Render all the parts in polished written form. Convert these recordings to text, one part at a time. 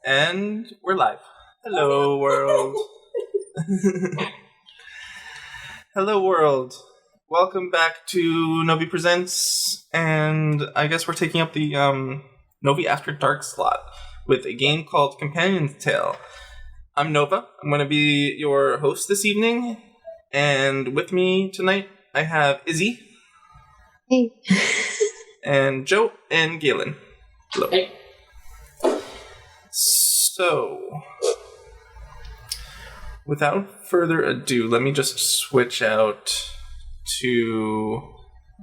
And we're live. Hello, world. Hello, world. Welcome back to Novi Presents, and I guess we're taking up the Novi After Dark slot with a game called Companion's Tale. I'm Nova. I'm going to be your host this evening, and with me tonight I have Izzie. Hey. And Joe and Gaylen. Hello. Hey. So, without further ado, let me just switch out to...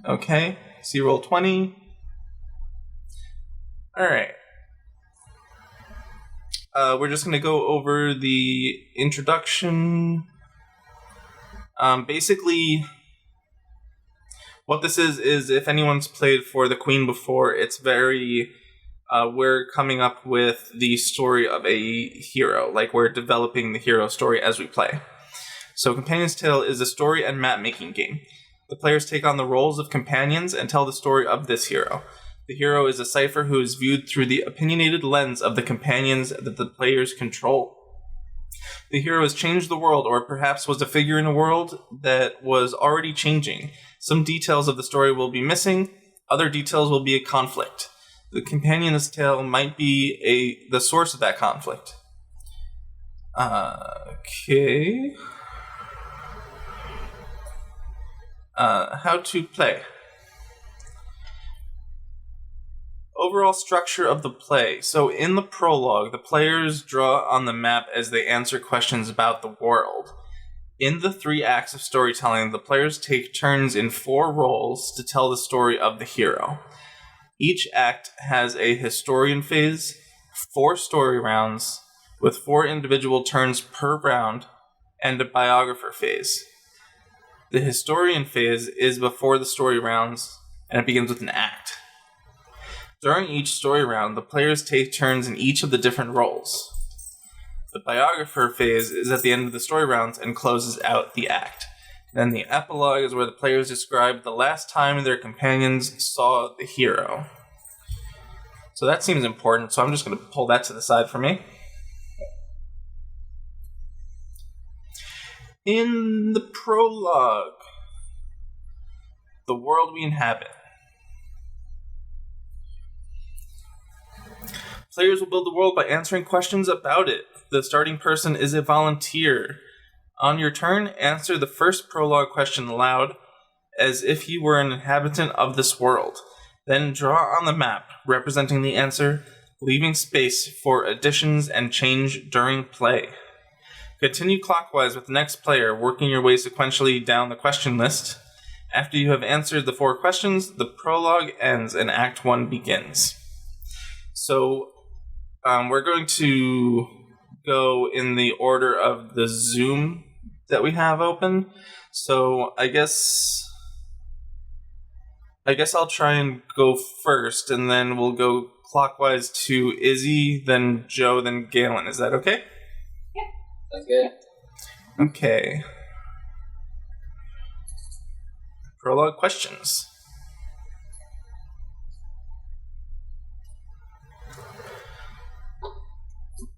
Okay, so roll 20. Alright. We're just going to go over the introduction. Basically, what this is if anyone's played For the Queen before, it's very... we're coming up with the story of a hero. Like, we're developing the hero story as we play. So Companion's Tale is a story and map-making game. The players take on the roles of companions and tell the story of this hero. The hero is a cipher who is viewed through the opinionated lens of the companions that the players control. The hero has changed the world, or perhaps was a figure in a world that was already changing. Some details of the story will be missing, other details will be a conflict. The companion's tale might be the source of that conflict. Okay. How to play. Overall structure of the play. So in the prologue, the players draw on the map as they answer questions about the world. In the 3 acts of storytelling, the players take turns in 4 roles to tell the story of the hero. Each act has a historian phase, 4 story rounds, with 4 individual turns per round, and a biographer phase. The historian phase is before the story rounds, and it begins with an act. During each story round, the players take turns in each of the different roles. The biographer phase is at the end of the story rounds and closes out the act. Then the epilogue is where the players describe the last time their companions saw the hero. So that seems important, so I'm just going to pull that to the side for me. In the prologue, the world we inhabit. Players will build the world by answering questions about it. The starting person is a volunteer. On your turn, answer the first prologue question aloud, as if you were an inhabitant of this world. Then draw on the map, representing the answer, leaving space for additions and change during play. Continue clockwise with the next player, working your way sequentially down the question list. After you have answered the 4 questions, the prologue ends and Act 1 begins. So, we're going to go in the order of the Zoom that we have open. So I guess I'll try and go first, and then we'll go clockwise to Izzie, then Joe, then Gaylen. Is that okay? Yeah, that's good. Okay. Prologue questions.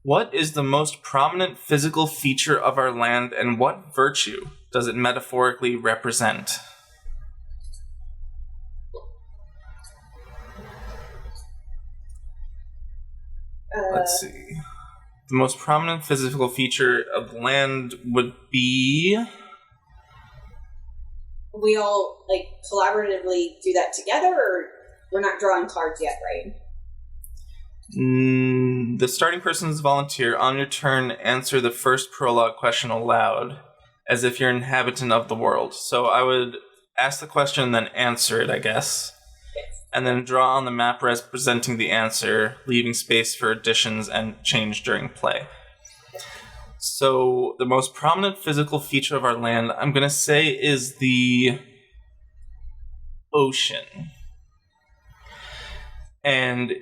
What is the most prominent physical feature of our land, and what virtue does it metaphorically represent? Let's see. The most prominent physical feature of the land would be... We all, collaboratively do that together, or we're not drawing cards yet, right? The starting person is a volunteer. On your turn, answer the first prologue question aloud, as if you're an inhabitant of the world. So I would ask the question and then answer it, I guess. Yes. And then draw on the map representing the answer, leaving space for additions and change during play. So the most prominent physical feature of our land, I'm going to say, is the ocean. And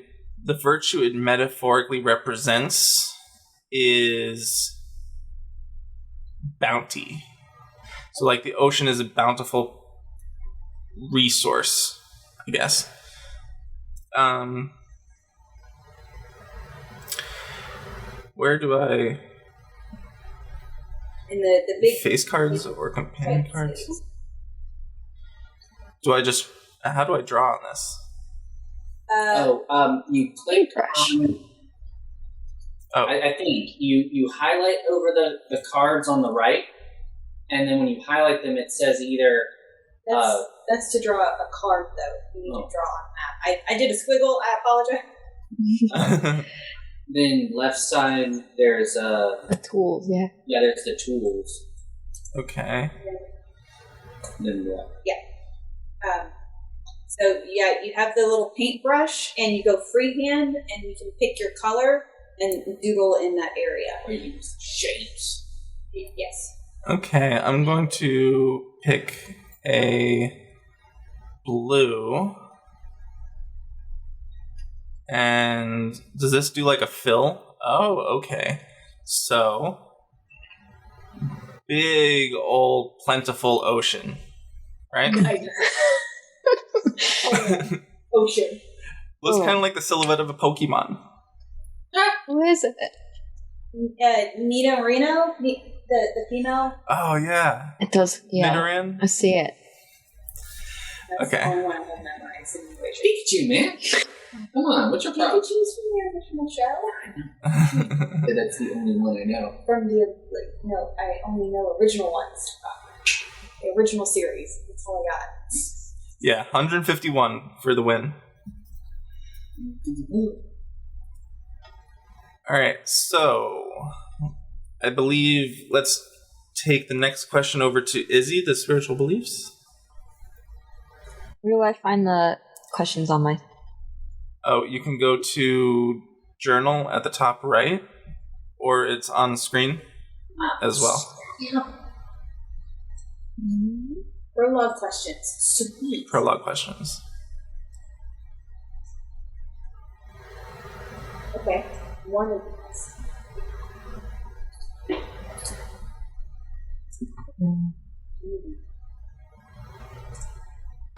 the virtue it metaphorically represents is bounty. So, the ocean is a bountiful resource, I guess. Where do I... In the big face cards or companion cards? Do I just... How do I draw on this? You click Brush. on... I think you highlight over the cards on the right, and then when you highlight them, it says either... That's to draw a card, though. You need to draw on a map. I did a squiggle. I apologize. Then left side, there's the tools, yeah. Yeah, there's the tools. Okay. Then So, you have the little paintbrush, and you go freehand, and you can pick your color and doodle in that area. Or you use shapes. Yes. Okay, I'm going to pick a blue. And does this do like a fill? Oh, okay. So, big old plentiful ocean, right? Ocean. Looks kind of like the silhouette of a Pokemon. Who is it? Nita Reno, the female. Oh, yeah. It does, yeah. Nidoran? I see it. That's Okay. the only one I have memorized in the equation. Pikachu, man. Come on, what's your problem? Pikachu's from the original show. That's the only one I know. From no, I only know original ones. The original series. That's all I got. Yeah, 151 for the win. Alright, so I believe let's take the next question over to Izzie, the spiritual beliefs. Where do I find the questions on my... Oh, you can go to journal at the top right, or it's on screen as well. Yeah. Prologue questions. Sweet. Prologue questions. Okay. One of these.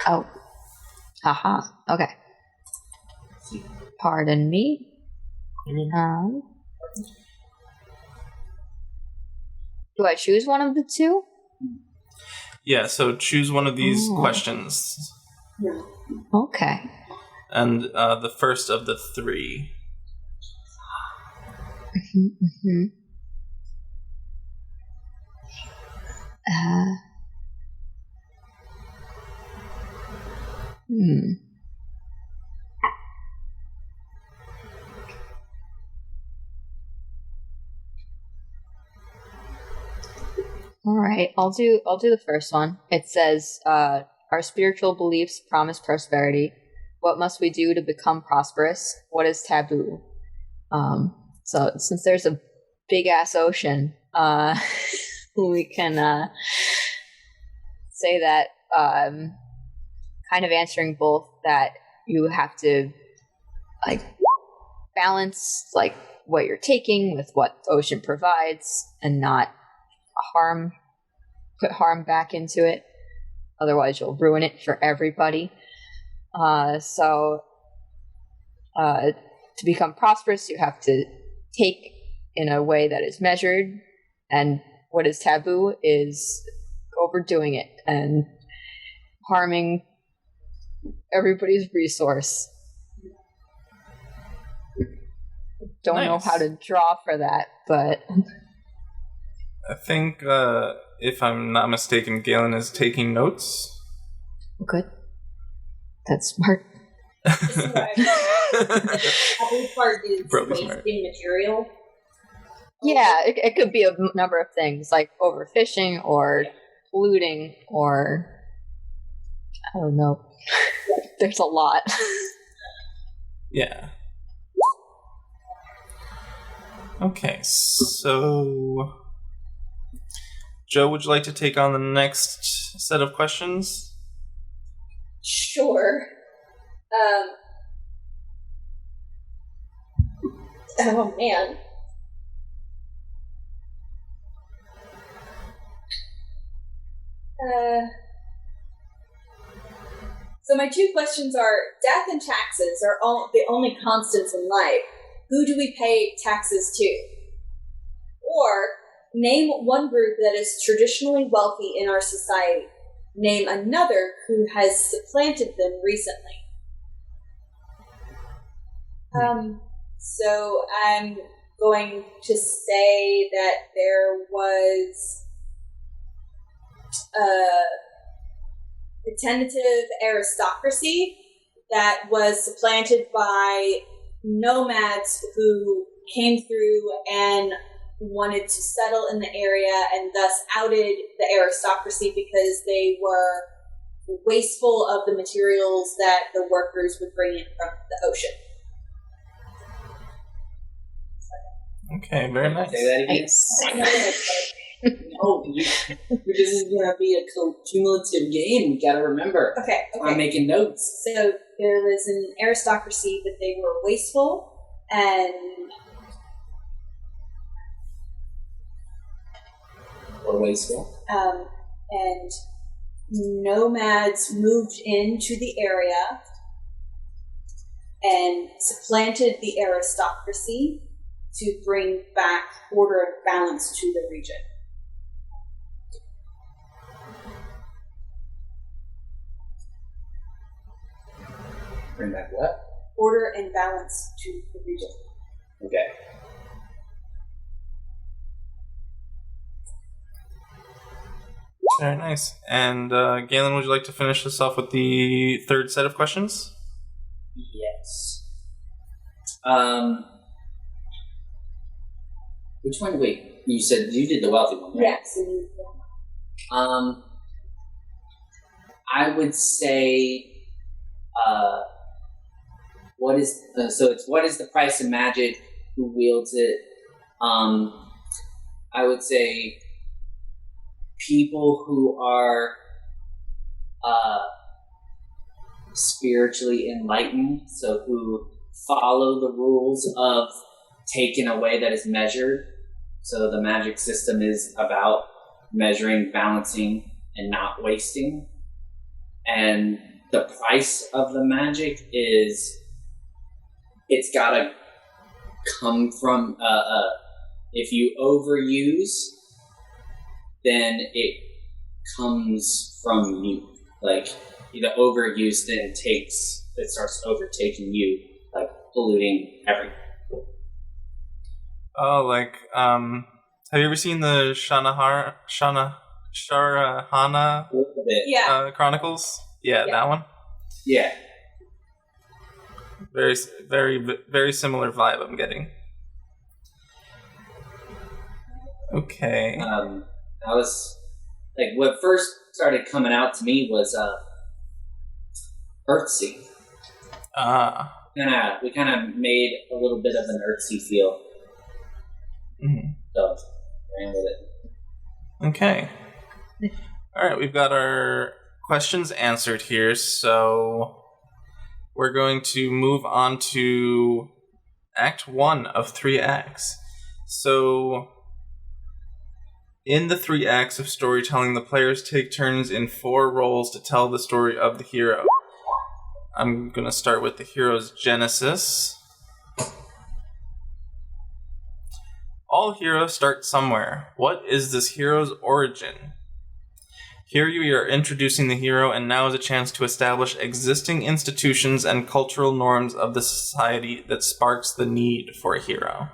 Oh. Haha. Okay. Pardon me. Do I choose one of the two? Yeah, so choose one of these questions. Okay. And the first of the three. All right, I'll do the first one. It says, our spiritual beliefs promise prosperity. What must we do to become prosperous? What is taboo? So since there's a big ass ocean, we can say that kind of answering both that you have to like balance like what you're taking with what the ocean provides and not put harm back into it. Otherwise you'll ruin it for everybody. So to become prosperous, you have to take in a way that is measured, and what is taboo is overdoing it and harming everybody's resource. Don't know how to draw for that, but I think, if I'm not mistaken, Gaylen is taking notes. good. That's smart. Taboo part is wasting material. Yeah, it could be a number of things, like overfishing or polluting or I don't know. There's a lot. Yeah. Okay, so Joe, would you like to take on the next set of questions? Sure. Oh man. So my two questions are: death and taxes are the only constants in life. Who do we pay taxes to? Or name one group that is traditionally wealthy in our society. Name another who has supplanted them recently. So I'm going to say that there was a tentative aristocracy that was supplanted by nomads who came through and wanted to settle in the area and thus outed the aristocracy because they were wasteful of the materials that the workers would bring in from the ocean. Okay, very nice. Say that again. Nice. Oh, this is going to be a cumulative game. You got to remember. Okay. I'm making notes. So there was an aristocracy, but they were wasteful and and nomads moved into the area and supplanted the aristocracy to bring back order and balance to the region. Bring back what? Order and balance to the region. Okay. Very nice. And Gaylen, would you like to finish this off with the third set of questions? Yes. Which one? Wait, you said you did the wealthy one, right? Yes. I would say, what is the price of magic? Who wields it? I would say people who are spiritually enlightened, so who follow the rules of taking away that is measured. So the magic system is about measuring, balancing, and not wasting. And the price of the magic is it's got to come from if you overuse, then it comes from you. Like the overuse then it starts overtaking you, like polluting everything. Oh, like, have you ever seen the Sharahana Chronicles? Yeah, that one? Yeah. Very, very, very similar vibe I'm getting. Okay. I was, like, what first started coming out to me was, Earthsea. We kind of made a little bit of an Earthsea feel. Mm-hmm. So, ran with it. Okay. All right, we've got our questions answered here, so we're going to move on to Act 1 of 3 acts. So, in the 3 acts of storytelling, the players take turns in 4 roles to tell the story of the hero. I'm going to start with the hero's genesis. All heroes start somewhere. What is this hero's origin? Here you are introducing the hero, and now is a chance to establish existing institutions and cultural norms of the society that sparks the need for a hero.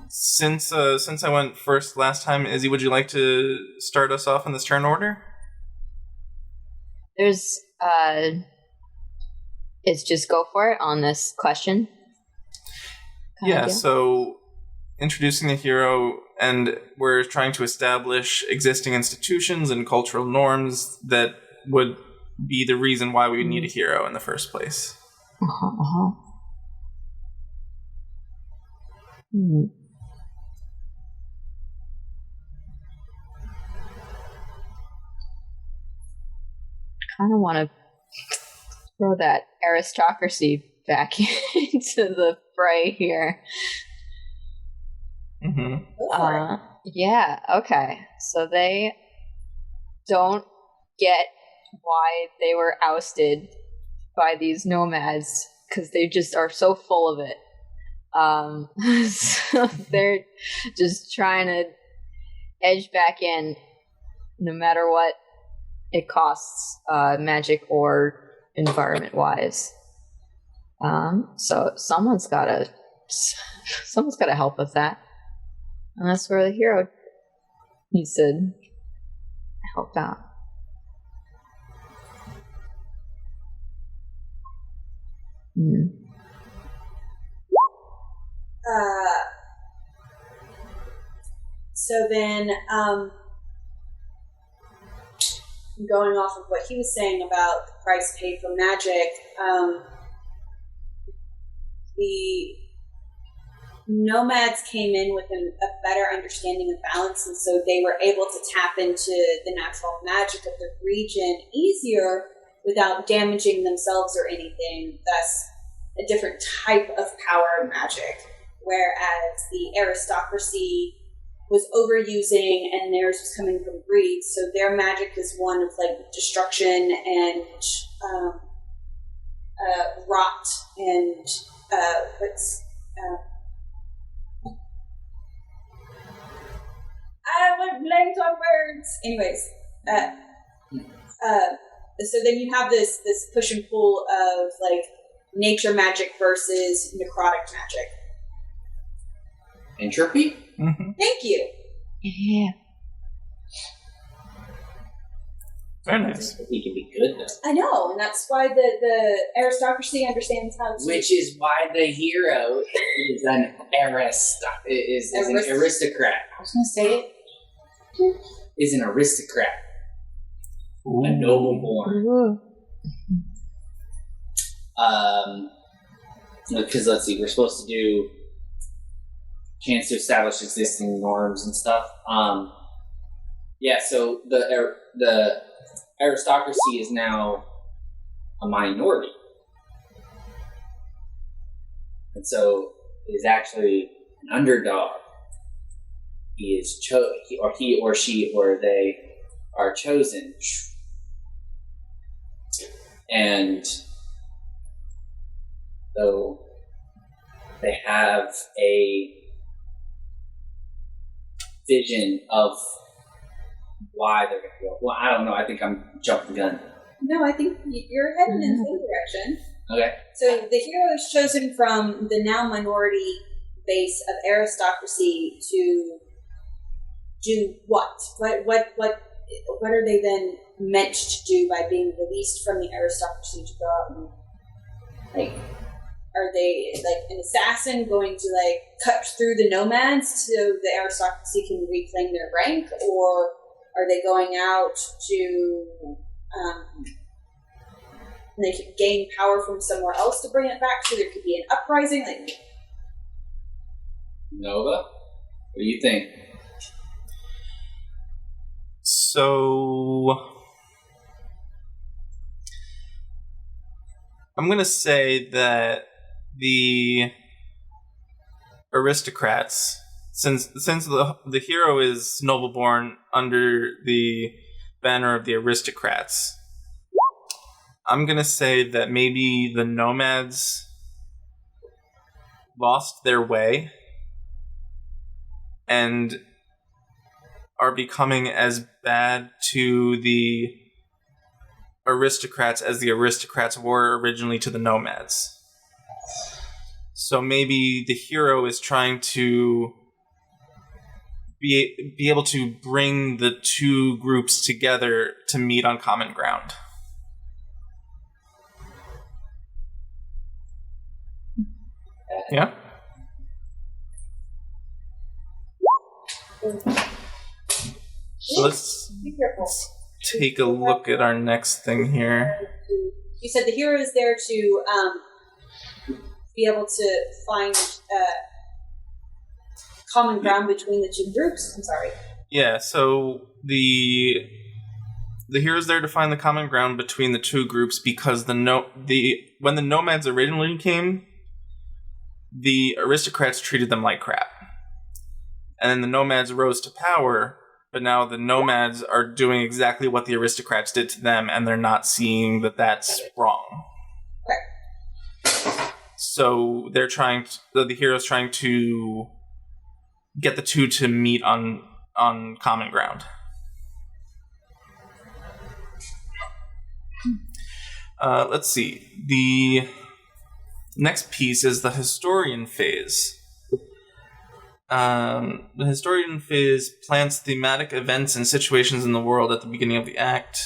Since I went first last time, Izzie, would you like to start us off in this turn order? There's it's just go for it on this question. So introducing the hero, and we're trying to establish existing institutions and cultural norms that would be the reason why we would need a hero in the first place. I kind of want to throw that aristocracy back into the fray here. Mm-hmm. Yeah, okay. So they don't get why they were ousted by these nomads, because they just are so full of it. So they're just trying to edge back in no matter what it costs, magic or environment wise. So someone's gotta help with that. And that's where the hero needs to help out. So then, going off of what he was saying about the price paid for magic, the nomads came in with a better understanding of balance, and so they were able to tap into the natural magic of the region easier without damaging themselves or anything, thus a different type of power and magic. Whereas the aristocracy was overusing and theirs was coming from greed, so their magic is one of like destruction and rot and I went blank on words. Anyways, so then you have this push and pull of like nature magic versus necrotic magic. Entropy? Mm-hmm. Thank you. Yeah. Very nice. He can be good though. I know, and that's why the aristocracy understands how to. Which is why the hero is an is an aristocrat. I was gonna say it. Is an aristocrat. Ooh. A noble born. Because let's see, we're supposed to do chance to establish existing norms and stuff. Yeah, so the aristocracy is now a minority, and so is actually an underdog. He is he or she or they are chosen, and so they have a vision of why they're going to go. Well, I don't know. I think I'm jumping the gun. No, I think you're heading in the same direction. Okay. So the hero is chosen from the now minority base of aristocracy to do what? What are they then meant to do by being released from the aristocracy to go out and like? Are they like an assassin going to like cut through the nomads so the aristocracy can reclaim their rank, or are they going out to they could gain power from somewhere else to bring it back so there could be an uprising? Like, Nova, what do you think? So I'm going to say that the aristocrats, since the hero is noble-born under the banner of the aristocrats, I'm going to say that maybe the nomads lost their way and are becoming as bad to the aristocrats as the aristocrats were originally to the nomads. So maybe the hero is trying to be able to bring the two groups together to meet on common ground. Yeah? So let's be careful. take a look at our next thing here. You said the hero is there to be able to find common ground between the two groups. I'm sorry. Yeah, so the hero's there to find the common ground between the two groups because when the nomads originally came, the aristocrats treated them like crap. And then the nomads rose to power, but now the nomads are doing exactly what the aristocrats did to them, and they're not seeing that that's wrong. So they're the hero's trying to get the two to meet on common ground. Let's see. The next piece is the historian phase. The historian phase plants thematic events and situations in the world at the beginning of the act.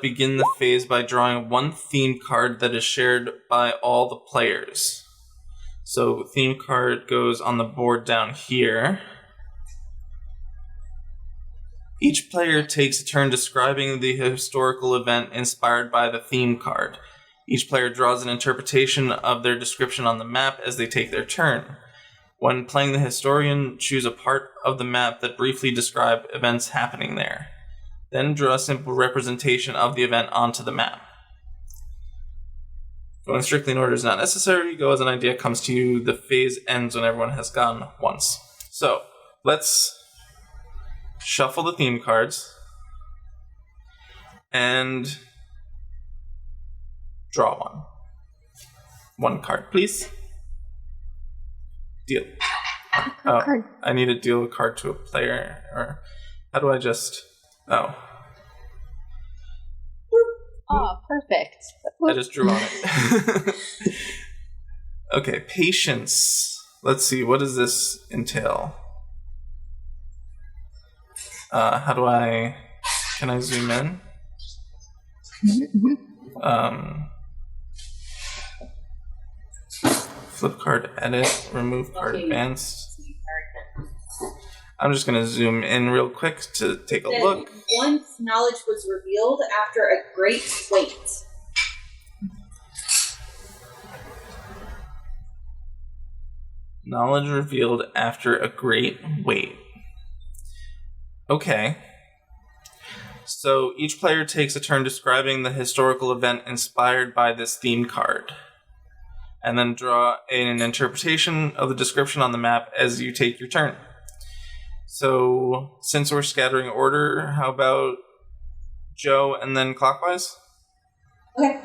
Begin the phase by drawing one theme card that is shared by all the players. So theme card goes on the board down here. Each player takes a turn describing the historical event inspired by the theme card. Each player draws an interpretation of their description on the map as they take their turn. When playing the historian, choose a part of the map that briefly describe events happening there. Then draw a simple representation of the event onto the map. Going strictly in order is not necessary. Go as an idea comes to you. The phase ends when everyone has gone once. So, let's shuffle the theme cards and draw one. One card, please. Deal. Oh, I need to deal a card to a player. Or how do I just... Oh. Oh, perfect. I just drew on it. Okay, patience. Let's see, what does this entail? Can I zoom in? Flip card, edit, remove card, advanced. I'm just going to zoom in real quick to take a look. Once knowledge was revealed after a great wait. Knowledge revealed after a great wait. Okay. So each player takes a turn describing the historical event inspired by this theme card. And then draw an interpretation of the description on the map as you take your turn. So, since we're scattering order, how about Joe and then clockwise? Okay.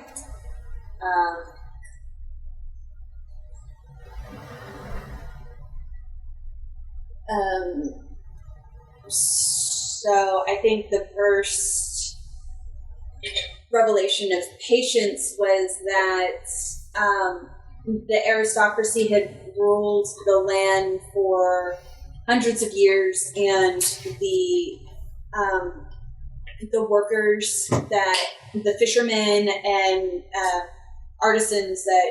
So, I think the first revelation of patience was that the aristocracy had ruled the land for hundreds of years, and the workers, that the fishermen and artisans that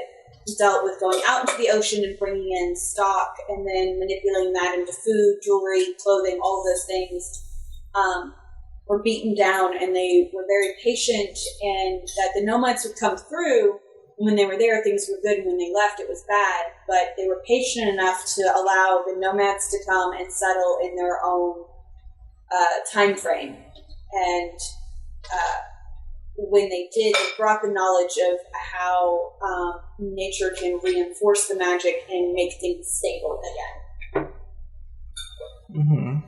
dealt with going out into the ocean and bringing in stock and then manipulating that into food, jewelry, clothing, all of those things, were beaten down, and they were very patient, and that the nomads would come through. When they were there, things were good, and when they left, it was bad. But they were patient enough to allow the nomads to come and settle in their own time frame. And when they did, it brought the knowledge of how nature can reinforce the magic and make things stable again. Mm-hmm.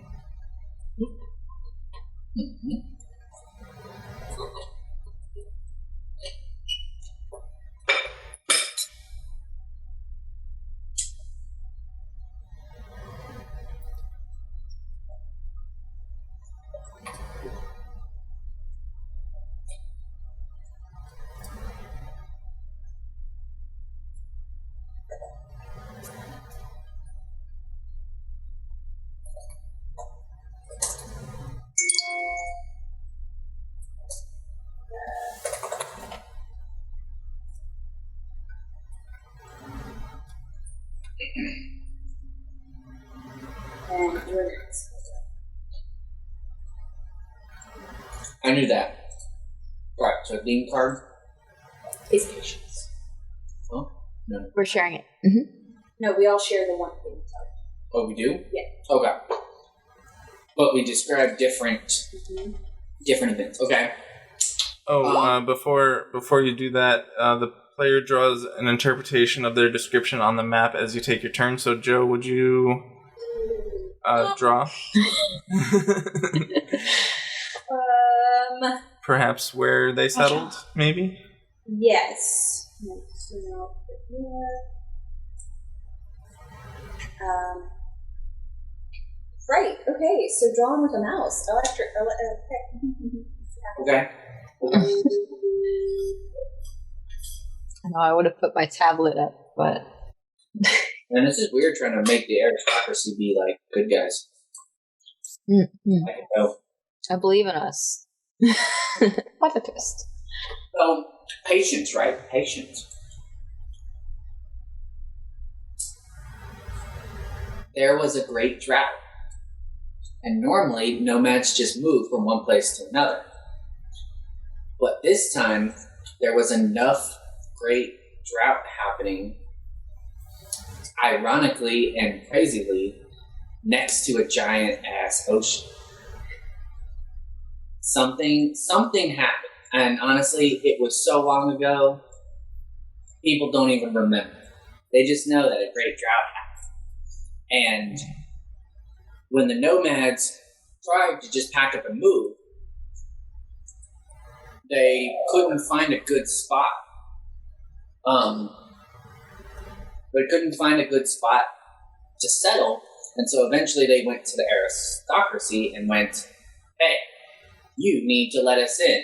And you're next. I knew that. Right, so theme card. Is patience. Oh, no. We're sharing it. Mm-hmm. No, we all share the one thing card. Oh, we do? Yeah. Okay. But we describe different events. Okay. Oh, before you do that, the player draws an interpretation of their description on the map as you take your turn. So, Joe, would you draw. Perhaps where they settled, maybe? Yes. Right, okay, so drawing with a mouse. Okay. I know I would have put my tablet up, but... And this is weird trying to make the aristocracy be like good guys. Mm-hmm. I can know. I believe in us. What a twist. So, patience, right? Patience. There was a great drought. And normally, nomads just move from one place to another. But this time, there was enough great drought happening, ironically and crazily, next to a giant-ass ocean. Something happened. And honestly, it was so long ago, people don't even remember. They just know that a great drought happened. And when the nomads tried to just pack up and move, they couldn't find a good spot. They couldn't find a good spot to settle, and so eventually they went to the aristocracy and went, "Hey, you need to let us in."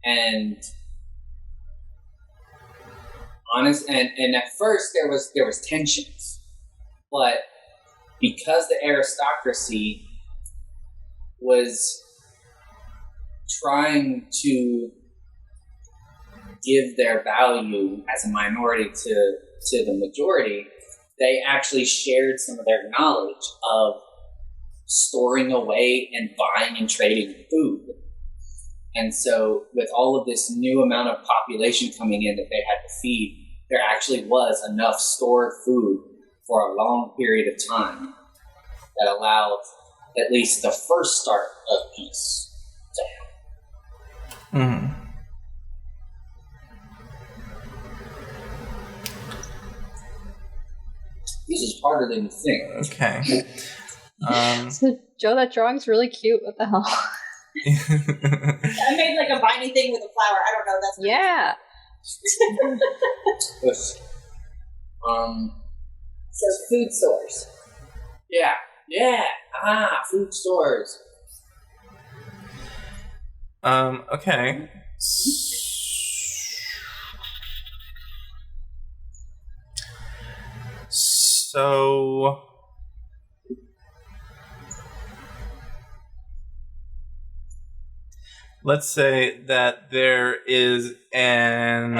And at first there was tensions, but because the aristocracy was trying to give their value as a minority to the majority, they actually shared some of their knowledge of storing away and buying and trading food. And so with all of this new amount of population coming in that they had to feed, there actually was enough stored food for a long period of time that allowed at least the first start of peace to happen. Mm. This is harder than you think. Okay. So, Joe, that drawing's really cute. What the hell? I made like a viney thing with a flower. I don't know. That's Yeah. So food stores. Yeah. Food stores. Okay. So let's say that there is an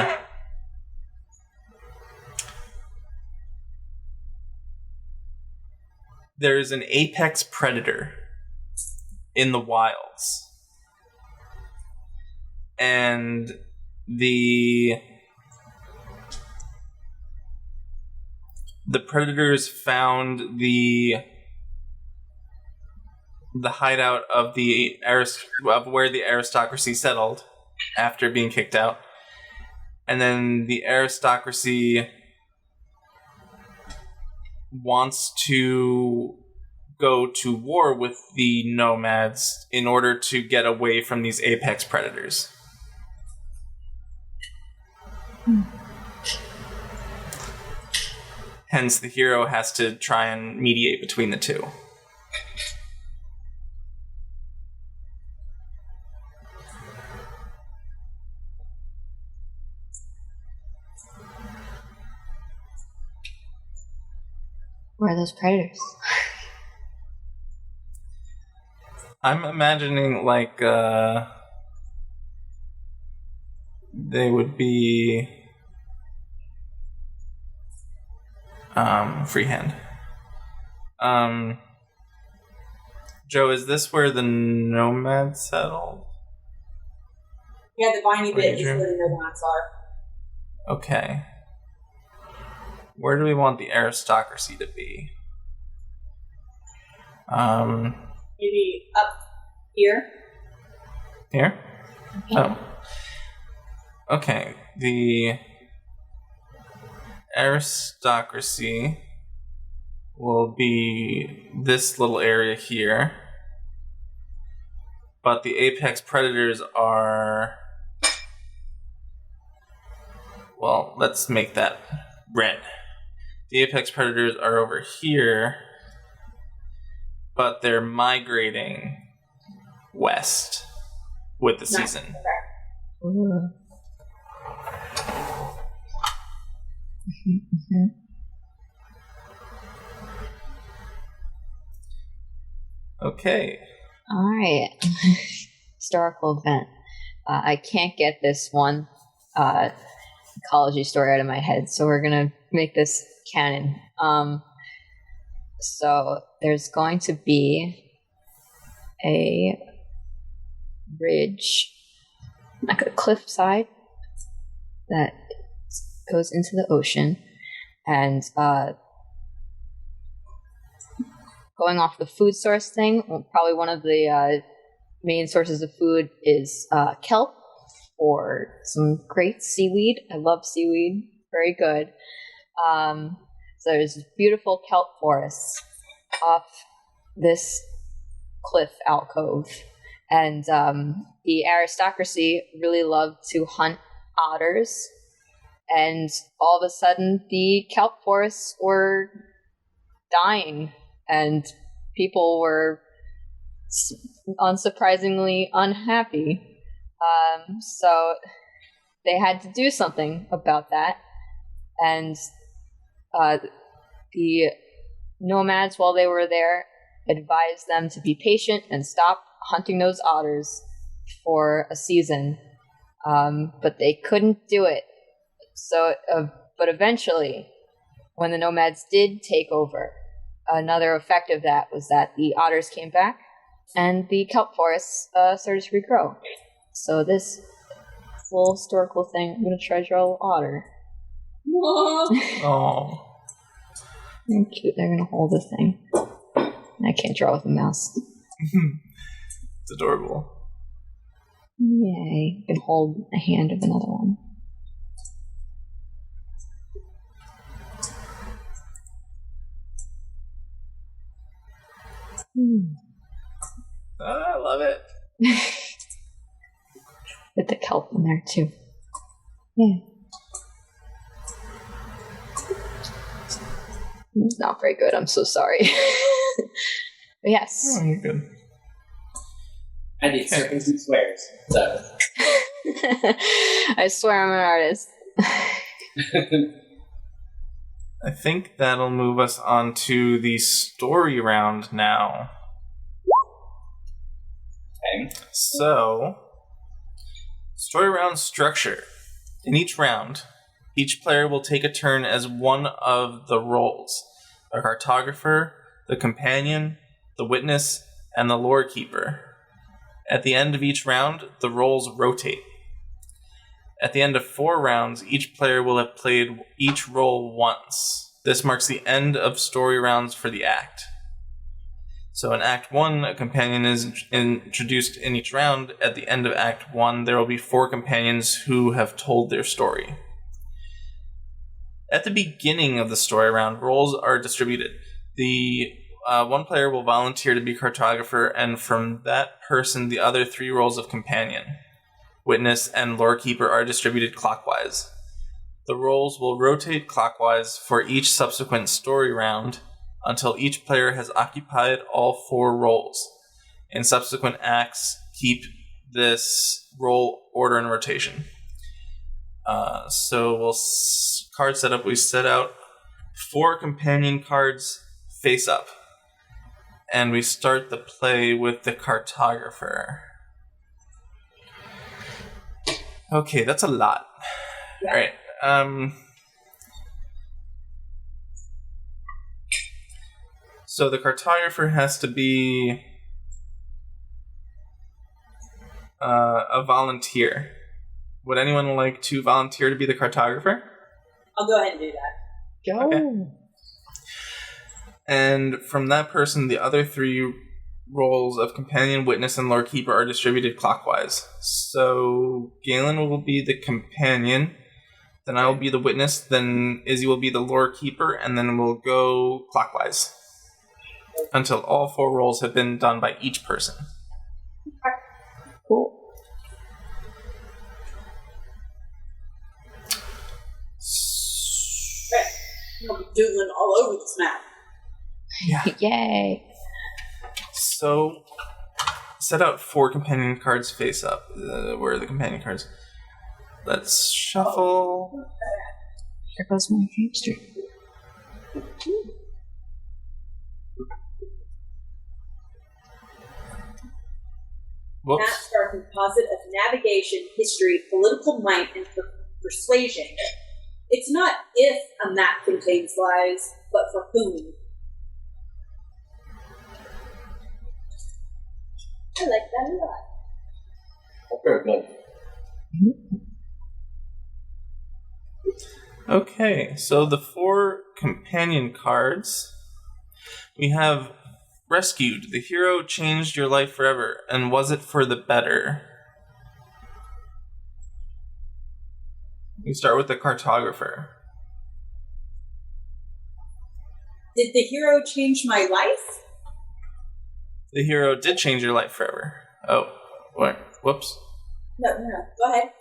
apex predator in the wilds, and the predators found the hideout of where the aristocracy settled after being kicked out, and then the aristocracy wants to go to war with the nomads in order to get away from these apex predators. Hence, the hero has to try and mediate between the two. Where are those predators? I'm imagining like they would be freehand. Joe, is this where the nomads settled? Yeah, the viney bit is Ranger. where the nomads are. Okay. Where do we want the aristocracy to be? Maybe up here. Here? Oh. Okay. The aristocracy will be this little area here. But the apex predators are... Well, let's make that red. The apex predators are over here, but they're migrating west with the season. Okay. All right. Historical event. I can't get this one ecology story out of my head, so we're gonna make this canon. So there's going to be a ridge, like a cliffside, that goes into the ocean, and going off the food source thing, probably one of the main sources of food is kelp or some great seaweed. I love seaweed. Very good. So there's beautiful kelp forests off this cliff alcove. And the aristocracy really loved to hunt otters. And all of a sudden, the kelp forests were dying. And people were unsurprisingly unhappy. So they had to do something about that. And the nomads, while they were there, advised them to be patient and stop hunting those otters for a season. But they couldn't do it. So, but eventually, when the nomads did take over, another effect of that was that the otters came back and the kelp forests started to regrow. So this full historical thing, I'm going to try to draw a little otter. Oh. They're cute. They're going to hold the thing. I can't draw with a mouse. It's adorable. Yay. You can hold a hand of another one. I love it. With the kelp in there too. Yeah. It's not very good. I'm so sorry. But yes. Oh, you're good. I did circles and squares, so. I swear I'm an artist. I think that'll move us on to the story round now. Okay. So, story round structure. In each round, each player will take a turn as one of the roles: the cartographer, the companion, the witness, and the lore keeper. At the end of each round, the roles rotate. At the end of 4 rounds, each player will have played each role once. This marks the end of story rounds for the act. So in Act 1, a companion is introduced in each round. At the end of Act 1, there will be 4 companions who have told their story. At the beginning of the story round, roles are distributed. The one player will volunteer to be cartographer, and from that person, the other 3 roles of companion, witness, and lore keeper are distributed clockwise. The roles will rotate clockwise for each subsequent story round until each player has occupied all 4 roles. In subsequent acts, keep this role order and rotation. So we'll card setup. We set out 4 companion cards face up, and we start the play with the cartographer. Okay, that's a lot. Yeah. All right. So the cartographer has to be a volunteer. Would anyone like to volunteer to be the cartographer? I'll go ahead and do that. Go. Okay. And from that person, the other 3 roles of companion, witness, and lore keeper are distributed clockwise. So Gaylen will be the companion, then I will be the witness, then Izzie will be the lore keeper, and then we'll go clockwise. until all 4 rolls have been done by each person. Cool. I'll be doodling all over this map. Yeah. Yay. So, set out 4 companion cards face up. Where are the companion cards? Let's shuffle. Here goes my hamster. Whoops. Maps are a composite of navigation, history, political might, and persuasion. It's not if a map contains lies, but for whom. I like that a lot. Very good. Okay, so the 4 companion cards. We have Rescued. The hero changed your life forever, and was it for the better? We start with the cartographer. Did the hero change my life? The hero did change your life forever. Oh, what? Whoops. No. Go ahead.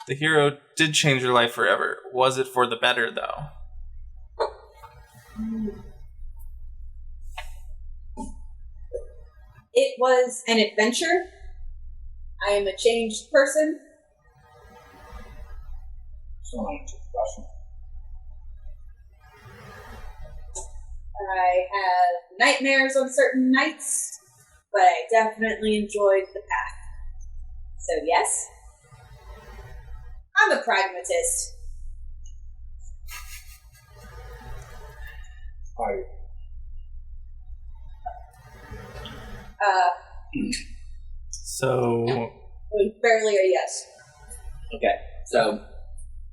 The hero did change your life forever. Was it for the better, though? It was an adventure. I am a changed person. I have nightmares on certain nights, but I definitely enjoyed the path. So yes, I'm a pragmatist. So, Barely a yes. Okay, so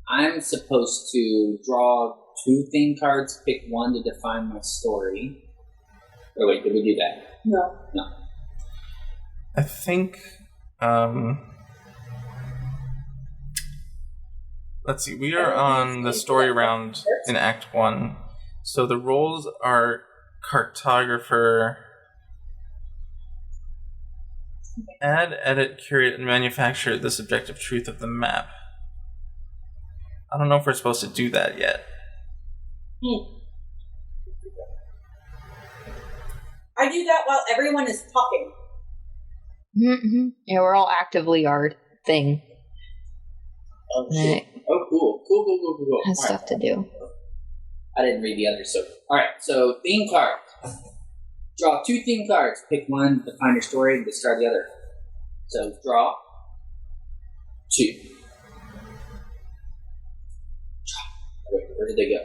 I'm supposed to draw 2 theme cards, pick 1 to define my story. Oh wait, did we do that? No. I think, let's see, we are on the story round in Act 1. So the roles are cartographer, add, edit, curate, and manufacture the subjective truth of the map. I don't know if we're supposed to do that yet. I do that while everyone is talking. Mm-hmm. Yeah, we're all actively our thing. Oh, shit. Oh, cool. Cool. Has All stuff right. to do. I didn't read the others, so... Alright, so theme card. Draw 2 theme cards. Pick 1, define your story, and discard the other. So, draw 2. Wait, where did they go?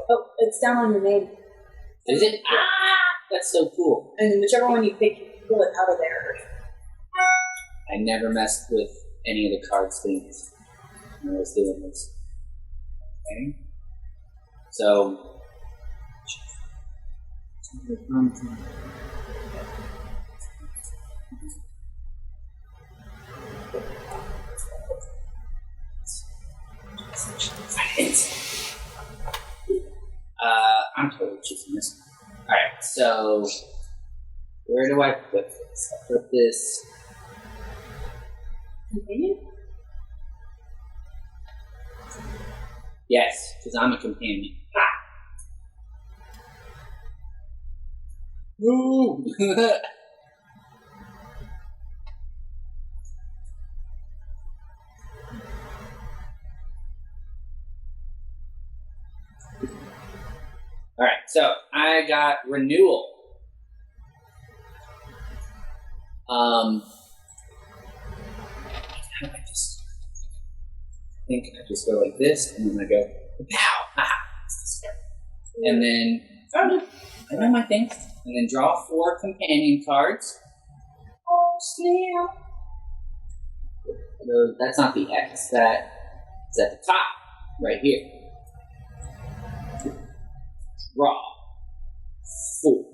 Oh, it's down on your name. Is it? Ah! That's so cool. And whichever one you pick, you pull it out of there. I never messed with any of the cards things when I was doing this. Okay. So... I'm totally choosing this. Alright, so where do I put this? I put this. Companion? Yes, because I'm a companion. Woo! Alright, so I got renewal. How do I just... I think I just go like this, and then I go, pow! Haha! And then, I know my things. And then draw 4 companion cards. Oh, snap! No, that's not the X. That is at the top, right here. Draw 4.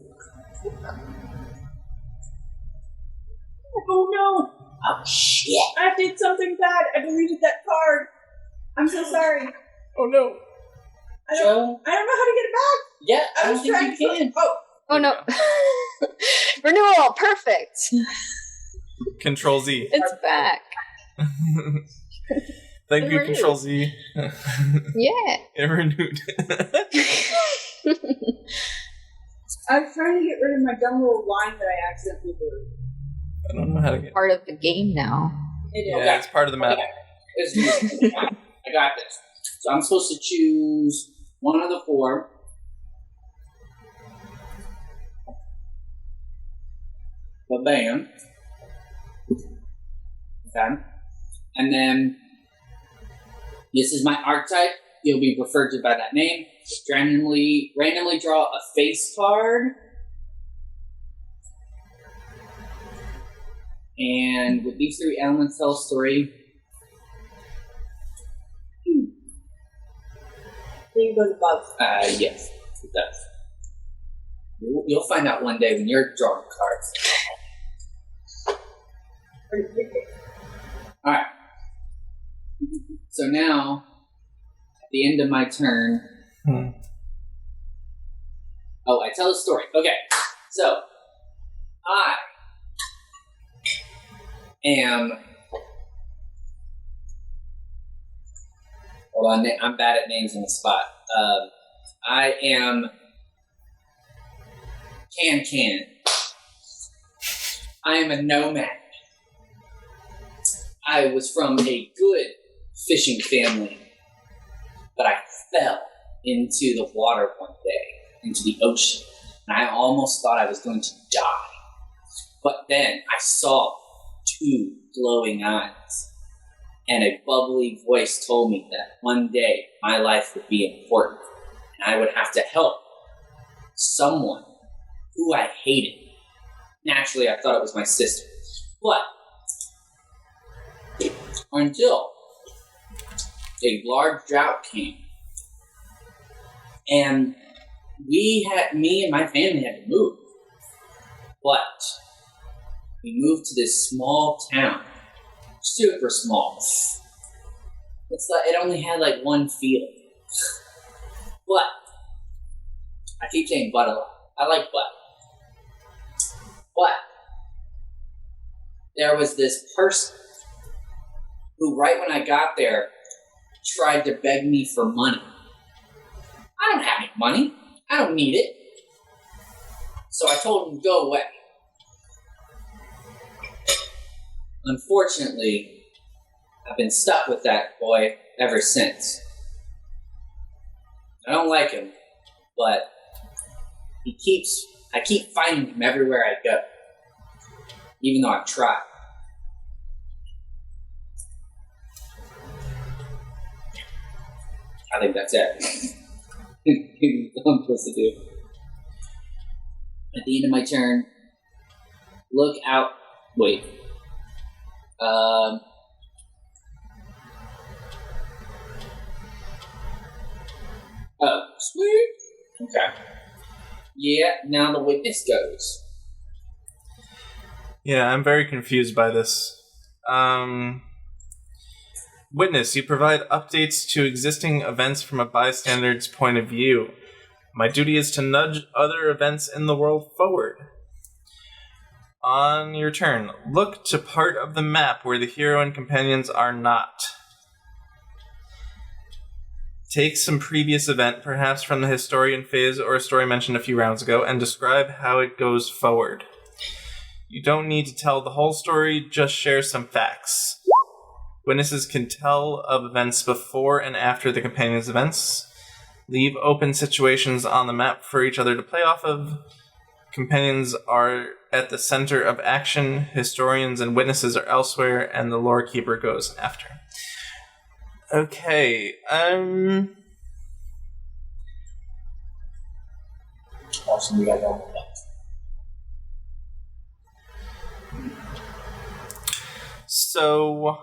Oh no! Oh, shit. I did something bad. I deleted that card. I'm so sorry. Oh no. I don't know how to get it back. Yeah, I I don't was think trying you can. Oh no. Renewal, perfect. Control Z. It's back. Thank It you, renewed. Control Z. Yeah. It renewed. I was trying to get rid of my dumb little line that I accidentally wrote. I don't know how to get. Part of the game now. It is. Yeah, it's part of the map. Okay. I got this. So I'm supposed to choose one of the four. Bam. Okay. And then this is my archetype. You'll be referred to by that name. Randomly draw a face card. And with these three elements tell a story. I think it goes above. Yes, it does. You'll find out one day when you're drawing cards. Alright. So now, at the end of my turn... Oh, I tell a story. Okay. So, I am... Hold on, I'm bad at names on the spot. I am... Can. I am a nomad. I was from a good fishing family, but I fell into the water one day, into the ocean, and I almost thought I was going to die. But then I saw two glowing eyes, and a bubbly voice told me that one day my life would be important, and I would have to help someone who I hated. Naturally, I thought it was my sister. But until a large drought came, and me and my family had to move. But we moved to this small town, super small. It only had like one field. But I keep saying but a lot. I like but. But there was this person who, right when I got there, tried to beg me for money. I don't have any money. I don't need it. So I told him to go away. Unfortunately, I've been stuck with that boy ever since. I don't like him, but I keep finding him everywhere I go, even though I've tried. I think that's it. What I'm supposed to do. At the end of my turn, look out. Wait. Oh, sweet. Okay. Yeah, now the witness goes. Yeah, I'm very confused by this. Witness, you provide updates to existing events from a bystander's point of view. My duty is to nudge other events in the world forward. On your turn, look to part of the map where the hero and companions are not. Take some previous event, perhaps from the historian phase or a story mentioned a few rounds ago, and describe how it goes forward. You don't need to tell the whole story, just share some facts. Witnesses can tell of events before and after the companions' events. Leave open situations on the map for each other to play off of. Companions are at the center of action, historians and witnesses are elsewhere, and the lore keeper goes after. Okay, Awesome, we got one. So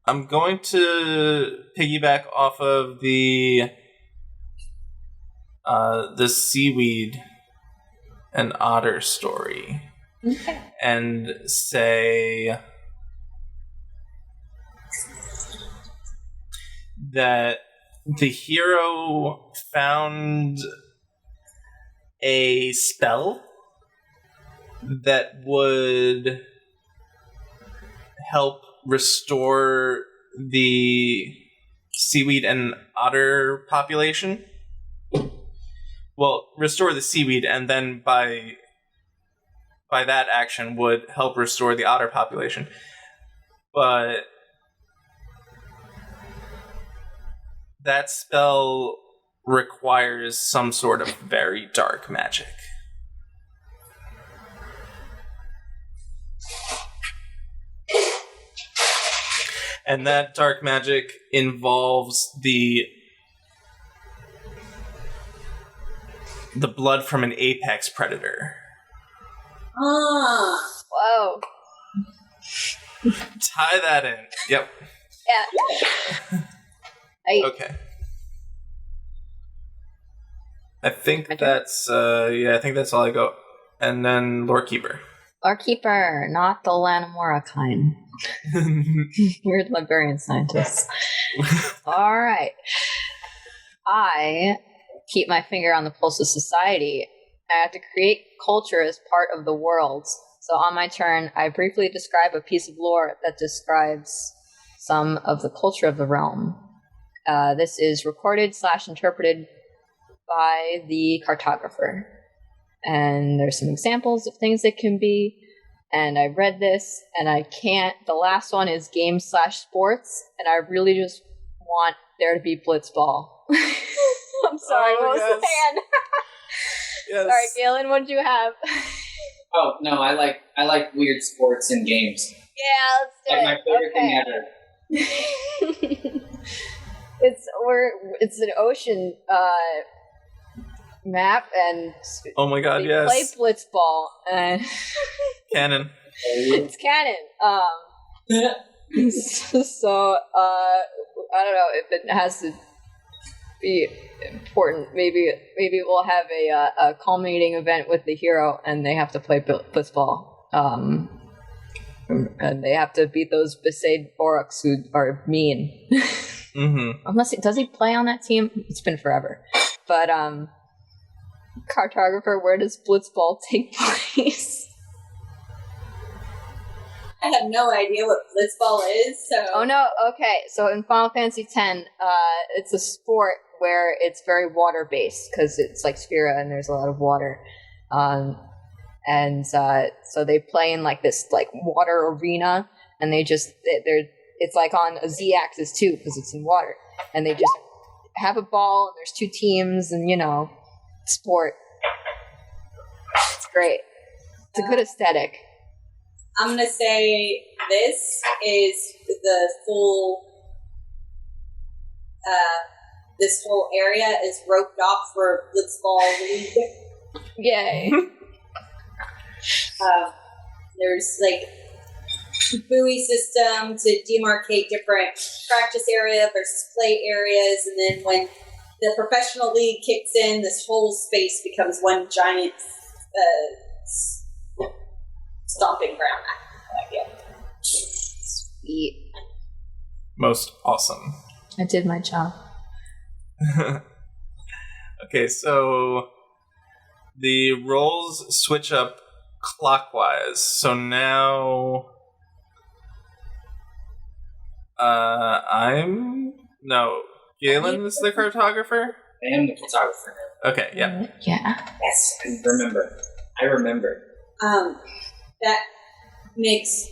I'm going to piggyback off of the seaweed and otter story. Okay. And say that the hero found a spell that would help restore the seaweed and otter population. Well, restore the seaweed, and then by that action would help restore the otter population. But that spell requires some sort of very dark magic. And that dark magic involves the blood from an apex predator. Whoa. Tie that in. Yep. Yeah. Okay. I think that's I think that's all I got. And then Lore Keeper. Lore Keeper, not the Lanamora kind. Weird librarian scientists. All right. I keep my finger on the pulse of society. I have to create culture as part of the world. So on my turn, I briefly describe a piece of lore that describes some of the culture of the realm. This is recorded/interpreted by the cartographer. And there's some examples of things it can be. And I read this, and I can't. The last one is games/sports, and I really just want there to be blitzball. I'm sorry, what was the hand? Yes. Sorry, Gaylen, what did you have? Oh no, I like weird sports and games. Yeah, let's do Like my favorite thing ever. It's an ocean map, and Oh my god, they yes. play blitzball, and Canon. it's canon. So I don't know if it has to be important. Maybe we'll have a culminating event with the hero, and they have to play blitzball. And they have to beat those Besaid Aurochs who are mean. Mm-hmm. Unless does he play on that team? It's been forever. But cartographer, where does blitzball take place? I have no idea what blitzball is, so... Oh no, okay. So in Final Fantasy X, it's a sport where it's very water-based, because it's like Sphera and there's a lot of water. So they play in like this like water arena, and it's like on a z-axis too, because it's in water. And they just have a ball, and there's two teams, and sport. It's great. It's a good aesthetic. I'm going to say this is the full... this whole area is roped off for blitzball league. Yay. There's like buoy system to demarcate different practice area versus play areas, and then when the professional league kicks in, this whole space becomes one giant stomping ground. Sweet. Most awesome. I did my job. Okay, so the rolls switch up clockwise. So now Gaylen is the cartographer? I am the photographer now. Okay, yeah. Yeah. Yes, I remember. That makes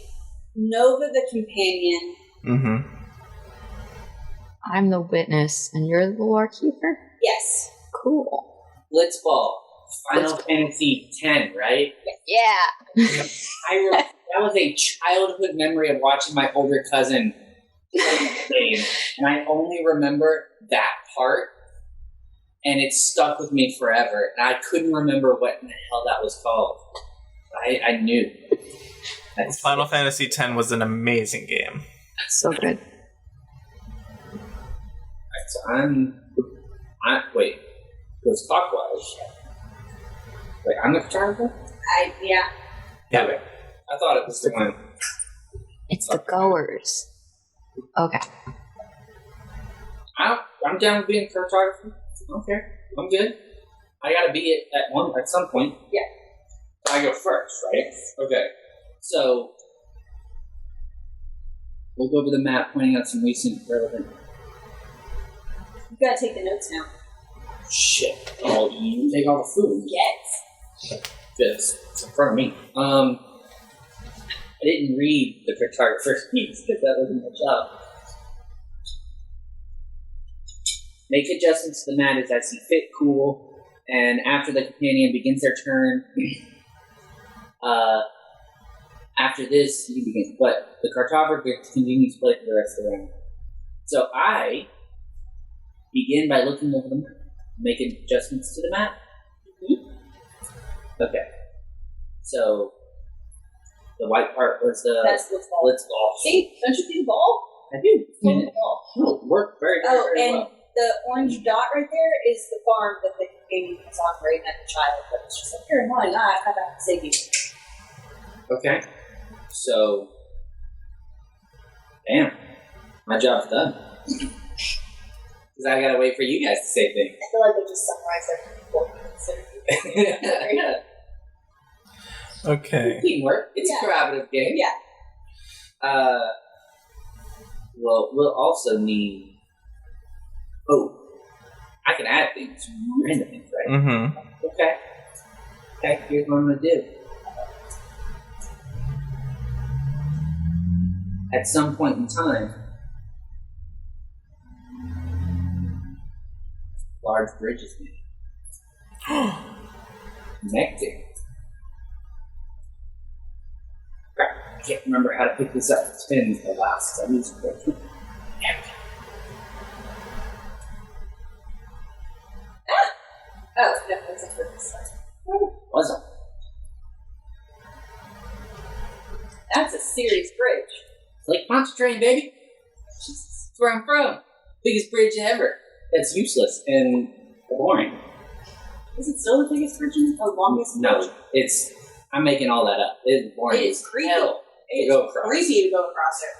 Nova the companion. Mm-hmm. I'm the witness, and you're the lore keeper? Yes. Cool. Blitzball. Final Fantasy X, right? Yeah. That was a childhood memory of watching my older cousin play the game, and I only remember that part, and it stuck with me forever, and I couldn't remember what in the hell that was called. I knew. Final Fantasy X was an amazing game. So good. So wait, it was clockwise. Wait, I'm the photographer? Yeah. Yeah. Okay. I thought it was the one. It's the goers. Okay. I'm down with being a cartographer. Okay, I'm good. I gotta be it at some point. Yeah. I go first, right? Okay. So we'll go over the map, pointing out some recent relevant. You gotta take the notes now. Shit. Oh, you take all the food. Yes. It's in front of me. I didn't read the cartographer's piece because that wasn't my job. Make adjustments to the map as I see fit, cool. And after the companion begins their turn, after this, you begin. But the cartographer continues to play for the rest of the round. So I begin by looking over the map, making adjustments to the map. Mm-hmm. Okay. So the white part was the That's the ball. Let's ball. See, don't you see the ball? I do. See the ball. It worked very, very, very and well. the orange dot right there is the farm that the baby was operating at the child. But it's just like, you're annoying. I have to save you. Okay. So, damn, my job's done. Because I gotta wait for you guys to say things. I feel like they just summarized everything. Yeah. Okay. Teamwork. It's a collaborative game. Yeah. Well, we'll also need. Oh, I can add things, random things, right? Mm-hmm. Okay. Okay, here's what I'm gonna do. At some point in time, large bridge is made. Connecting. Crap, I can't remember how to pick this up. It's been a while since I used it. There we go. Oh, no, that's a purpose. What's up? That's a serious bridge. Lake Pontchartrain, baby. That's where I'm from. Biggest bridge ever. That's useless and boring. Is it still the biggest bridge in the longest bridge? No, it's. I'm making all that up. It's boring. It's creepy. Hell to go across. Creepy to go across it.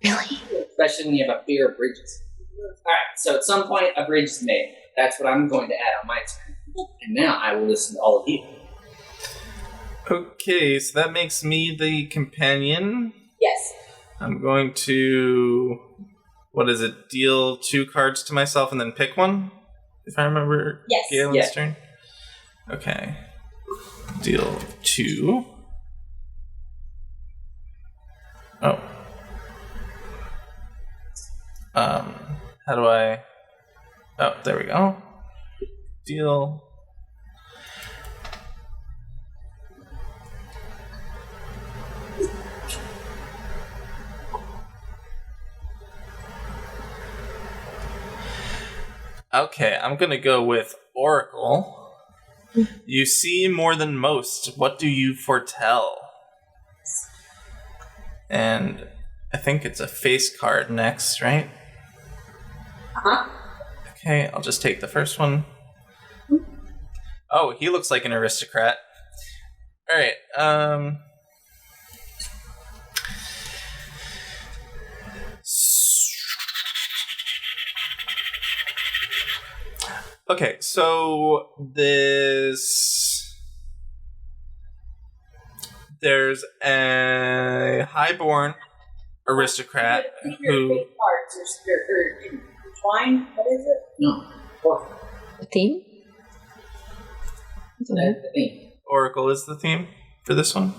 Really? Especially when you have a fear of bridges. Alright, so at some point a bridge is made. That's what I'm going to add on my turn. And now I will listen to all of you. Okay, so that makes me the companion. Yes. I'm going to, what is it, deal 2 cards to myself and then pick one? If I remember Gaylen's turn? Okay. Deal 2. Oh. How do I... Oh, there we go. Deal... Okay, I'm gonna go with Oracle. You see more than most. What do you foretell? And I think it's a face card next, right? Uh-huh. Okay, I'll just take the first one. Oh, he looks like an aristocrat. Alright, okay, so there's a highborn aristocrat who... Cards or entwined? What is it? No. The theme? That's the thing. Oracle is the theme for this one.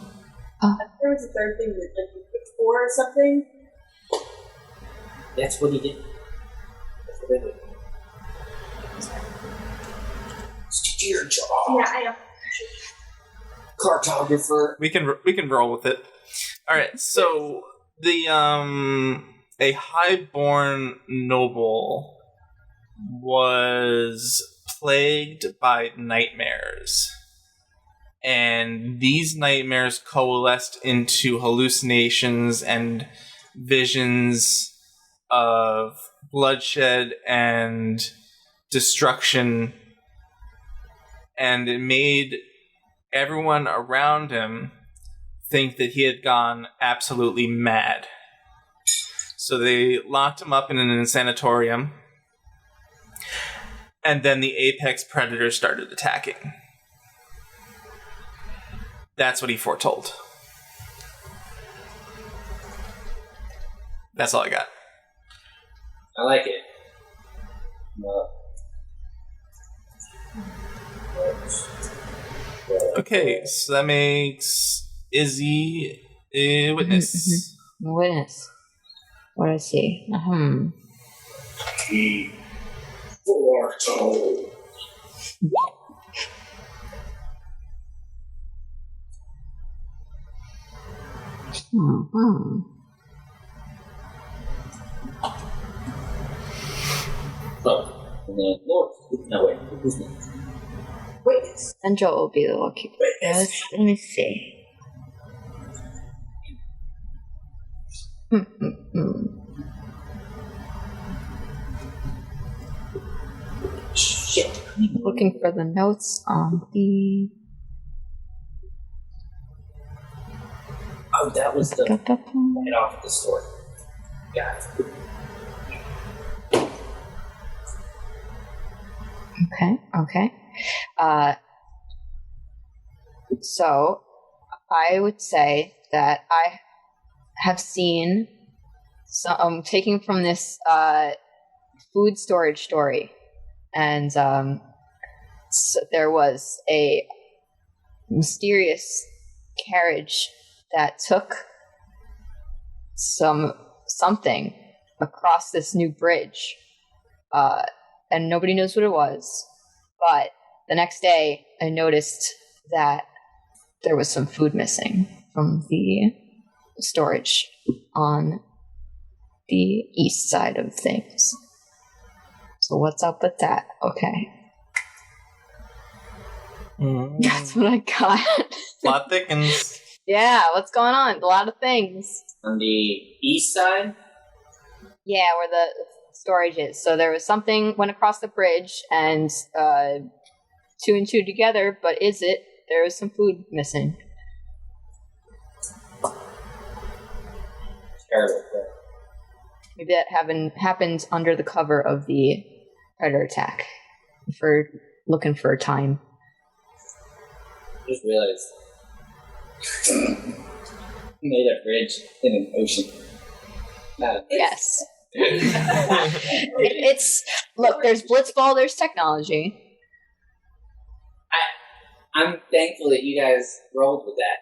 There was a third thing that like you picked 4 or something. That's what he did. That's what they did. It's your job. Yeah, I know. Cartographer. We can roll with it. All right. So the a highborn noble was plagued by nightmares, and these nightmares coalesced into hallucinations and visions of bloodshed and destruction, and it made everyone around him think that he had gone absolutely mad. So they locked him up in an sanatorium And then the apex predator started attacking. That's what he foretold. That's all I got. I like it. Okay, so that makes Izzie a witness. Witness. What do I see? He foretold. Oh, and then Lord. No, wait. Who's next? Witness. And Joel will be the lucky. Witness. Let me see. Shit. Looking for the notes on the. Oh, that was the right off of the story. Got it. Okay. So, I would say that I have seen some taking from this food storage story, and so there was a mysterious carriage that took something across this new bridge, and nobody knows what it was. But the next day, I noticed that there was some food missing from the storage on the east side of things. So what's up with that? Okay. That's what I got. Plot thickens. Yeah, what's going on? A lot of things. On the east side? Yeah, where the storage is. So there was something went across the bridge, and 2 and 2 together, but is it? There was some food missing. Terrible. Maybe that happened under the cover of the predator attack. For looking for a time. Just realized he made a bridge in an ocean. Yes. It's look. There's blitzball. There's technology. I'm thankful that you guys rolled with that.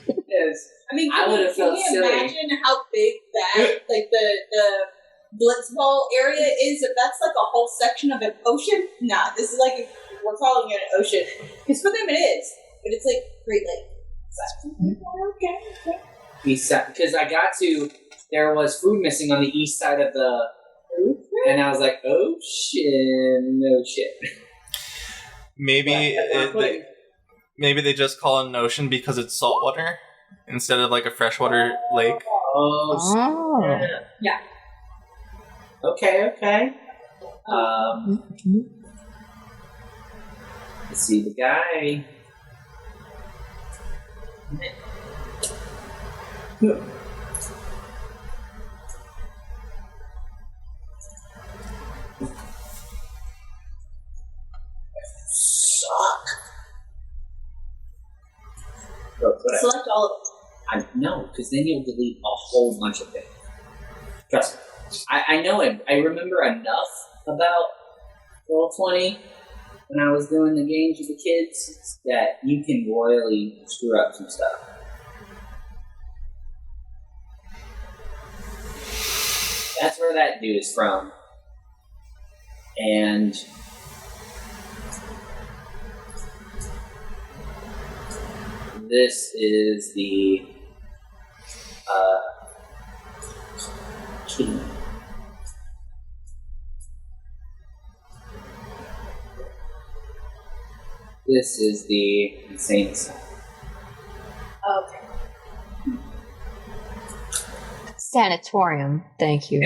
Because I mean, I would have felt can you silly. imagine how big that, like the blitzball area is? If that's like a whole section of an ocean, nah, this is like we're calling it an ocean. Because for them it is, but it's like Great Lake. So, okay. Because I got to, there was food missing on the east side of the, and I was like, oh shit, no shit. Maybe they just call it an ocean because it's saltwater instead of like a freshwater lake. Oh. Yeah. Okay. Let's see the guy. Suck. Select all of them. No, because then you'll delete a whole bunch of things. Trust me. I know it. I remember enough about Roll20 when I was doing the games with the kids that you can royally screw up some stuff. That's where that dude is from. And this is the key. This is the insane asylum. Okay. Sanatorium. Thank you.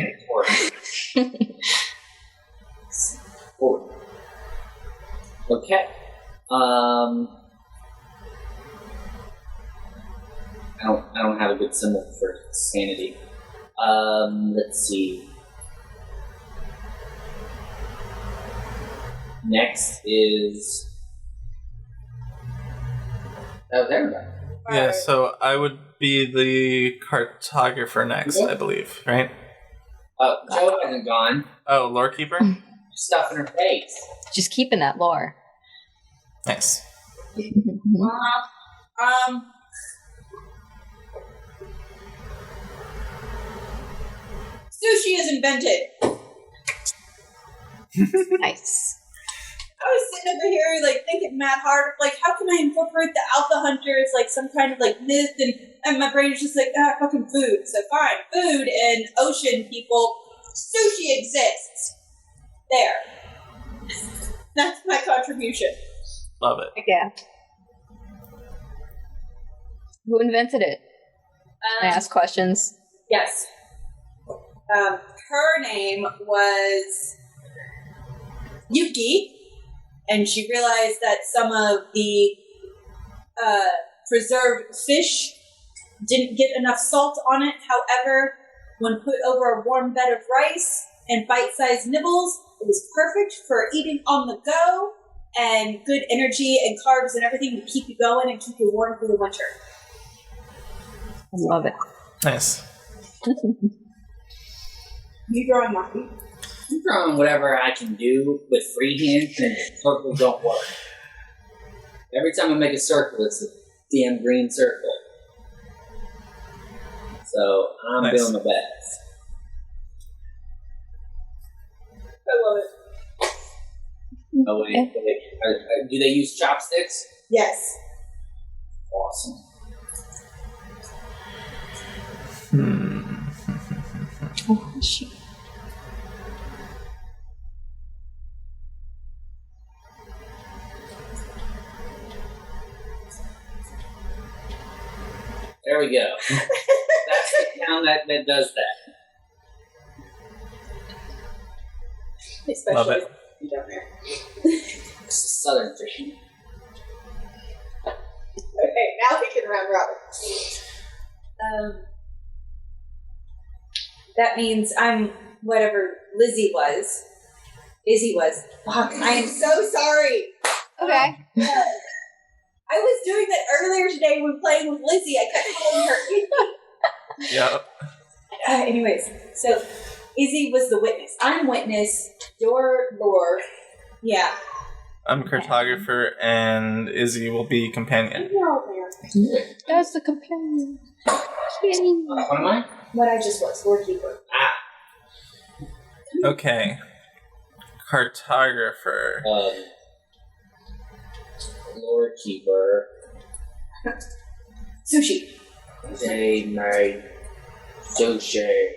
Okay. I don't have a good symbol for sanity. Let's see. Next is... That was everybody. Yeah, so I would be the cartographer next, I believe, right? Oh, Joe hasn't gone. Oh, lore keeper? Stuff in her face. Just keeping that lore. Nice. Sushi is invented. Nice. I was sitting over here, like, thinking mad hard, like, how can I incorporate the alpha hunters, like, some kind of, like, myth, and my brain was just like, fucking food. So, fine, food and ocean people, sushi exists. There. That's my contribution. Love it. Yeah. Who invented it? I ask questions. Yes. Her name was Yuki, and she realized that some of the preserved fish didn't get enough salt on it. However, when put over a warm bed of rice and bite-sized nibbles, it was perfect for eating on the go and good energy and carbs and everything to keep you going and keep you warm through the winter. I love it. Nice. You drawing Monkey? I'm drawing whatever I can do with free hands, and circles don't work. Every time I make a circle, it's a damn green circle. So I'm doing my best. I love it. Oh wait, do they use chopsticks? Yes. Awesome. Oh, shit. There we go. That's the town that does that. Especially Love it. down there. It's southern fishing. Okay, now we can round robin. That means I'm whatever Izzie was. Fuck, I am so sorry. Okay. I was doing that earlier today when playing with Lizzie. I kept calling her Izzie. Yep. Anyways, so Izzie was the witness. I'm witness. You're lore. Yeah. I'm cartographer, and Izzie will be companion. That's the companion. What am I? What I just was, lore-keeper. Okay. Cartographer. Lord Keeper. Sushi. They made sushi.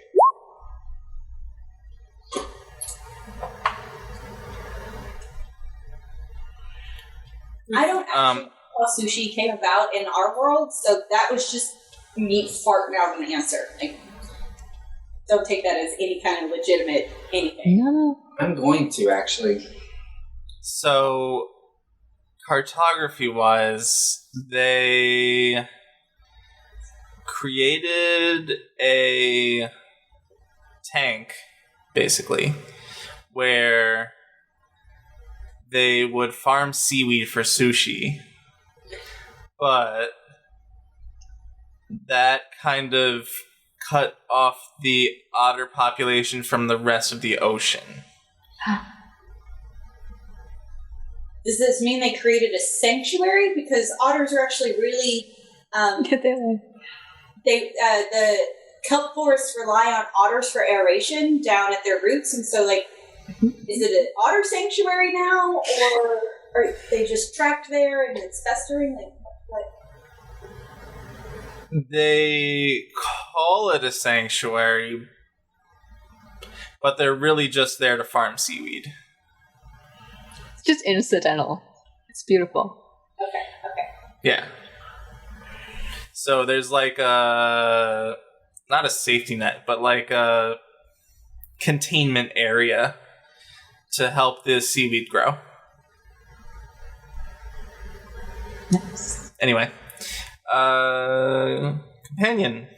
I don't actually know how sushi came about in our world, so that was just me farting out an answer. Like, don't take that as any kind of legitimate anything. No. I'm going to, actually. So, cartography-wise, they created a tank, basically, where they would farm seaweed for sushi, but that kind of cut off the otter population from the rest of the ocean. Does this mean they created a sanctuary? Because otters are actually really, the kelp forests rely on otters for aeration down at their roots, and so, like, is it an otter sanctuary now, or are they just trapped there and it's festering? Like, what? They call it a sanctuary, but they're really just there to farm seaweed. It's just incidental. It's beautiful. Okay. Yeah. So there's like a, not a safety net, but like a containment area to help the seaweed grow. Nice. Anyway. Companion.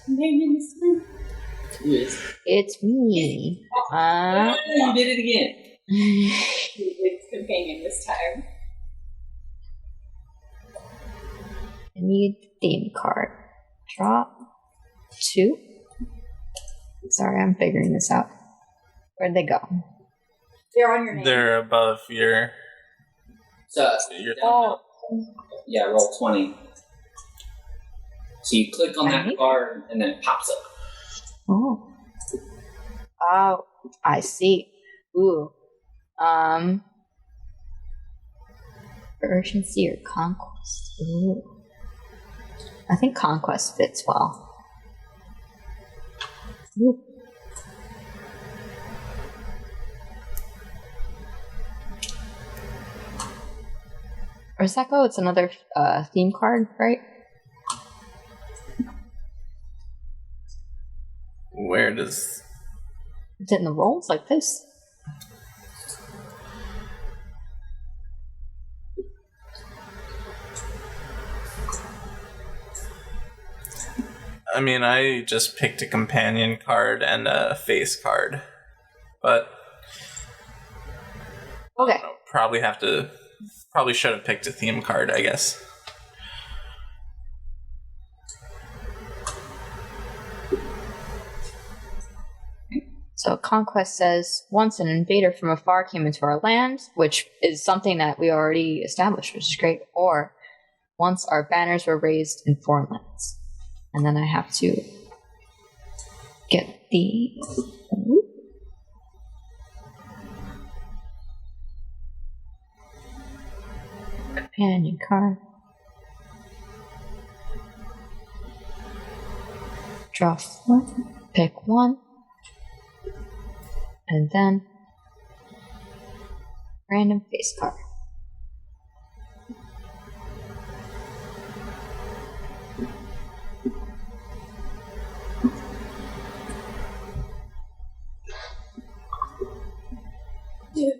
Name this time. It's me. You did it again. It's companion this time. I need the theme card. Draw 2. Sorry, I'm figuring this out. Where'd they go? They're on your name. They're above your. So, Oh. yeah, roll 20. So you click on that Right. card, and then it pops up. Oh. Oh, I see. Ooh. Urgency or conquest? Ooh. I think conquest fits well. Ooh. Where's that go? It's another theme card, right? Where does. Is it in the rolls like this? I mean, I just picked a companion card and a face card. But. Okay. I don't know, Probably should have picked a theme card, I guess. So Conquest says, once an invader from afar came into our land, which is something that we already established, which is great, or once our banners were raised in foreign lands. And then I have to get the... companion card. Draw 4, pick 1. And then random face card.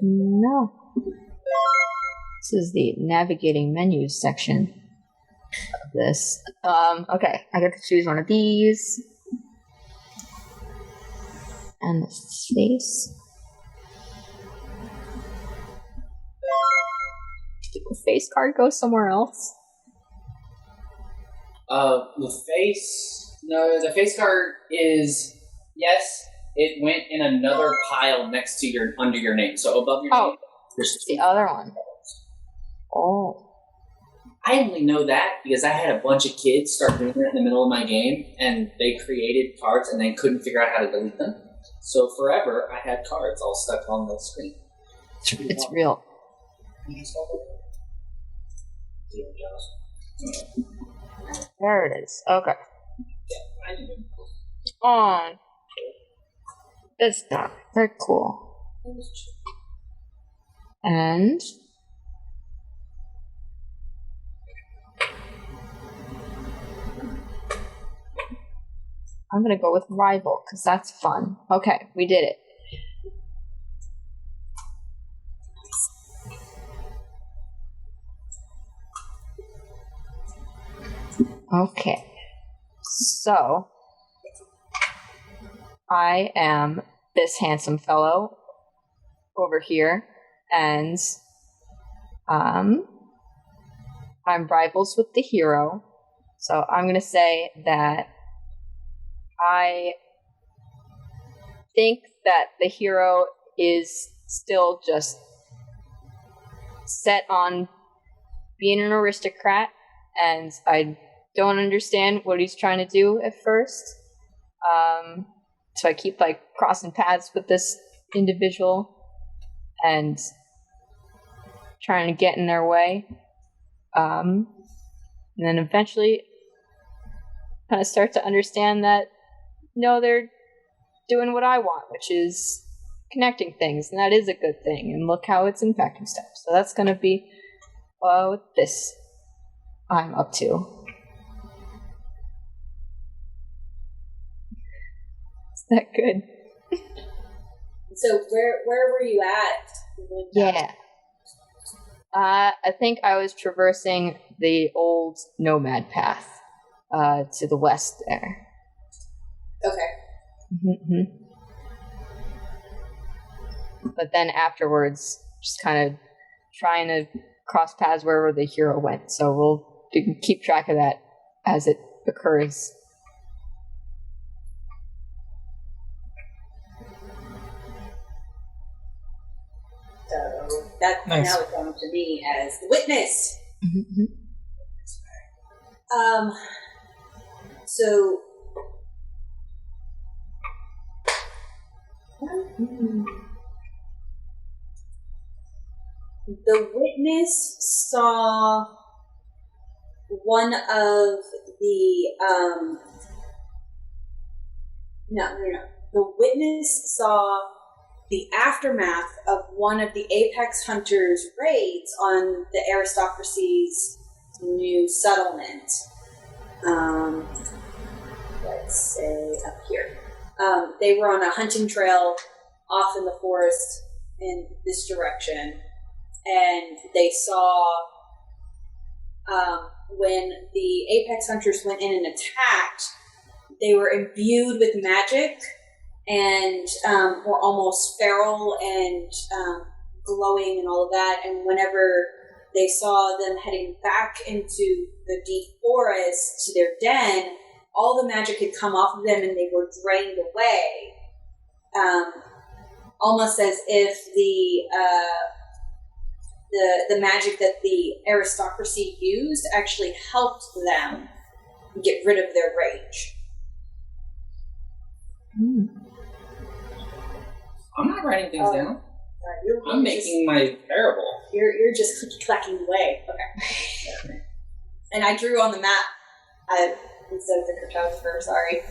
No. This is the navigating menus section of this. Okay, I get to choose one of these. And the face. Did the face card go somewhere else? The face... No, the face card is... Yes, it went in another pile next to your... under your name. So above your name, there's the other one. Oh. I only know that because I had a bunch of kids start doing that in the middle of my game, and they created cards and they couldn't figure out how to delete them. So forever, I had cards all stuck on the screen. It's real. There it is. Okay. On. This stuff. Very cool. And I'm gonna go with rival because that's fun. Okay, we did it. Okay, so I am this handsome fellow over here, and I'm rivals with the hero. So I'm gonna say that I think that the hero is still just set on being an aristocrat, and I don't understand what he's trying to do at first. So I keep like crossing paths with this individual and trying to get in their way. And then eventually kind of start to understand that no, they're doing what I want, which is connecting things, and that is a good thing, and look how it's impacting stuff. So that's going to be what this I'm up to. Is that good? So where were you at? Yeah. I think I was traversing the old nomad path. to the west there. Okay. Mm-hmm. But then afterwards, just kind of trying to cross paths wherever the hero went. So we'll keep track of that as it occurs. So that Nice. now it's down to me as the witness. Mm-hmm. So the witness saw one of the no. The witness saw the aftermath of one of the Apex Hunters' raids on the aristocracy's new settlement. Let's say up here. They were on a hunting trail off in the forest in this direction, and they saw when the Apex Hunters went in and attacked, they were imbued with magic and were almost feral and glowing and all of that. And whenever they saw them heading back into the deep forest to their den, all the magic had come off of them and they were drained away. Almost as if the magic that the aristocracy used actually helped them get rid of their rage. I'm not writing things down. I'm making my parable. You're just clicky-clacking away. Okay. And I drew on the map instead of the cartographer, sorry.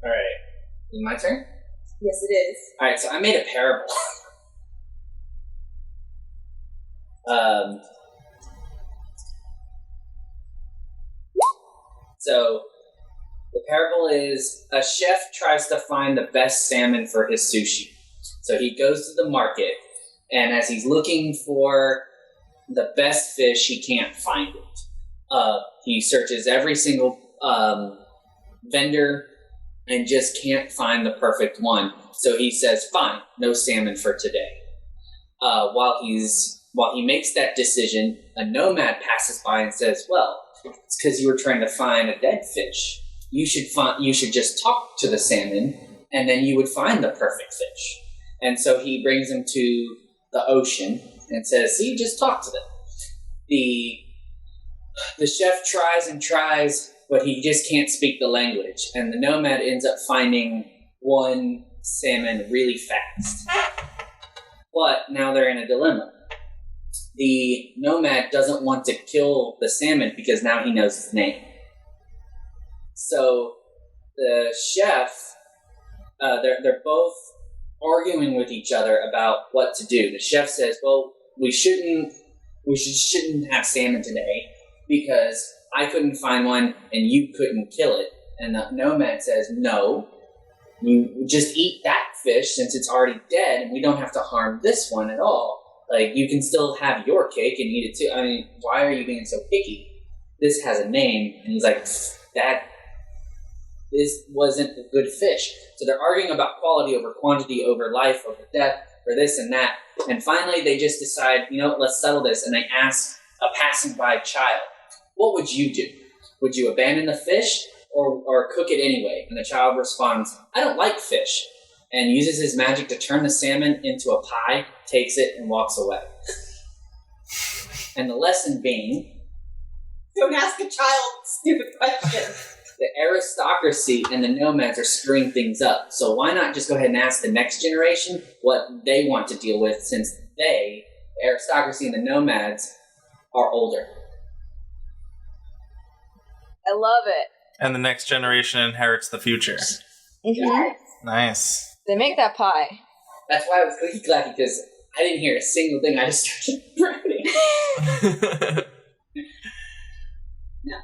Alright. Is it my turn? Yes, it is. Alright, so I made a parable. So, the parable is a chef tries to find the best salmon for his sushi. So he goes to the market, and as he's looking for the best fish, he can't find it. He searches every single vendor and just can't find the perfect one. So he says, fine, no salmon for today. While he makes that decision, a nomad passes by and says, well, it's because you were trying to find a dead fish. You should just talk to the salmon, and then you would find the perfect fish. And so he brings him to the ocean and says, see, just talk to them. The chef tries and tries, but he just can't speak the language. And the nomad ends up finding one salmon really fast. But now they're in a dilemma. The nomad doesn't want to kill the salmon because now he knows his name. So the chef, they're both arguing with each other about what to do. The chef says, well, we shouldn't have salmon today because I couldn't find one and you couldn't kill it. And the nomad says, no, you just eat that fish since it's already dead and we don't have to harm this one at all. Like, you can still have your cake and eat it too. I mean, why are you being so picky? This has a name. And he's like, this wasn't a good fish. So they're arguing about quality over quantity, over life, over death, for this and that. And finally, they just decide, let's settle this. And they ask a passing by child, what would you do? Would you abandon the fish or cook it anyway? And the child responds, I don't like fish. And uses his magic to turn the salmon into a pie, takes it, and walks away. And the lesson being, don't ask a child stupid questions. The aristocracy and the nomads are screwing things up. So why not just go ahead and ask the next generation what they want to deal with, since the aristocracy and the nomads, are older. I love it. And the next generation inherits the future. Mm-hmm. Nice. They make that pie. That's why I was clicky-clacky, because I didn't hear a single thing. I just started writing.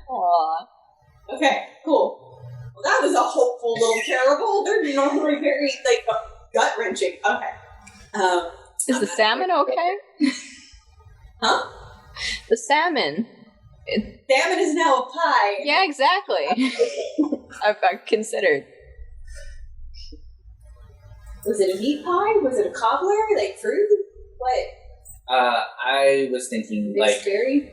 Aww. Okay, cool. Well, that was a hopeful little parable. They're normally very, gut-wrenching. Okay. Is the salmon okay? Huh? The salmon. Salmon is now a pie. Yeah, exactly. I've considered. Was it a meat pie? Was it a cobbler? Like fruit? What? I was thinking Mixed berry?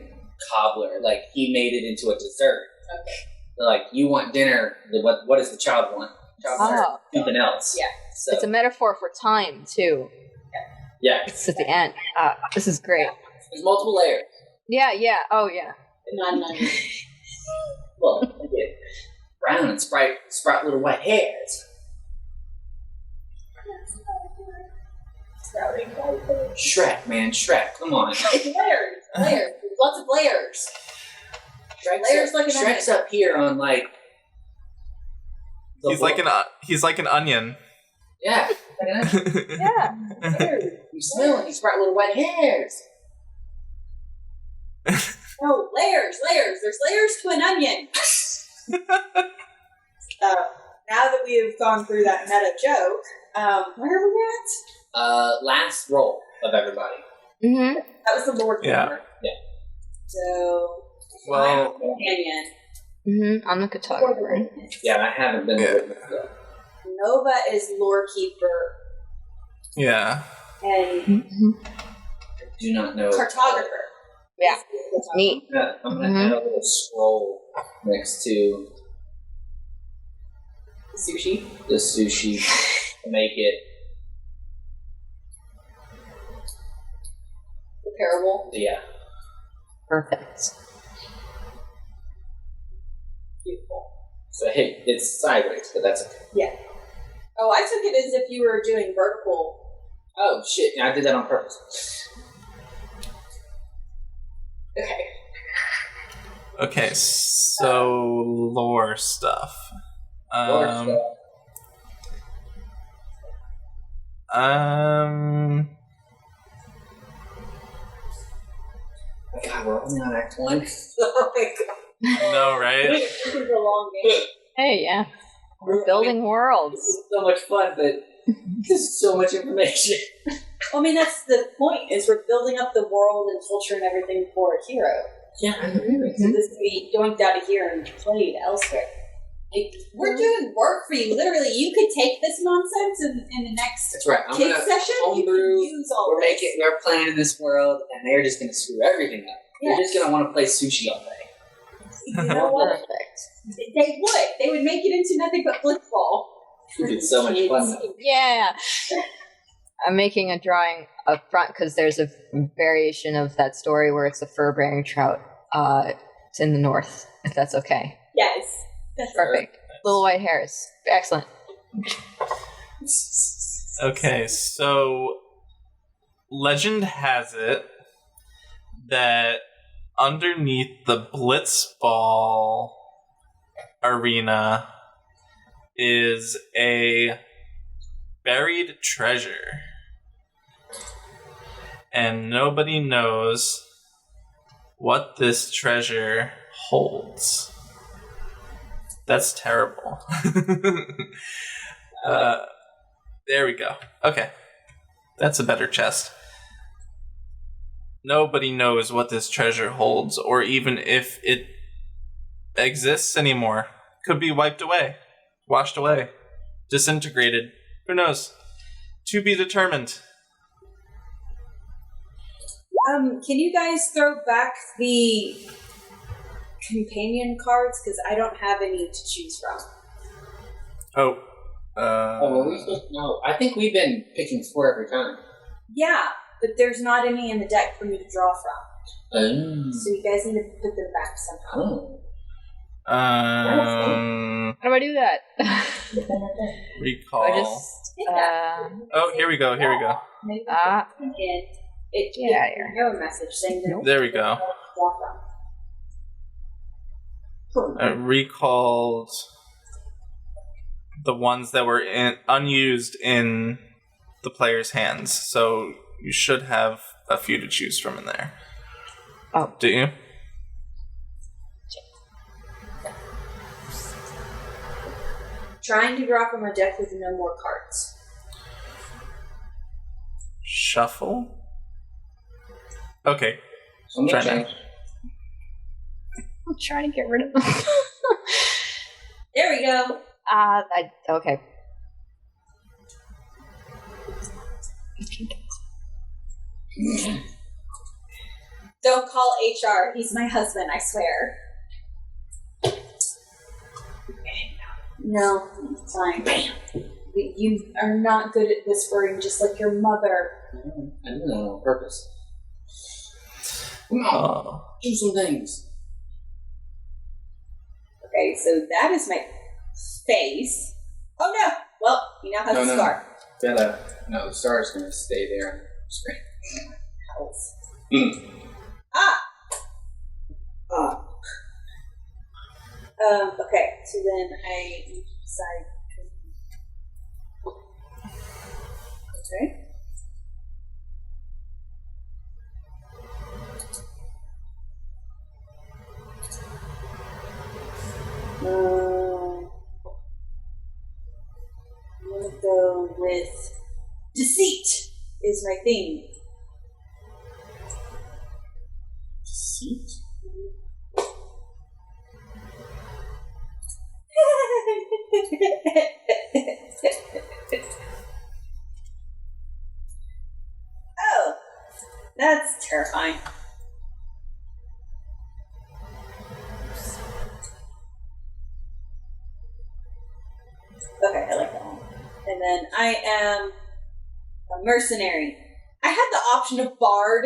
cobbler. Like he made it into a dessert. Okay. Like you want dinner. What does the child want? Child wants something else. Yeah. So, It's a metaphor for time, too. yeah. It's at the end. This is great. There's multiple layers. Yeah. Oh, yeah. Not an onion. Well, I get it. Brown and sprout little white hairs. Shrek, man, Shrek. Come on. It's layers. Layers. There's lots of layers. Layers like an Shrek's onion. up here on like. He's like an onion. Yeah. Like an onion. Yeah. Layers. You smell it. You sprout little white hairs. No, layers. There's layers to an onion. Now that we have gone through that meta joke, where are we at? Last roll of everybody. Mm-hmm. That was the Lord Yeah. number. Yeah. So, Well, companion. Mm-hmm. I'm the cartographer. Yeah, I haven't been Yeah. with yet. Nova is lore keeper yeah. and Mm-hmm. Do not know. cartographer. Yeah. Neat. Yeah, I'm gonna add a little scroll next to Sushi. the sushi to make it Comparable. Perfect. Beautiful. so hey, it's sideways, but that's okay. Oh, I took it as if you were doing vertical. Oh shit! I did that on purpose. Okay. Okay, so lore stuff. Oh God, we're only on Act 1. Oh my god. I know, right? This is a long game. Hey, yeah. We're building worlds. This is so much fun, but this is so much information. I mean, that's the point, is we're building up the world and culture and everything for a hero. Yeah, So this can be doinked out of here and played elsewhere. Like, we're doing work for you. Literally, you could take this nonsense in the next that's right. I'm kids gonna session. You homebrew. can use all We're this. we're playing in this world, and they're just gonna screw everything up. Yes. They're just gonna want to play sushi all day. You know what? Perfect. They would. They would make it into nothing but blitzball. It's so much fun. Yeah. I'm making a drawing up front because there's a variation of that story where it's a fur-bearing trout. It's in the north, if that's okay. Yes. That's Perfect. Little white hairs. Excellent. Okay, so legend has it that underneath the Blitzball arena is a buried treasure. And nobody knows what this treasure holds. That's terrible. There we go. Okay. That's a better chest. Nobody knows what this treasure holds, or even if it exists anymore. Could be wiped away, washed away, disintegrated. Who knows? To be determined. Can you guys throw back the companion cards? Because I don't have any to choose from. Oh. No, I think we've been picking 4 every time. Yeah, but there's not any in the deck for me to draw from. So you guys need to put them back somehow. How do I do that? Recall. I just. Oh, here we go. Maybe it Get out of here. error message saying that There we go. draw from. Recalled the ones that were unused in the player's hands. So you should have a few to choose from in there. Oh. Do you? Trying to draw from a deck with no more cards. Shuffle? Okay. I'm Try gonna now. change. I'm trying to get rid of them. There we go. Okay. Don't call HR. He's my husband, I swear. No, it's fine. Bam. You are not good at whispering, just like your mother. I do that on purpose. Come on, do some things. Okay, so that is my face. Oh no! Well, he now has a scar. No, the star is going to stay there on the screen. Hells. Mm. Okay, so then I decide. Okay. I'm gonna go with deceit is my theme. Deceit? Oh, that's terrifying. Okay, I like that one. And then I am a mercenary. I had the option of bard.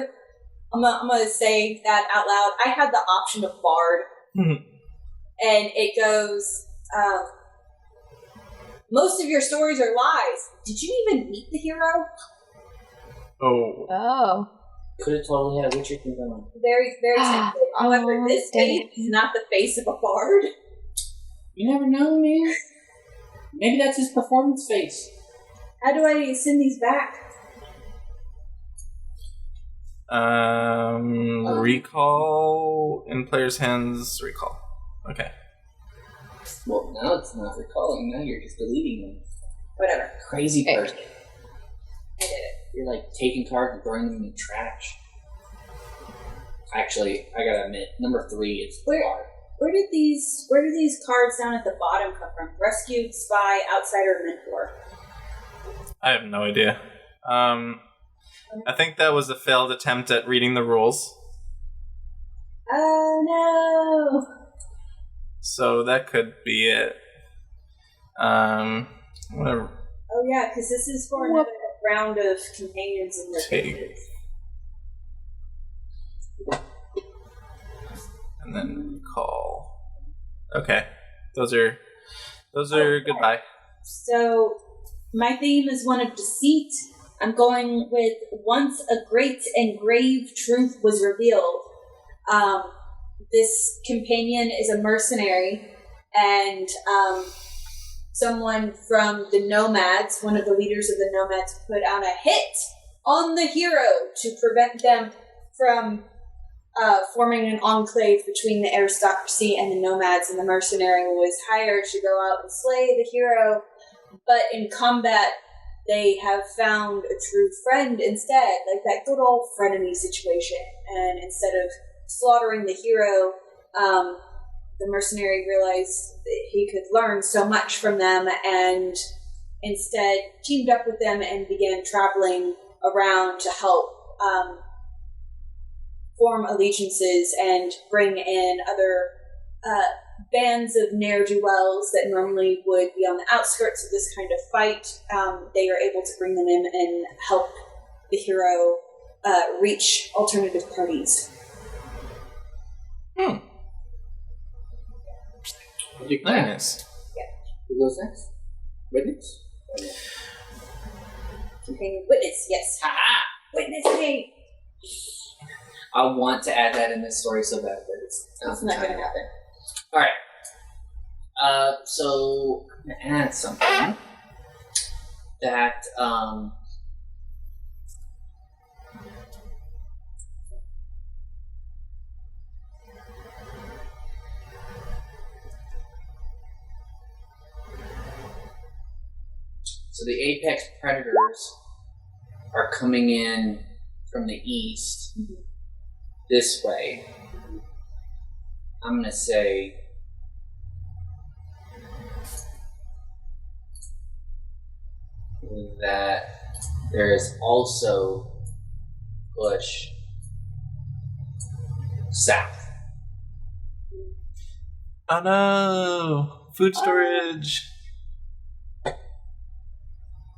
I'm gonna say that out loud. I had the option of bard. And it goes, most of your stories are lies. Did you even meet the hero? Oh. Could have totally had a Witcher thing going. Very, very simply. However, this dang face is not the face of a bard. You never know, man. Maybe that's his performance face. How do I send these back? Recall in player's hands. Recall. Okay. Well, now it's not recalling. Now you're just deleting them. Whatever. Crazy person. I did it. You're like taking cards and throwing them in the trash. Actually, I gotta admit, number 3 is the bar. Where do these cards down at the bottom come from? Rescued, spy, outsider, mentor. I have no idea. I think that was a failed attempt at reading the rules. Oh no! So that could be it. Whatever. Oh yeah, because this is for another round of companions in the Take. And then recall. Okay. Those are goodbye. So my theme is one of deceit. I'm going with once a great and grave truth was revealed. This companion is a mercenary, and someone from the Nomads, one of the leaders of the Nomads, put out a hit on the hero to prevent them from forming an enclave between the aristocracy and the Nomads, and the mercenary was hired to go out and slay the hero, but in combat they have found a true friend instead, like that good old frenemy situation, and instead of slaughtering the hero, the mercenary realized that he could learn so much from them, and instead teamed up with them and began traveling around to help form allegiances and bring in other bands of ne'er-do-wells that normally would be on the outskirts of this kind of fight. They are able to bring them in and help the hero reach alternative parties. Nice. Who goes next? Witness? Okay, witness, yes. Ha-ha! Witness me! I want to add that in this story so bad, but it's It's not going to happen. Alright. So I'm going to add something that, so the apex predators are coming in from the east this way. I'm going to say that there is also push south. Oh no! Food storage.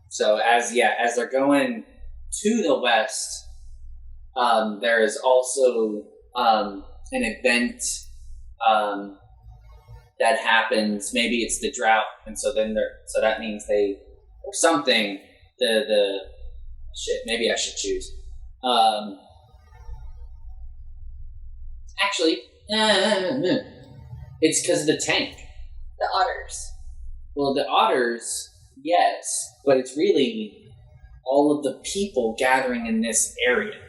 So as they're going to the west, there is also an event that happens. Maybe it's the drought, and so that means they or something. The shit. Maybe I should choose. Actually, it's because of the tank. The otters. Well, the otters, yes, but it's really all of the people gathering in this area.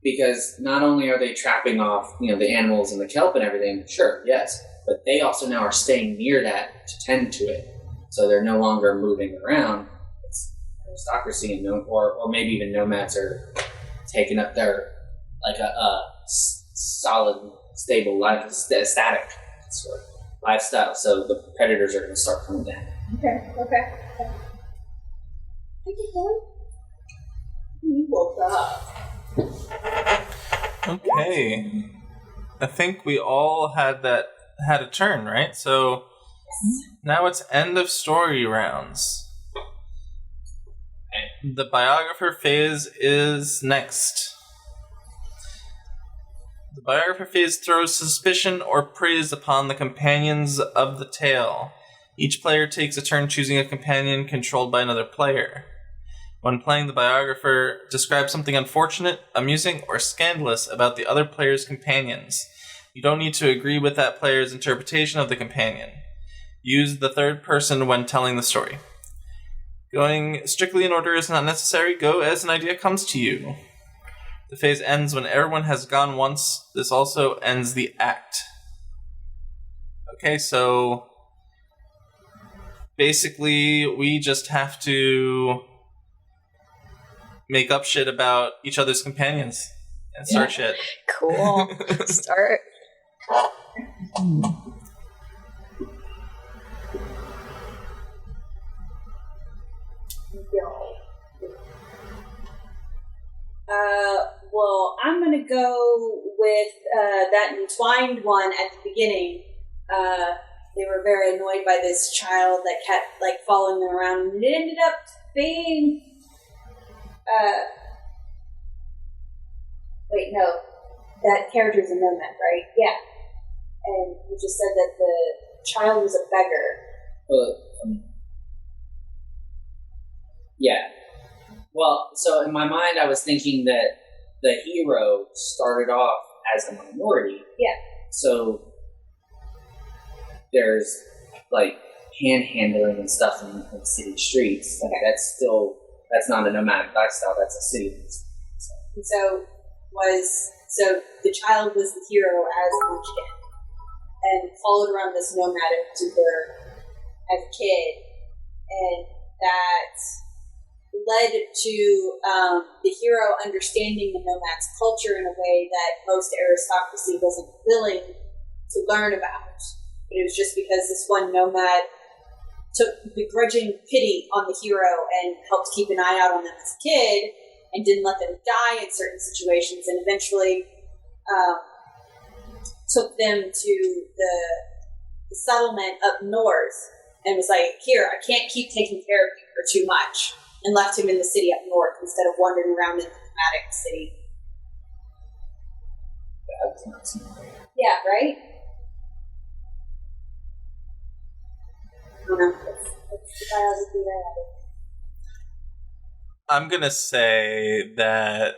Because not only are they trapping off, the animals and the kelp and everything, sure, yes, but they also now are staying near that to tend to it. So they're no longer moving around. It's aristocracy, and or maybe even nomads are taking up their solid, stable life, static sort of lifestyle. So the predators are going to start coming down. Okay. You woke up. Okay. I think we all had a turn, right? So now it's end of story rounds. The biographer phase is next. The biographer phase throws suspicion or praise upon the companions of the tale. Each player takes a turn choosing a companion controlled by another player. When playing, the biographer describes something unfortunate, amusing, or scandalous about the other player's companions. You don't need to agree with that player's interpretation of the companion. Use the third person when telling the story. Going strictly in order is not necessary. Go as an idea comes to you. The phase ends when everyone has gone once. This also ends the act. Okay, so basically we just have to make up shit about each other's companions and start shit. Cool. Start. Well, I'm going to go with that entwined one at the beginning. They were very annoyed by this child that kept following them around, and it ended up being wait, no, that character's a nomad, right? Yeah. And you just said that the child was a beggar. Yeah. Well, so in my mind, I was thinking that the hero started off as a minority. Yeah. So there's panhandling and stuff in city streets. Okay. That's not a nomadic lifestyle. That's a city lifestyle. So the child was the hero as a kid, and followed around this nomad in particular as a kid, and that led to the hero understanding the nomad's culture in a way that most aristocracy wasn't willing to learn about. But it was just because this one nomad took begrudging pity on the hero and helped keep an eye out on them as a kid, and didn't let them die in certain situations, and eventually took them to the settlement up north and was like, here, I can't keep taking care of you for too much, and left him in the city up north instead of wandering around in the nomadic city. That's not smart. Yeah, right? I don't know. That's the biography that I have. I'm gonna say that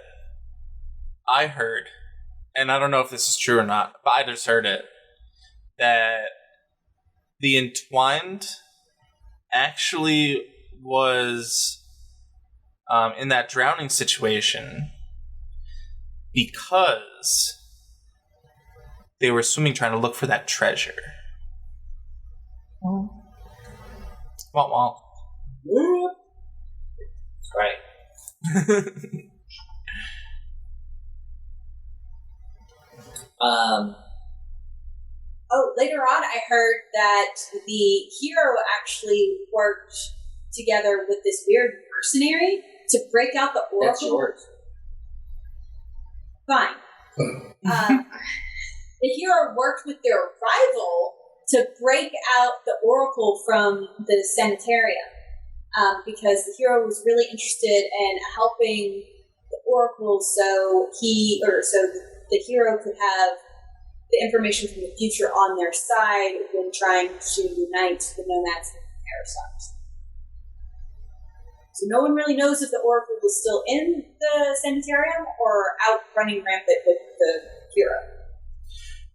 I heard, and I don't know if this is true or not, but I just heard it, that the entwined actually was in that drowning situation because they were swimming trying to look for that treasure. Oh. Womp womp. Right. Later on, I heard that the hero actually worked together with this weird mercenary to break out the oracle. That's yours. Fine. The hero worked with their rival to break out the oracle from the sanitarium, because the hero was really interested in helping the oracle, so the hero could have the information from the future on their side when trying to unite the nomads and the parasites. So no one really knows if the oracle was still in the sanitarium or out running rampant with the hero.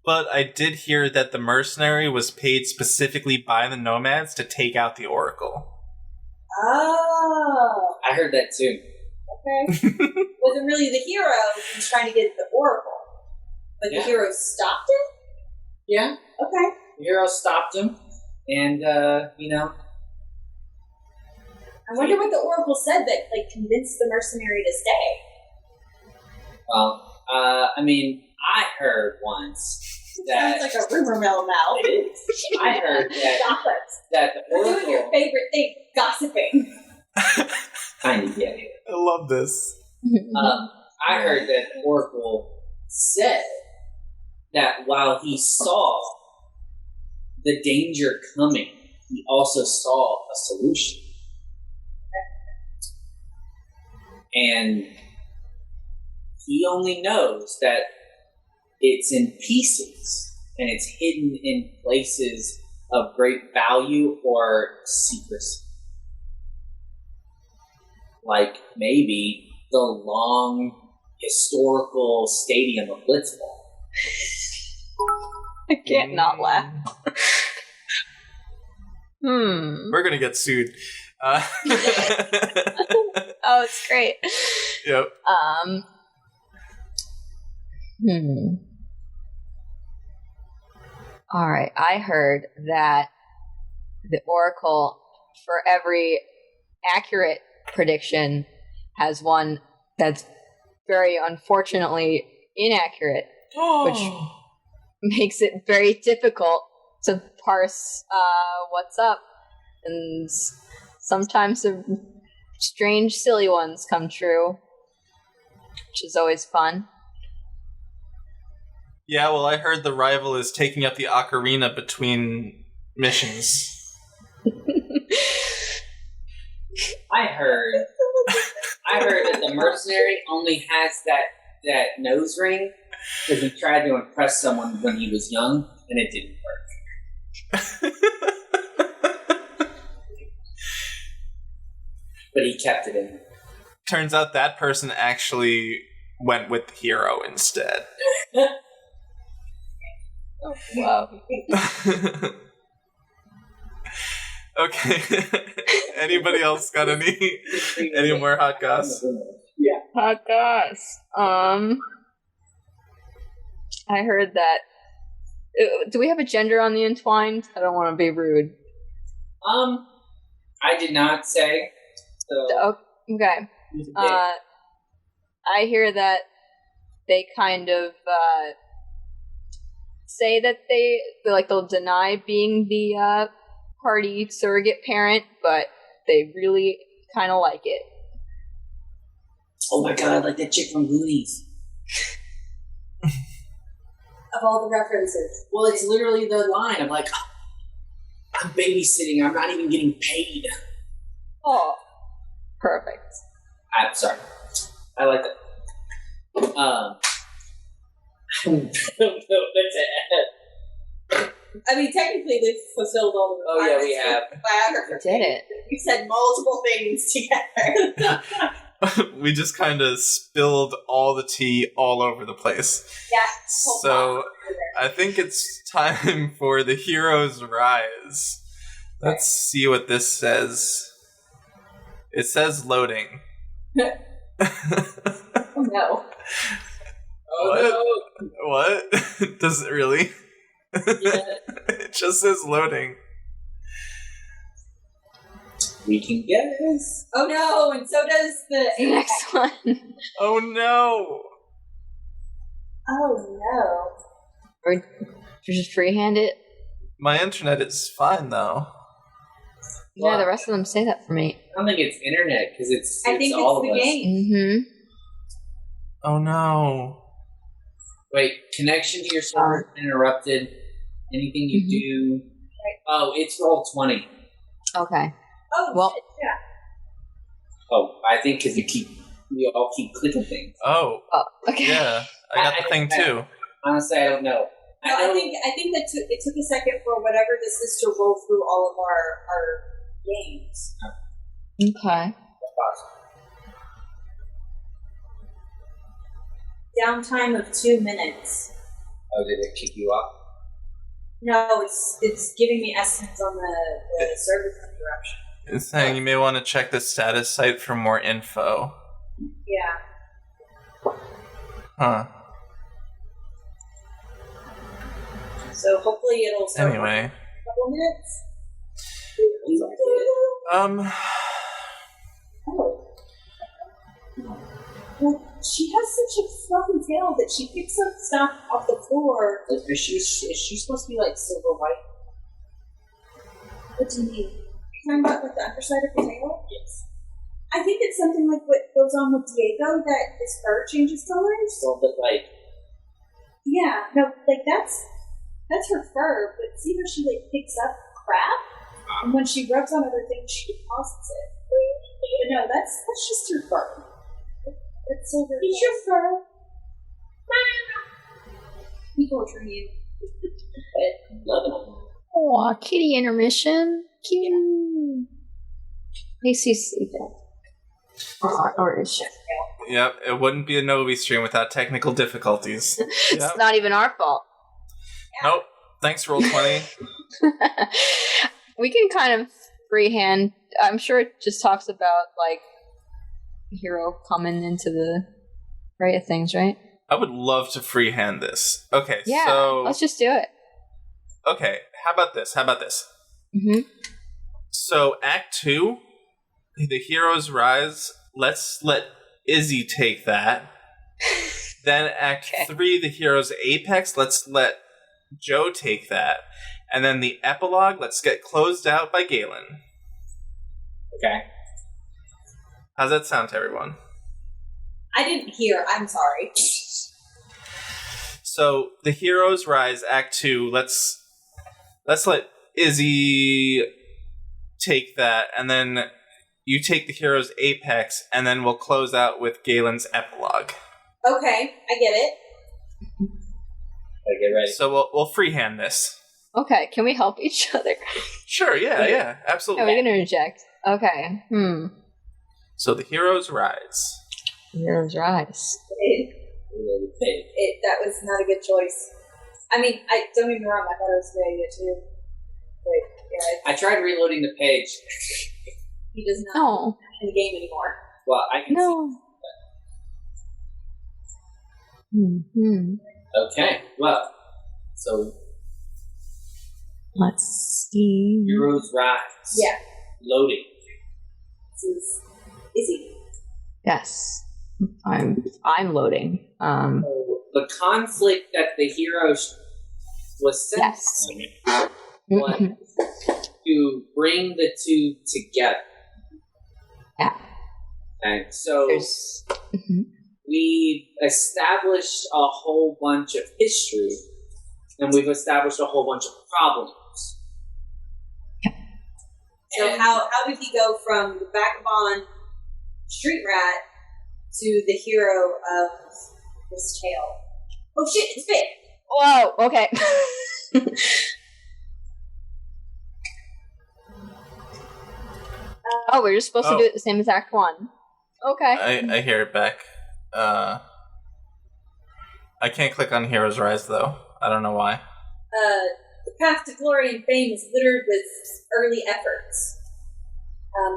But I did hear that the mercenary was paid specifically by the nomads to take out the oracle. Oh. I heard that too. Okay. Wasn't really the hero who was trying to get the oracle, but the hero stopped it? Yeah. Okay. The hero stopped him, and, I wonder what the oracle said that convinced the mercenary to stay. Well, I heard once that... Sounds like a rumor mill now. It is. I heard that the We're oracle... doing your favorite thing, gossiping. Kind of get it. I love this. I heard that the oracle said that while he saw the danger coming, he also saw a solution. And he only knows that it's in pieces and it's hidden in places of great value or secrecy. Like maybe the long historical stadium of Blitzball. I can't not laugh. We're gonna get sued. Oh, it's great. Yep. All right. I heard that the Oracle, for every accurate prediction, has one that's very unfortunately inaccurate, which makes it very difficult to parse what's up. And sometimes the strange, silly ones come true, which is always fun. Yeah, well, I heard the rival is taking up the ocarina between missions. I heard that the mercenary only has that nose ring because he tried to impress someone when he was young, and it didn't work. But he kept it in. Turns out that person actually went with the hero instead. Oh, wow. Okay. Anybody else got any more hot goss? Yeah. Hot goss. I heard that. Do we have a gender on the Entwined? I don't want to be rude. I did not say. So Okay. I hear that they kind of say that they'll deny being the party surrogate parent, but they really kind of like it. Oh my god, like that chick from Goonies. Of all the references. Well, it's literally the line. I'm like, I'm babysitting. I'm not even getting paid. Oh, perfect. I'm sorry. I like that. I don't know what to add. I mean, technically, they've fulfilled all the Oh, yeah, we requirements have. for Biographer. We did it. We said multiple things together. We just kind of spilled all the tea all over the place. Yeah. So I think it's time for the hero's rise. Let's see what this says. It says loading. Oh, no. Oh, What? Does it really? no. Yeah. It just says loading. We can guess. Oh no, and so does the The next one. Oh no! Oh no. Or just freehand it. My internet is fine though. Yeah, the rest of them say that for me. I don't think it's internet because it's I think all it's of the us. game. Mm-hmm. Oh no. Wait, connection to your server interrupted. Anything you do? Oh, it's roll 20. Okay. Oh, Well- shit, yeah. Oh, I think because we all keep clicking things. Oh, Oh, okay. yeah. I got the thing too. Honestly, I don't know. No, I think that it took a second for whatever this is to roll through all of our games. Okay. Downtime of 2 minutes. Oh, did it kick you off? No, it's giving me estimates on the service interruption. It's saying you may want to check the status site for more info. Yeah. Huh. So hopefully it'll start Anyway. in a couple minutes. Oh. Well, she has such a fluffy tail that she picks up stuff off the floor. Is she supposed to be like silver white? What do you mean? Are you talking about like the underside of the tail? Yes. I think it's something like what goes on with Diego, that his fur changes colors. A little bit like. Yeah, no, like that's her fur, but see how she like picks up crap? And when she rubs on other things, she deposits it. But no, that's just her fur. That's silver. It's your fur. We torture you. But loving them. Aw, kitty intermission. Cute. Macy's sleeping. Or is she? Yep, it wouldn't be a Novi stream without technical difficulties. Yep. It's not even our fault. Nope. Thanks, Roll20. We can kind of freehand. I'm sure it just talks about, like, hero coming into the right of things, right? I would love to freehand this. Okay, Yeah, so... let's just do it. Okay, how about this? Mm-hmm. So, Act 2, the heroes rise. Let's let Izzie take that. Then Act 3, the heroes apex. Let's let Joe take that. And then the epilogue, let's get closed out by Gaylen. Okay. How's that sound to everyone? I didn't hear. I'm sorry. So, the heroes rise, Act 2. Let's let Izzie take that, and then you take the hero's apex, and then we'll close out with Gaylen's epilogue. Okay, I get it. Gotta get ready. So we'll freehand this. Okay, can we help each other? Sure, yeah, Yeah, absolutely. we can interject. Okay. So the heroes rise. Heroes rise. That was not a good choice. I mean, I don't get me wrong. I thought it was a good idea too. But yeah, I tried reloading the page. he does not No. in the game anymore. Well, I can No. Mm-hmm. see. Okay, well, so Let's see. heroes rise. Yeah, Loading. this is Izzie. Yes. I'm loading. So the conflict that the heroes was sent Yes. was to bring the two together. Yeah. And so There's we've established a whole bunch of history, and we've established a whole bunch of problems. So And how did he go from the vagabond street rat to the hero of this tale? Oh shit, it's Vic! Whoa, okay. Oh, we're just supposed to do it the same as Act 1. Okay. I hear it back. I can't click on Heroes Rise though. I don't know why. The path to glory and fame is littered with early efforts.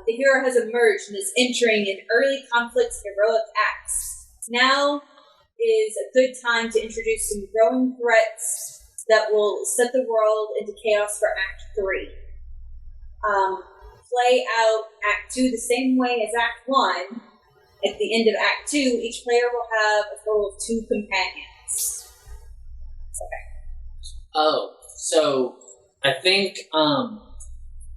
The hero has emerged and is entering in early conflicts and heroic acts. Now is a good time to introduce some growing threats that will set the world into chaos for Act 3. play out Act 2 the same way as Act 1, at the end of Act 2, each player will have a total of 2 companions. Okay. Oh, so I think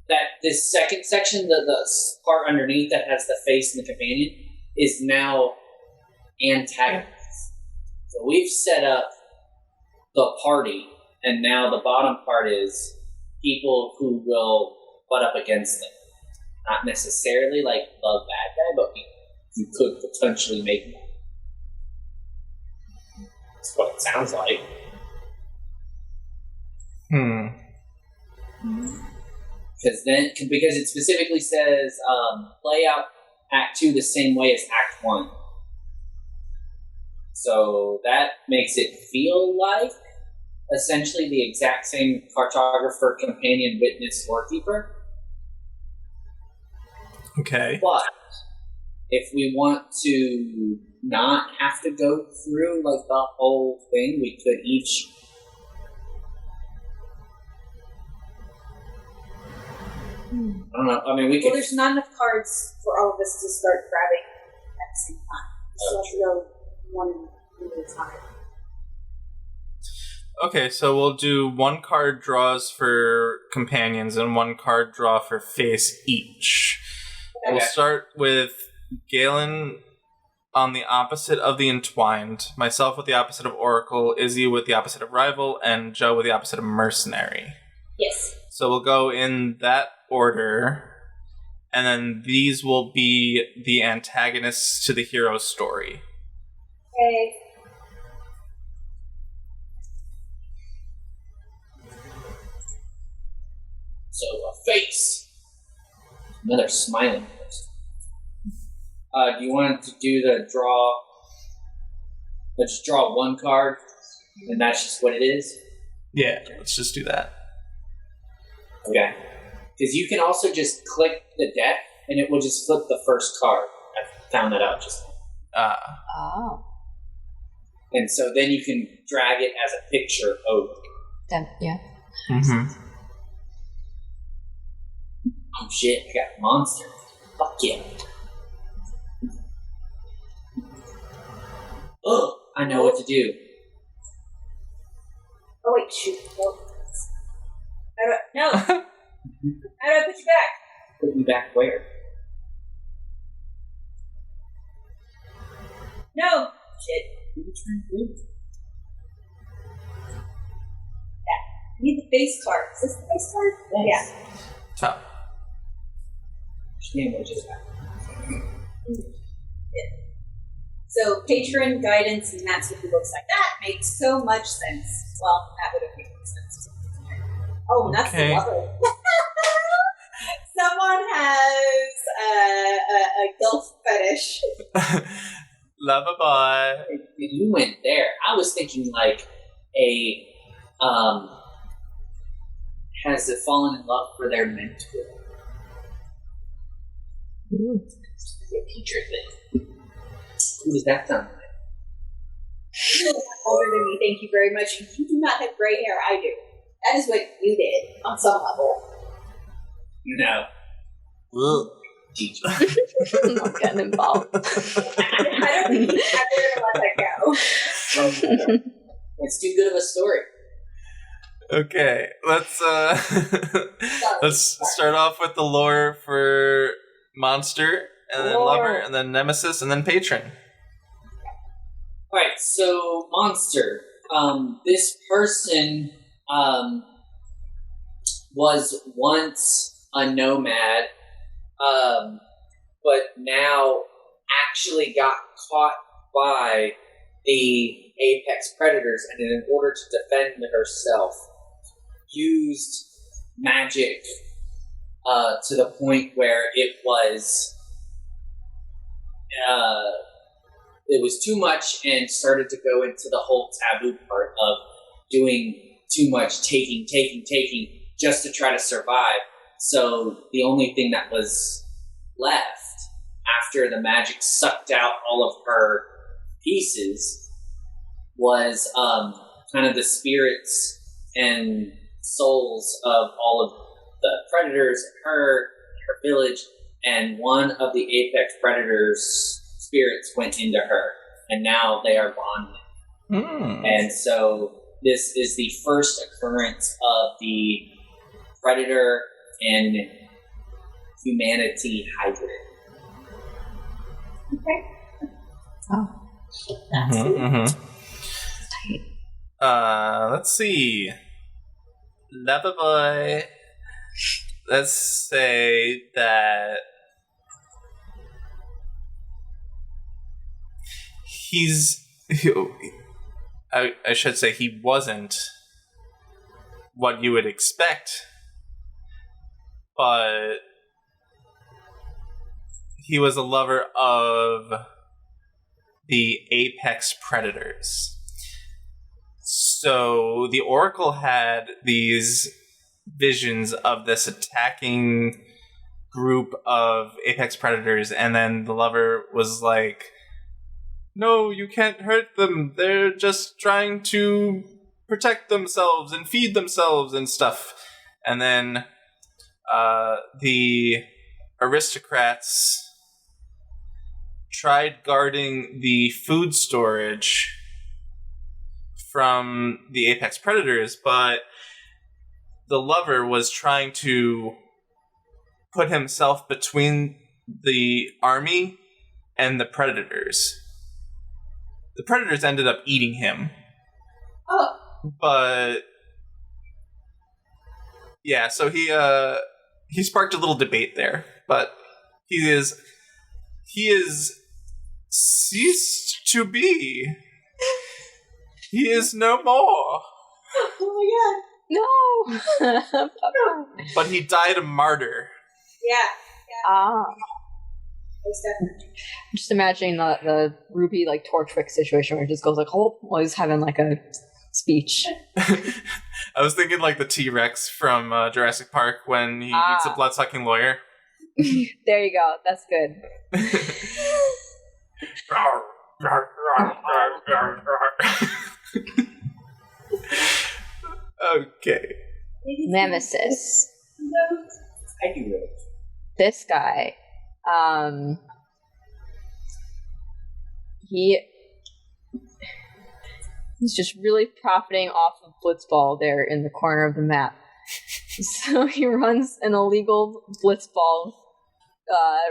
that this second section, the part underneath that has the face and the companion, is now antagonists. So we've set up the party, and now the bottom part is people who will butt up against them. Not necessarily like the bad guy, but you could potentially make them. That's what it sounds like. Because it specifically says play out Act 2 the same way as Act 1. So that makes it feel like essentially the exact same cartographer, companion, witness, storekeeper. Okay. But if we want to not have to go through like the whole thing, we could each. I don't know. I mean, we could. Well, there's not enough cards for all of us to start grabbing at the same time. So let's go one at a time. Okay, so we'll do 1 card draws for companions and 1 card draw for face each. Okay. We'll start with Gaylen on the opposite of the Entwined, myself with the opposite of Oracle, Izzie with the opposite of Rival, and Joe with the opposite of Mercenary. Yes. So we'll go in that order, and then these will be the antagonists to the hero's story. Okay. So a face. Another smiling person. Do you want to do the draw? Let's just draw 1 card, and that's just what it is? Yeah, let's just do that. Okay. Because you can also just click the deck, and it will just flip the first card. I found that out just now. Oh. And so then you can drag it as a picture over. Yeah. Mm-hmm. Oh shit, I got a monster. Fuck yeah. Oh, I know what to do. Oh wait, shoot. No. How do I put you back? Put me back where? No. Shit. What are you trying to do? I need the face card. Is this the face card? Yes. Yeah. Top. Damn, what just So patron guidance, and that's what he looks like. That makes so much sense. Well, that would have made sense. Oh, and that's Okay. the level. Someone has a golf fetish. Love a boy. You went there. I was thinking like a has it fallen in love for their mentor? Ooh. A teacher thing. Who does that sound like? You are older than me, thank you very much. You do not have gray hair, I do. That is what you did, on some level. No. Ugh. Teacher. I'm not getting involved. I don't think he's ever going to let that go. It's too good of a story. Okay, let's start off with the lore for Monster, and then Lover, and then Nemesis, and then Patron. Alright, so Monster. This person was once a nomad, but now actually got caught by the apex predators, and in order to defend herself, used magic to the point where it was too much, and started to go into the whole taboo part of doing too much, taking, just to try to survive. So the only thing that was left after the magic sucked out all of her pieces was kind of the spirits and souls of all of the predators, her her village, and one of the apex predators' spirits went into her, and now they are bonded. And so this is the first occurrence of the predator and humanity hybrid. Okay. Oh. That's good. Let's see. Loverboy. Let's say that I should say he wasn't what you would expect, but he was a lover of the apex predators. So the Oracle had these visions of this attacking group of apex predators, and then the lover was like, no, you can't hurt them. They're just trying to protect themselves and feed themselves and stuff. And then the aristocrats tried guarding the food storage from the apex predators, but the lover was trying to put himself between the army and the predators. The predators ended up eating him. Oh. But yeah, so he sparked a little debate there, but he is ceased to be. He is no more. Oh my god. No! But he died a martyr. Yeah. Most definitely. I'm just imagining the Ruby like Torchwick situation where it just goes like, oh, while he's having like a speech. I was thinking like the T-Rex from Jurassic Park when he eats a blood-sucking lawyer. There you go. That's good. Okay. Nemesis. I can do it. This guy, he's just really profiting off of Blitzball there in the corner of the map. So he runs an illegal Blitzball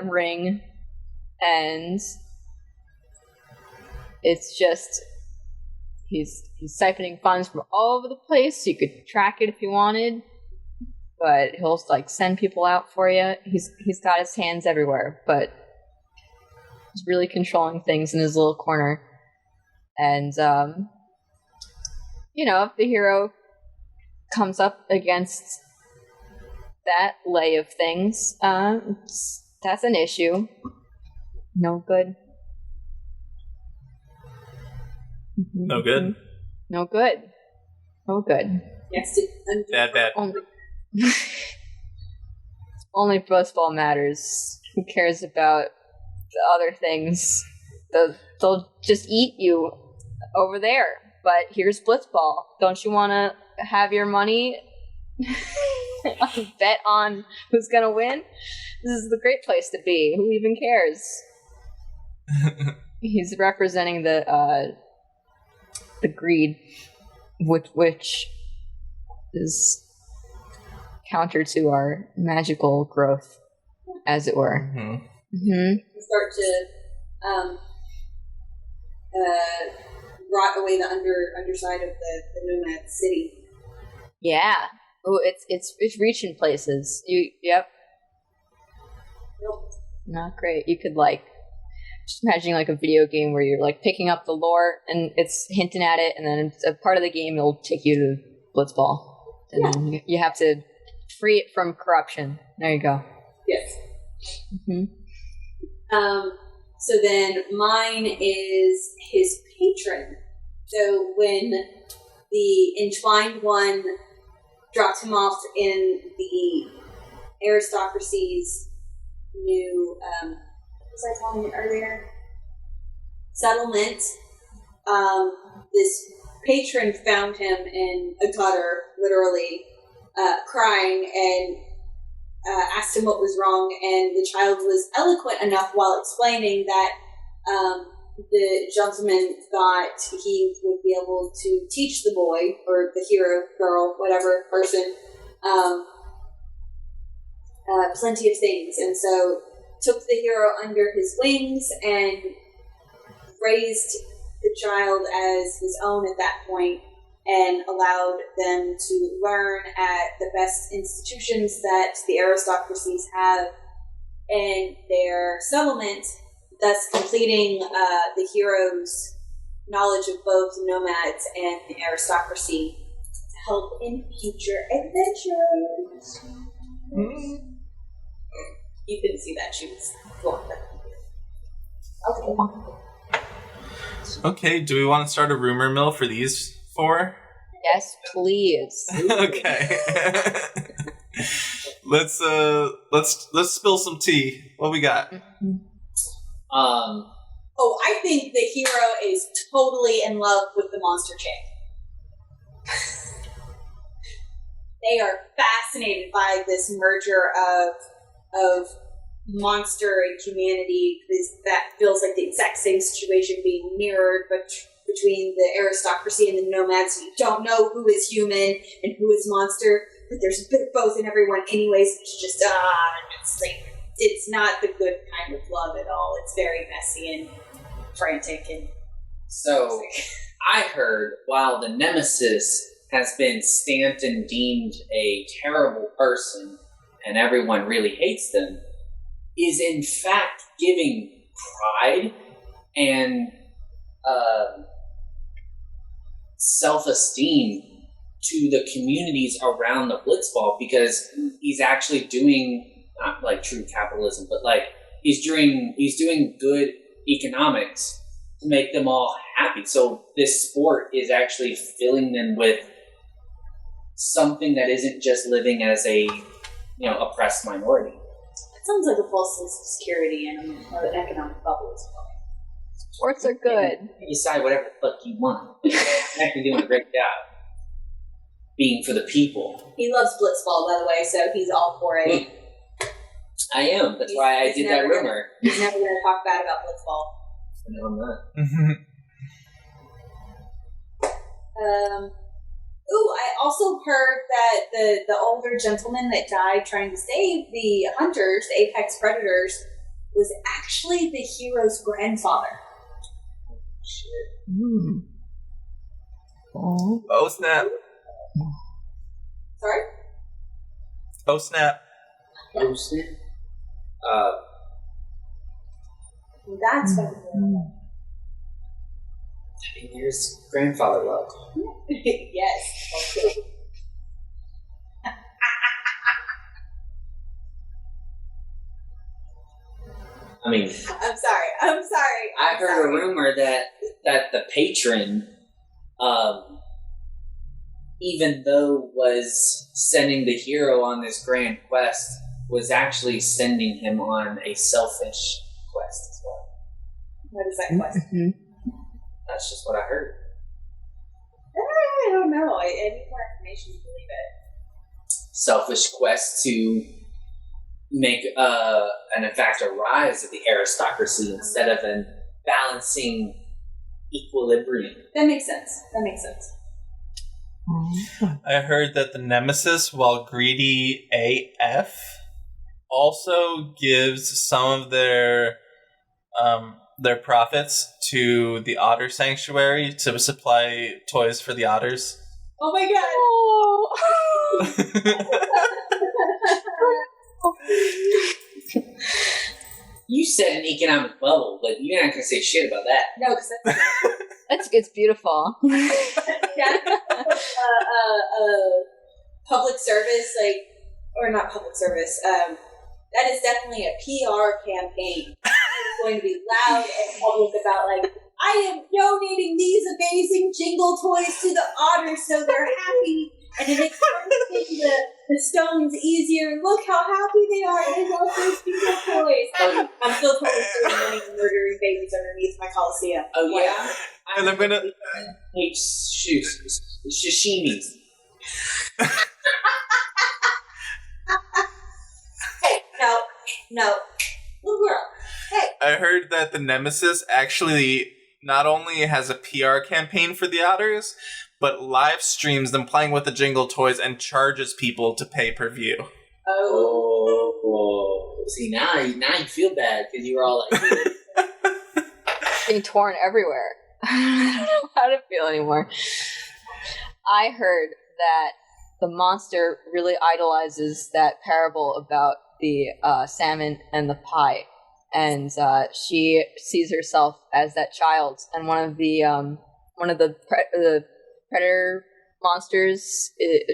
ring, and it's just he's siphoning funds from all over the place. You could track it if you wanted, but he'll like send people out for you. He's got his hands everywhere, but he's really controlling things in his little corner. And if the hero comes up against that lay of things, that's an issue. No good. No good? No good. No good. Yes. Bad. Only Blitzball matters. Who cares about the other things? They'll just eat you over there. But here's Blitzball. Don't you want to have your money bet on who's going to win? This is the great place to be. Who even cares? He's representing the greed, which is counter to our magical growth, as it were. Start to rot away the underside of the nomad city. Yeah. Oh, it's reaching places. Yep. Nope. Not great. You could just imagining like a video game where you're like picking up the lore and it's hinting at it, and then it's a part of the game it'll take you to Blitzball, and then you have to free it from corruption. There you go. Yes. So then mine is his patron. So when the Entwined One dropped him off in the aristocracy's new, what was I calling it earlier? Settlement. This patron found him in a gutter, literally, crying, and asked him what was wrong, and the child was eloquent enough while explaining that the gentleman thought he would be able to teach the boy, or the hero, girl, whatever person, plenty of things, and so took the hero under his wings and raised the child as his own at that point, and allowed them to learn at the best institutions that the aristocracies have in their settlement, thus completing the hero's knowledge of both nomads and the aristocracy to help in future adventures. Mm. You couldn't see that. She was blowing that. Okay. Okay, do we want to start a rumor mill for these 4? Yes, please. Okay. let's spill some tea. What we got? Oh, I think the hero is totally in love with the monster chick. They are fascinated by this merger of monster and humanity. That feels like the exact same situation being mirrored, but between the aristocracy and the nomads. You don't know who is human and who is monster, but there's a bit of both in everyone anyways. It's just, it's not the good kind of love at all. It's very messy and frantic and So, toxic. I heard while the Nemesis has been stamped and deemed a terrible person, and everyone really hates them, is in fact giving pride and self-esteem to the communities around the Blitzball, because he's actually doing, not like true capitalism, but like he's doing good economics to make them all happy. So this sport is actually filling them with something that isn't just living as a oppressed minority. It sounds like a false sense of security and an economic bubble as well. Sports are good. You decide whatever the fuck you want. You're actually doing a great job being for the people. He loves Blitzball, by the way, so he's all for it. I am. That's why I did that rumor. He's never going to talk bad about Blitzball. No, I'm not. I also heard that the older gentleman that died trying to save the hunters, the apex predators, was actually the hero's grandfather. Shit. Oh snap. Sorry? Oh snap. That's fucking cool. Here's grandfather love. Yes. I mean, I'm sorry. I heard a rumor that the patron, even though was sending the hero on this grand quest, was actually sending him on a selfish quest as well. What is that question? That's just what I heard. I don't know. I need more information to believe it. Selfish quest to make in fact a rise of the aristocracy instead of an balancing equilibrium. That makes sense. I heard that the Nemesis, while greedy AF, also gives some of their profits to the Otter Sanctuary to supply toys for the otters. Oh my god! You said an economic bubble, but you're not going to say shit about that. No, because that's It's beautiful. public service, or not public service. That is definitely a PR campaign. It's going to be loud and public about I am donating these amazing jingle toys to the otters so they're happy, and it makes the stones easier. Look how happy they are. They love those jingle toys. I'm still totally throwing money and murdering babies underneath my Coliseum. Oh yeah, And I'm gonna. hate sashimis. No. Little girl. Hey. I heard that the Nemesis actually not only has a PR campaign for the otters, but live streams them playing with the Jingle toys and charges people to pay per view. Oh. See, now you feel bad because you were all like... Being torn everywhere. I don't know how to feel anymore. I heard that the monster really idolizes that parable about the salmon and the pie, and she sees herself as that child. And one of the predator monsters,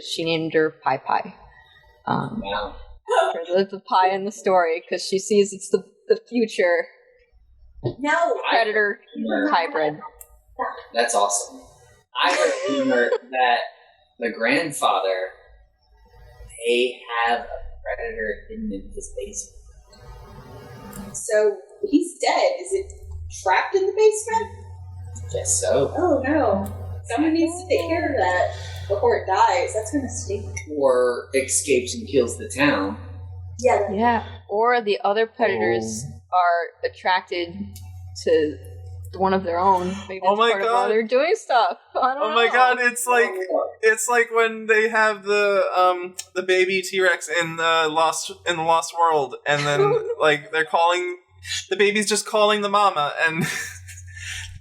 she named her Pie Pie. Wow. For the pie in the story, because she sees it's the future No. predator hybrid. That's awesome. I heard a rumor that the grandfather may have a predator hidden in his basement. So he's dead. Is it trapped in the basement? Guess so. Oh no. Someone needs to take care of that before it dies. That's gonna stink. Or escapes and kills the town. Yeah. Yeah. Or the other predators are attracted to one of their own. Maybe Oh it's my part of God. why they're doing stuff. I don't know. Oh my god, it's like when they have the baby T-Rex in the Lost World, and then like they're calling the baby's just calling the mama, and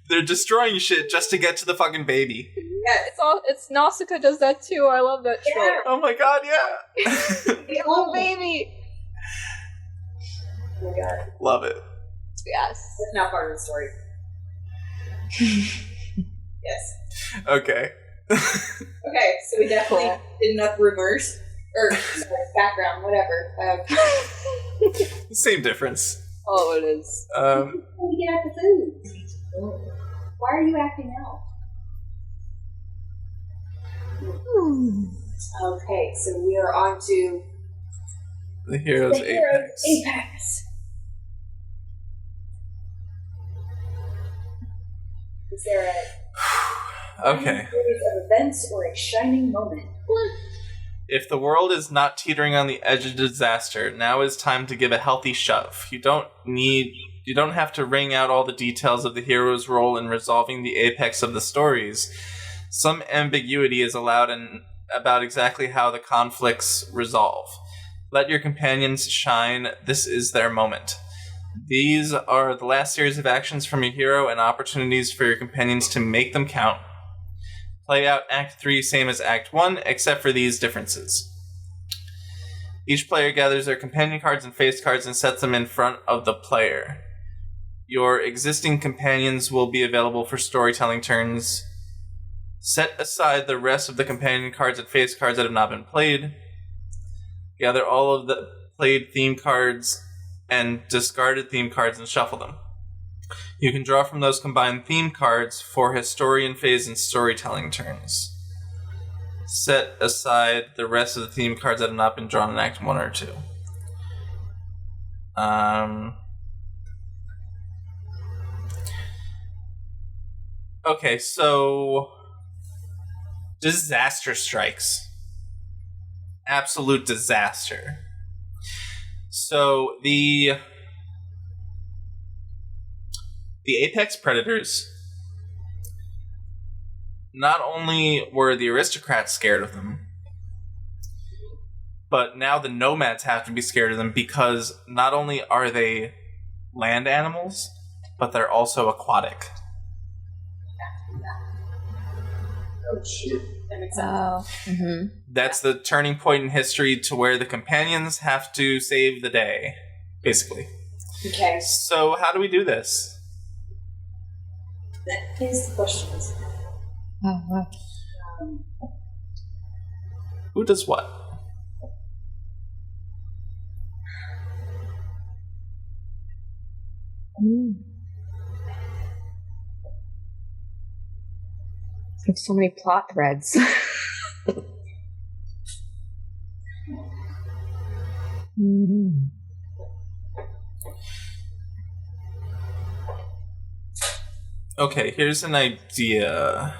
they're destroying shit just to get to the fucking baby. Yeah. It's Nausicaa does that too. I love that Yeah. trope. Oh my god, yeah. The little baby. Oh my god. Love it. Yes. That's not part of the story. Yes. Okay. Okay, so we definitely did enough rumors. Or sorry, background, whatever. Same difference. Oh, it is. How do we get out the food? Why are you acting out? Okay, so we are on to The hero's the Heroes apex. Apex. Is there a Okay. series of events or a shining moment? If the world is not teetering on the edge of disaster, now is time to give a healthy shove. You don't have to wring out all the details of the hero's role in resolving the apex of the stories. Some ambiguity is allowed about exactly how the conflicts resolve. Let your companions shine. This is their moment. These are the last series of actions from your hero and opportunities for your companions to make them count. Play out Act 3 same as Act 1, except for these differences. Each player gathers their companion cards and face cards and sets them in front of the player. Your existing companions will be available for storytelling turns. Set aside the rest of the companion cards and face cards that have not been played. Gather all of the played theme cards and discarded theme cards and shuffle them. You can draw from those combined theme cards for historian phase and storytelling turns. Set aside the rest of the theme cards that have not been drawn in Act 1 or 2. Okay, so disaster strikes. Absolute disaster. So the apex predators, not only were the aristocrats scared of them, but now the nomads have to be scared of them because not only are they land animals, but they're also aquatic. Oh, shit. That makes sense. Oh. Mm-hmm. That's the turning point in history to where the companions have to save the day, basically. Okay, So how do we do this? that is the questions. Oh, wow. Who does what? Mm. There's so many plot threads. Mm-hmm. Okay, here's an idea.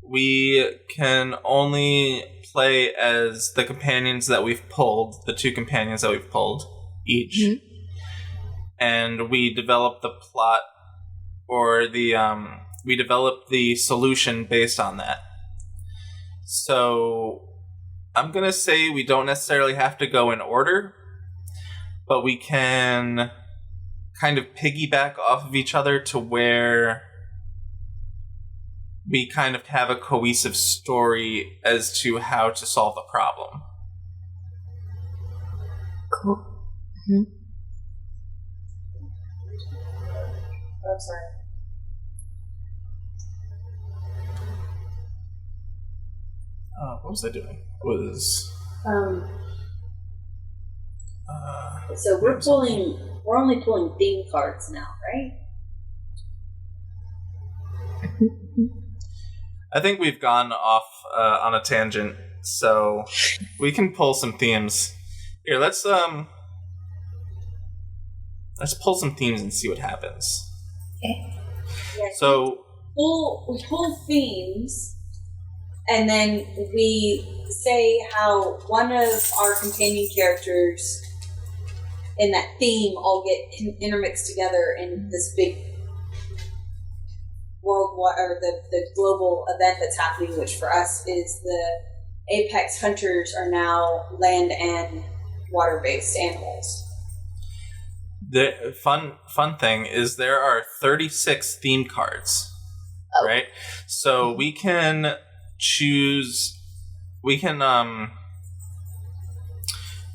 We can only play as the companions that we've pulled, the two companions that we've pulled. each. And we develop the plot or we develop the solution based on that. So I'm going to say we don't necessarily have to go in order, but we can kind of piggyback off of each other to where we kind of have a cohesive story as to how to solve the problem. Cool. Oh, sorry. What was I doing? So we're only pulling theme cards now, right? I think we've gone off on a tangent, so we can pull some themes. Here, let's pull some themes and see what happens. Yeah, So we pull themes, and then we say how one of our companion characters in that theme all get intermixed together in this big worldwide, or the global event that's happening, which for us is the apex hunters are now land and water-based animals. the fun thing is there are 36 theme cards, right? So we can choose. We can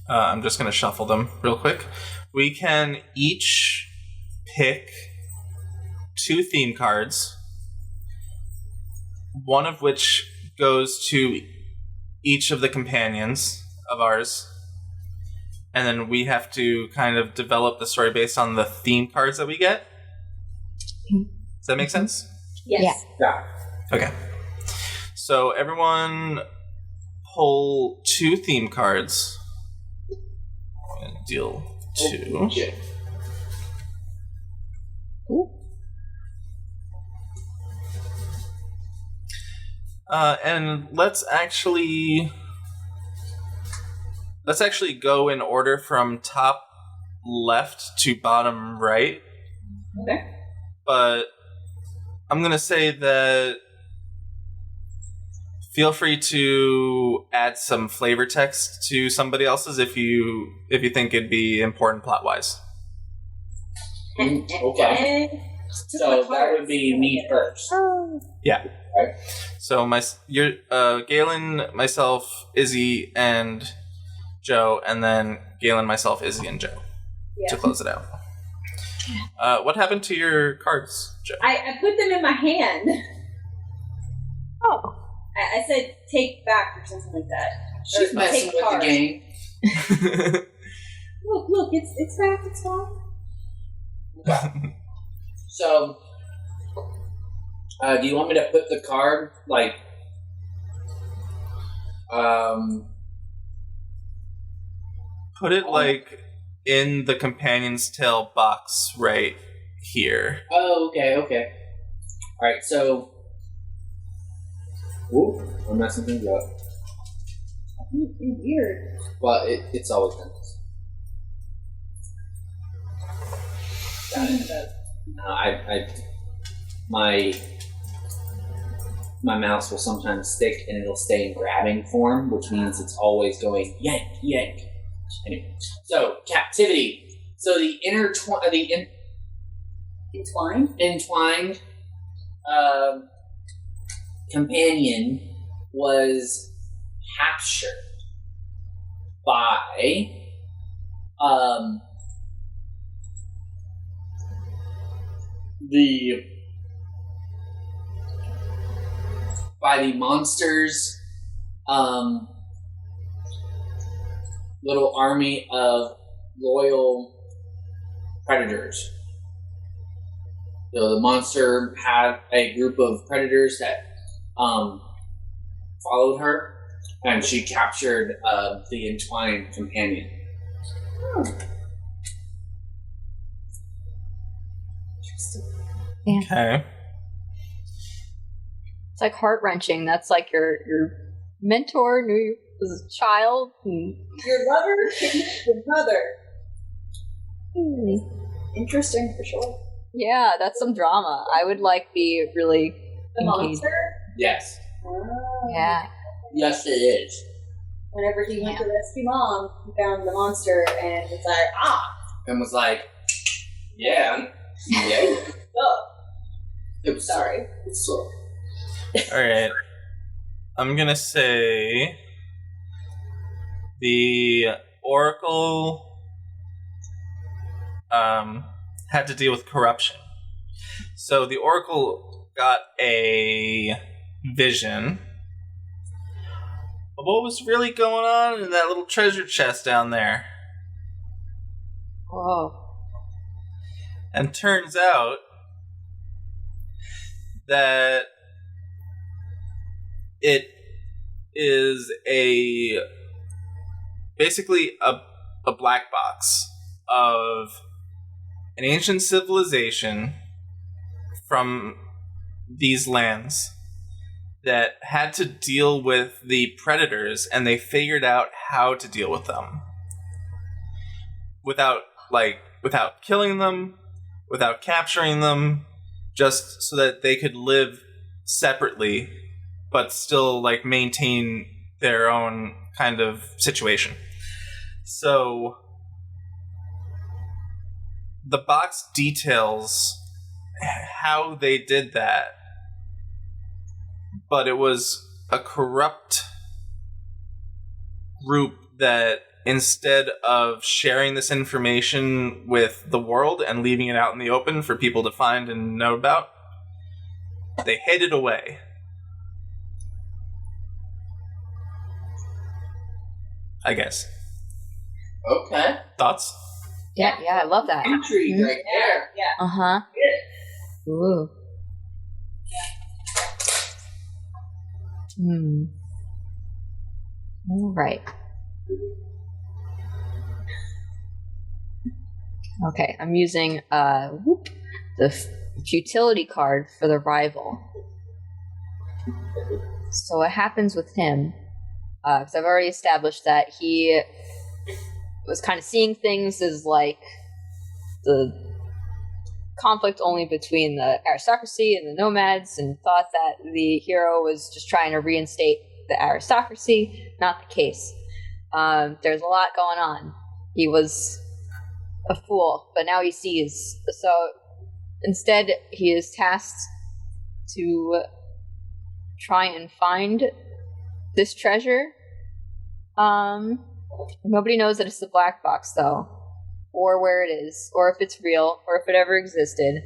I'm just going to shuffle them real quick. We can each pick 2 theme cards, one of which goes to each of the companions of ours, and then we have to kind of develop the story based on the theme cards that we get. Does that make sense? Yes. Yeah. Okay. So everyone pull 2 theme cards. I'm going to deal 2. Shit. And let's actually go in order from top left to bottom right. Okay. But I'm gonna say that feel free to add some flavor text to somebody else's if you think it'd be important plot wise. Okay. So that would be me first. Yeah. Right. So you're Gaylen, myself, Izzie, and Joe, and then Gaylen, myself, Izzie, and Joe to close it out. What happened to your cards, Joe? I put them in my hand. Oh. I said take back or something like that. She's Or messing take with card. the game. Look, it's back, it's fine. Okay. So, do you want me to put the card, like, Put it like in the companion's tale box right here. Oh, okay. Alright, so... Ooh, I'm messing things up. Weird. Well, it's always been this. My mouse will sometimes stick and it'll stay in grabbing form, which means it's always going yank. Anyway, so captivity. So the entwined companion was captured by the monsters' little army of loyal predators. So the monster had a group of predators that followed her, and she captured the entwined companion. Yeah. Okay. It's like heart-wrenching. That's like your mentor knew you as a child. And Your lover, your mother. Interesting for sure. Yeah, that's some drama. I would be really The engaged. monster? Yes. Oh. Yeah. Yes, it is. Whenever he went to rescue Mom, he found the monster and was like, And was like, yeah. oh, Oops, sorry. So, Alright. I'm gonna say the Oracle had to deal with corruption. So the Oracle got a vision of what was really going on in that little treasure chest down there. Whoa. And turns out that it is basically a black box of an ancient civilization from these lands that had to deal with the predators, and they figured out how to deal with them without killing them, without capturing them, just so that they could live separately but still maintain their own kind of situation. So the box details how they did that, but it was a corrupt group that, instead of sharing this information with the world and leaving it out in the open for people to find and know about, they hid it away. I guess. okay. Thoughts? Yeah, I love that. Intrigue right there. Yeah. Uh-huh. Ooh. All right. Okay, I'm using the futility card for the rival. So what happens with him, because I've already established that he was kind of seeing things as the conflict only between the aristocracy and the nomads, and thought that the hero was just trying to reinstate the aristocracy. Not the case. There's a lot going on. He was a fool, but now he sees. So instead, he is tasked to try and find this treasure. Nobody knows that it's the black box, though, or where it is, or if it's real, or if it ever existed.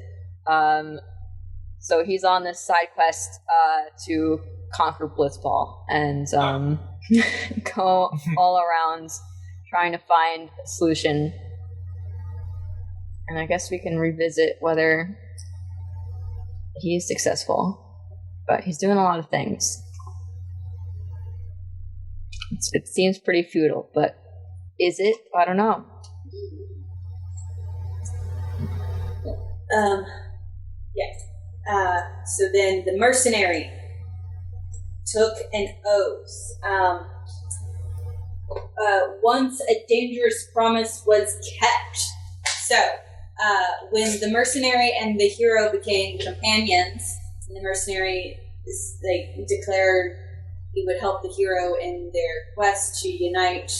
So he's on this side quest to conquer Blitzball and go all around trying to find a solution. And I guess we can revisit whether he's successful. But he's doing a lot of things. It seems pretty futile, but is it? I don't know. Yes. So then the mercenary took an oath. Once a dangerous promise was kept. So, when the mercenary and the hero became companions, the mercenary declared he would help the hero in their quest to unite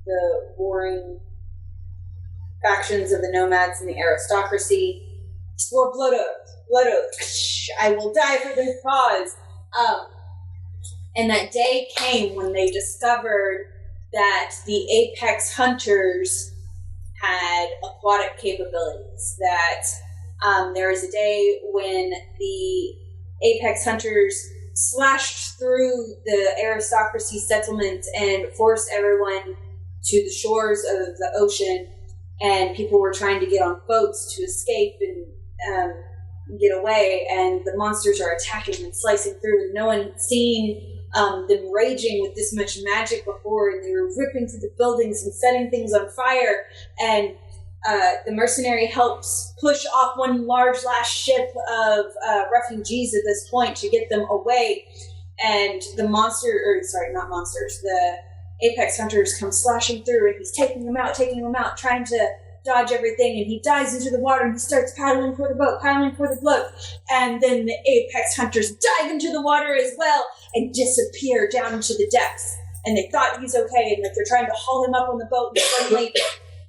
the warring factions of the nomads and the aristocracy. He swore blood oath. I will die for this cause. And that day came when they discovered that the apex hunters had aquatic capabilities. That there was a day when the apex hunters slashed through the aristocracy settlement and forced everyone to the shores of the ocean, and people were trying to get on boats to escape and get away, and the monsters are attacking and slicing through, and no one had seen them raging with this much magic before, and they were ripping through the buildings and setting things on fire, and the mercenary helps push off one large last ship of refugees at this point to get them away, and the apex hunters come slashing through, and he's taking them out, trying to dodge everything, and he dives into the water, and he starts paddling for the boat, and then the apex hunters dive into the water as well, and disappear down into the depths. And they thought he's okay, and like they're trying to haul him up on the boat, and suddenly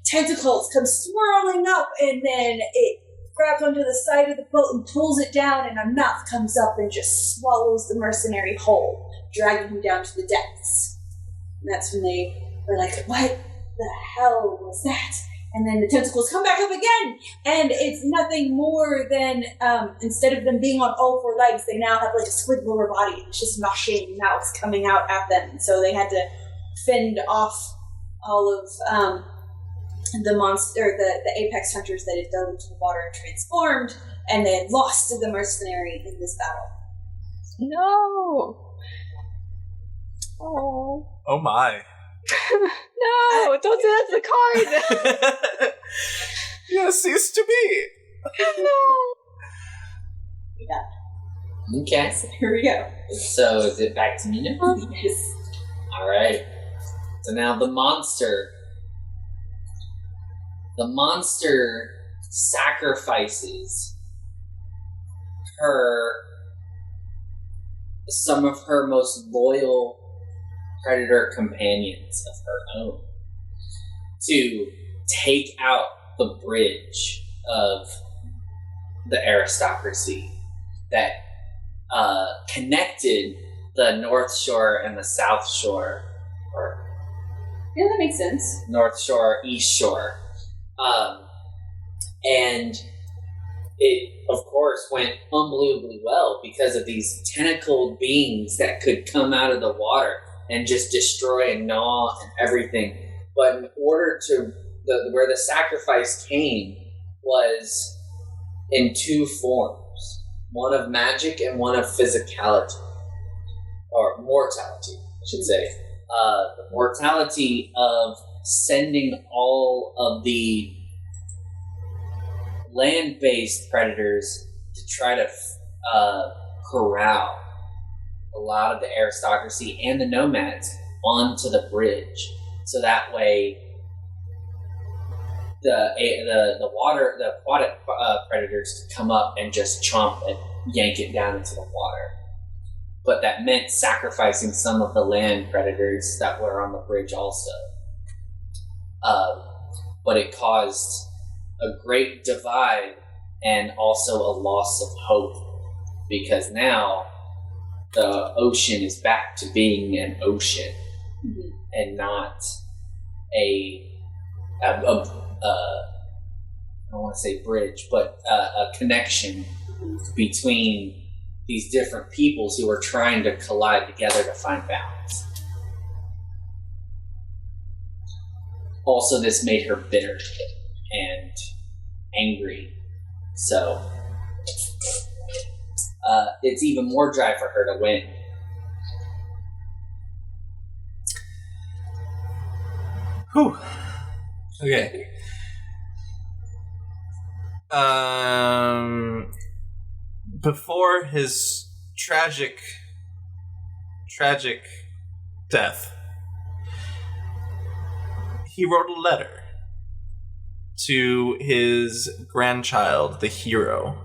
tentacles come swirling up, and then it grabs onto the side of the boat and pulls it down, and a mouth comes up and just swallows the mercenary whole, dragging him down to the depths. And that's when they were like, what the hell was that? And then the tentacles come back up again, and it's nothing more than, instead of them being on all four legs, they now have like a squid lower body. It's just noshing mouths coming out at them. So they had to fend off all of the monster, the apex hunters that had dove into the water and transformed, and they had lost to the mercenary in this battle. No! Oh my. No! Don't say that's the card! Yeah, cease to be! No! Yeah. Okay. So here we go. So is it back to me now? Yes. Alright. So now the monster. The monster sacrifices some of her most loyal predator companions of her own to take out the bridge of the aristocracy that connected the North Shore and the South Shore, or Yeah, that makes sense. North Shore, East Shore. And it, of course, went unbelievably well because of these tentacled beings that could come out of the water and just destroy and gnaw and everything. But in order to, where the sacrifice came was in two forms. One of magic and one of physicality. Or mortality, I should say. The mortality of sending all of the land-based predators to try to corral a lot of the aristocracy and the nomads onto the bridge, so that way the aquatic predators could come up and just chomp and yank it down into the water. But that meant sacrificing some of the land predators that were on the bridge also. But it caused a great divide and also a loss of hope, because now the ocean is back to being an ocean and not I don't want to say bridge, but a connection between these different peoples who are trying to collide together to find balance. Also, this made her bitter and angry, so it's even more drive for her to win. Whew. Okay. Before his tragic death, he wrote a letter to his grandchild, the hero.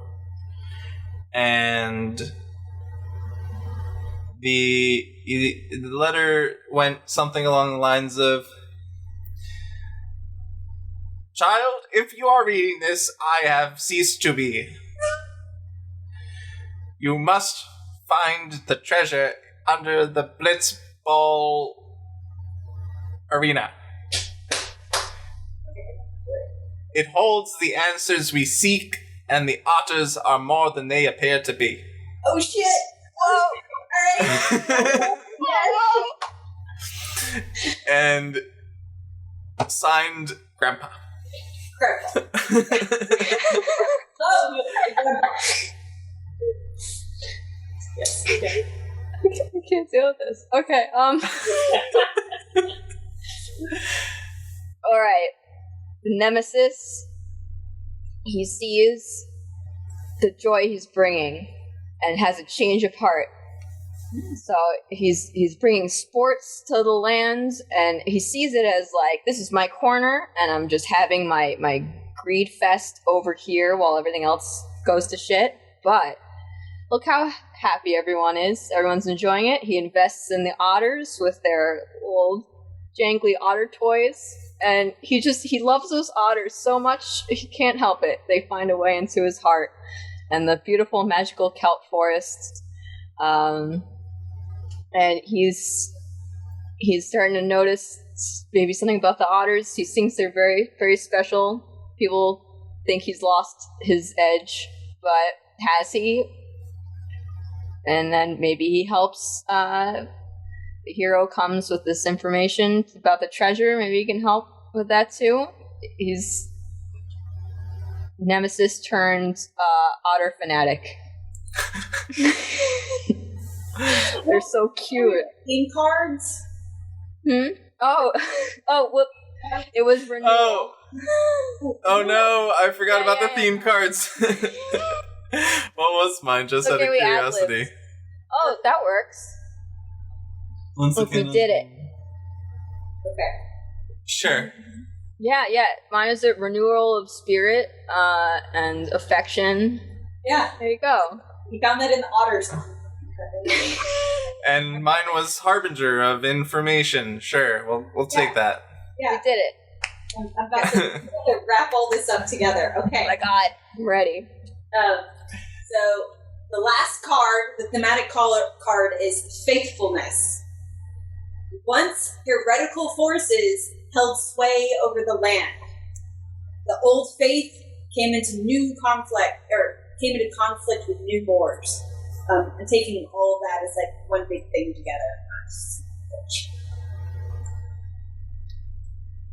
And the letter went something along the lines of, "Child, if you are reading this, I have ceased to be. You must find the treasure under the Blitzball arena. It holds the answers we seek, and the otters are more than they appear to be." Oh shit! Oh! Alright! And signed, Grandpa. Grandpa. Oh, Grandpa. Yes, okay. I can't deal with this. Okay, Alright. The Nemesis, he sees the joy he's bringing and has a change of heart So he's bringing sports to the land, and he sees it as like, this is my corner, and I'm just having my greed fest over here while everything else goes to shit. But look how happy everyone is. Everyone's enjoying it. He invests in the otters with their old jangly otter toys, and he loves those otters so much he can't help it. They find a way into his heart. And the beautiful magical kelp forests. And he's starting to notice maybe something about the otters. He thinks they're very, very special. People think he's lost his edge, but has he? And then maybe he helps. The hero comes with this information about the treasure. Maybe he can help with that too. Nemesis turns otter fanatic. They're so cute. Theme cards? Oh, well, it was renewal. Oh no, I forgot about the theme cards. What was mine, just out of curiosity? Ad-libs. Oh, that works. Look, we did it. Okay. Sure. Yeah. Mine is a renewal of spirit and affection. Yeah. There you go. You found that in the otters. And mine was Harbinger of Information. Sure, we'll take that. Yeah. We did it. I'm about to wrap all this up together. Okay. Oh my god. I'm ready. So the last card, the thematic card, is Faithfulness. Once heretical forces held sway over the land, the old faith came into conflict with new wars. And taking all that as like one big thing together.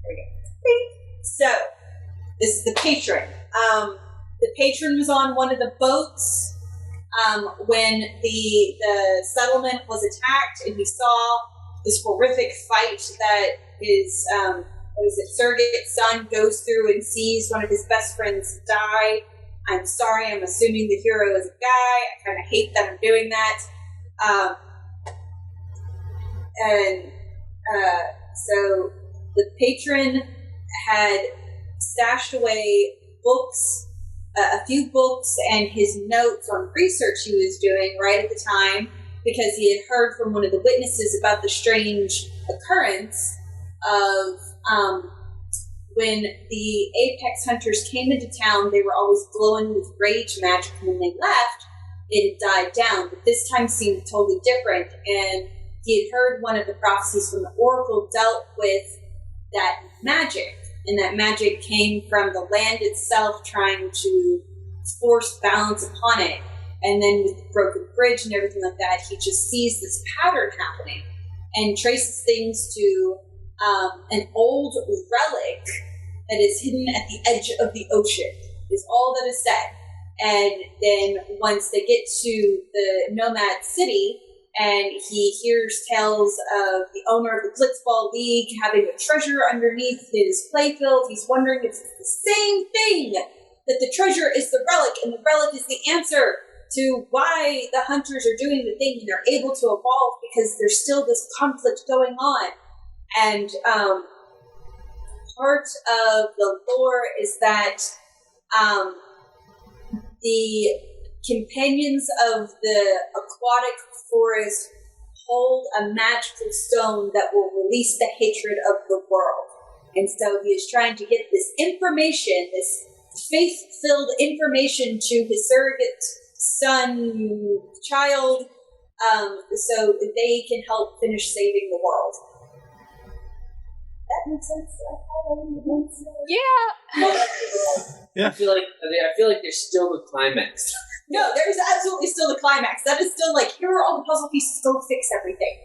There we go. So, this is the patron. The patron was on one of the boats when the settlement was attacked, and he saw this horrific fight that his surrogate son goes through and sees one of his best friends die. I'm sorry, I'm assuming the hero is a guy. I kind of hate that I'm doing that. So the patron had stashed away books, a few books, and his notes on research he was doing right at the time, because he had heard from one of the witnesses about the strange occurrence of when the apex hunters came into town. They were always glowing with rage magic, and when they left, it had died down. But this time seemed totally different, and he had heard one of the prophecies from the Oracle dealt with that magic, and that magic came from the land itself trying to force balance upon it. And then with the broken bridge and everything like that, he just sees this pattern happening and traces things to an old relic that is hidden at the edge of the ocean, is all that is said. And then once they get to the nomad city, and he hears tales of the owner of the Blitzball League having a treasure underneath his playfield, he's wondering if it's the same thing, that the treasure is the relic, and the relic is the answer to why the hunters are doing the thing, and they're able to evolve because there's still this conflict going on. And part of the lore is that the companions of the aquatic forest hold a magical stone that will release the hatred of the world. And so he is trying to get this information, this faith-filled information, to his surrogate child, so that they can help finish saving the world. That makes sense. Yeah. I feel like there's still the climax. No, there's absolutely still the climax. That is still like, here are all the puzzle pieces, go fix everything.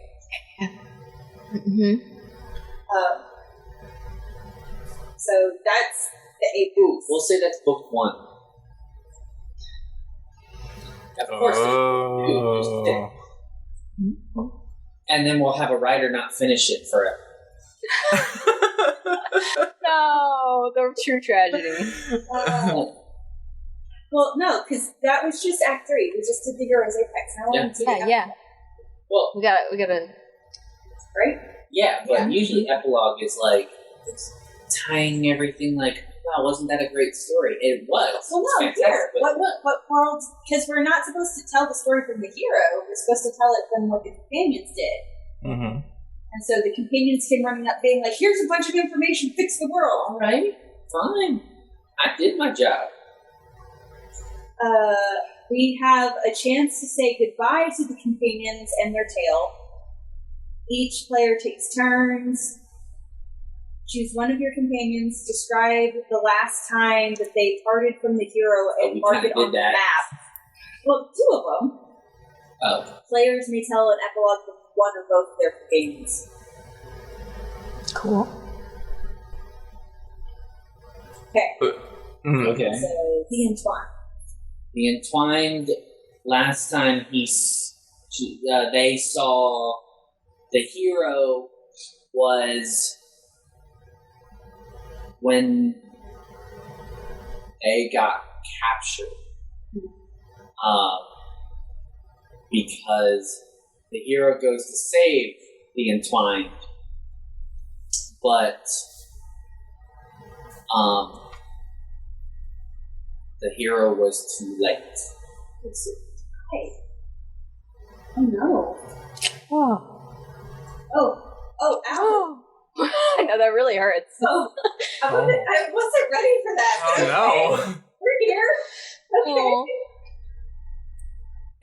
Mm-hmm. So that's the eighth. Ooh, we'll say that's book 1. Of course, there's 2. And then we'll have a writer not finish it forever. No, the true tragedy. Well, no, because that was just Act 3. We just did the Heroes Apex. Yeah. Well, We gotta. Right? yeah, but Yeah. usually epilogue is like it's tying everything. Like, wow, wasn't that a great story? It was. Well, It's no, fantastic, here. but- What world? Because we're not supposed to tell the story from the hero. We're supposed to tell it from what the companions did. Mm-hmm. And so the companions came running up being like, here's a bunch of information, fix the world. All right, fine. I did my job. We have a chance to say goodbye to the companions and their tale. Each player takes turns. Choose one of your companions, describe the last time that they parted from the hero, and we mark kinda it on did the that. map. Well, 2 of them. Oh, Players may tell an epilogue with one or both of their companions. Cool. Okay, okay. so the entwine. The Entwined. Last time they saw the hero was when they got captured. Because the hero goes to save the Entwined, but the hero was too late. Hey. Oh no. Oh. Oh, ow. I know that really hurts. Oh, I wasn't ready for that. but Oh okay. no. We're here. Okay. Oh.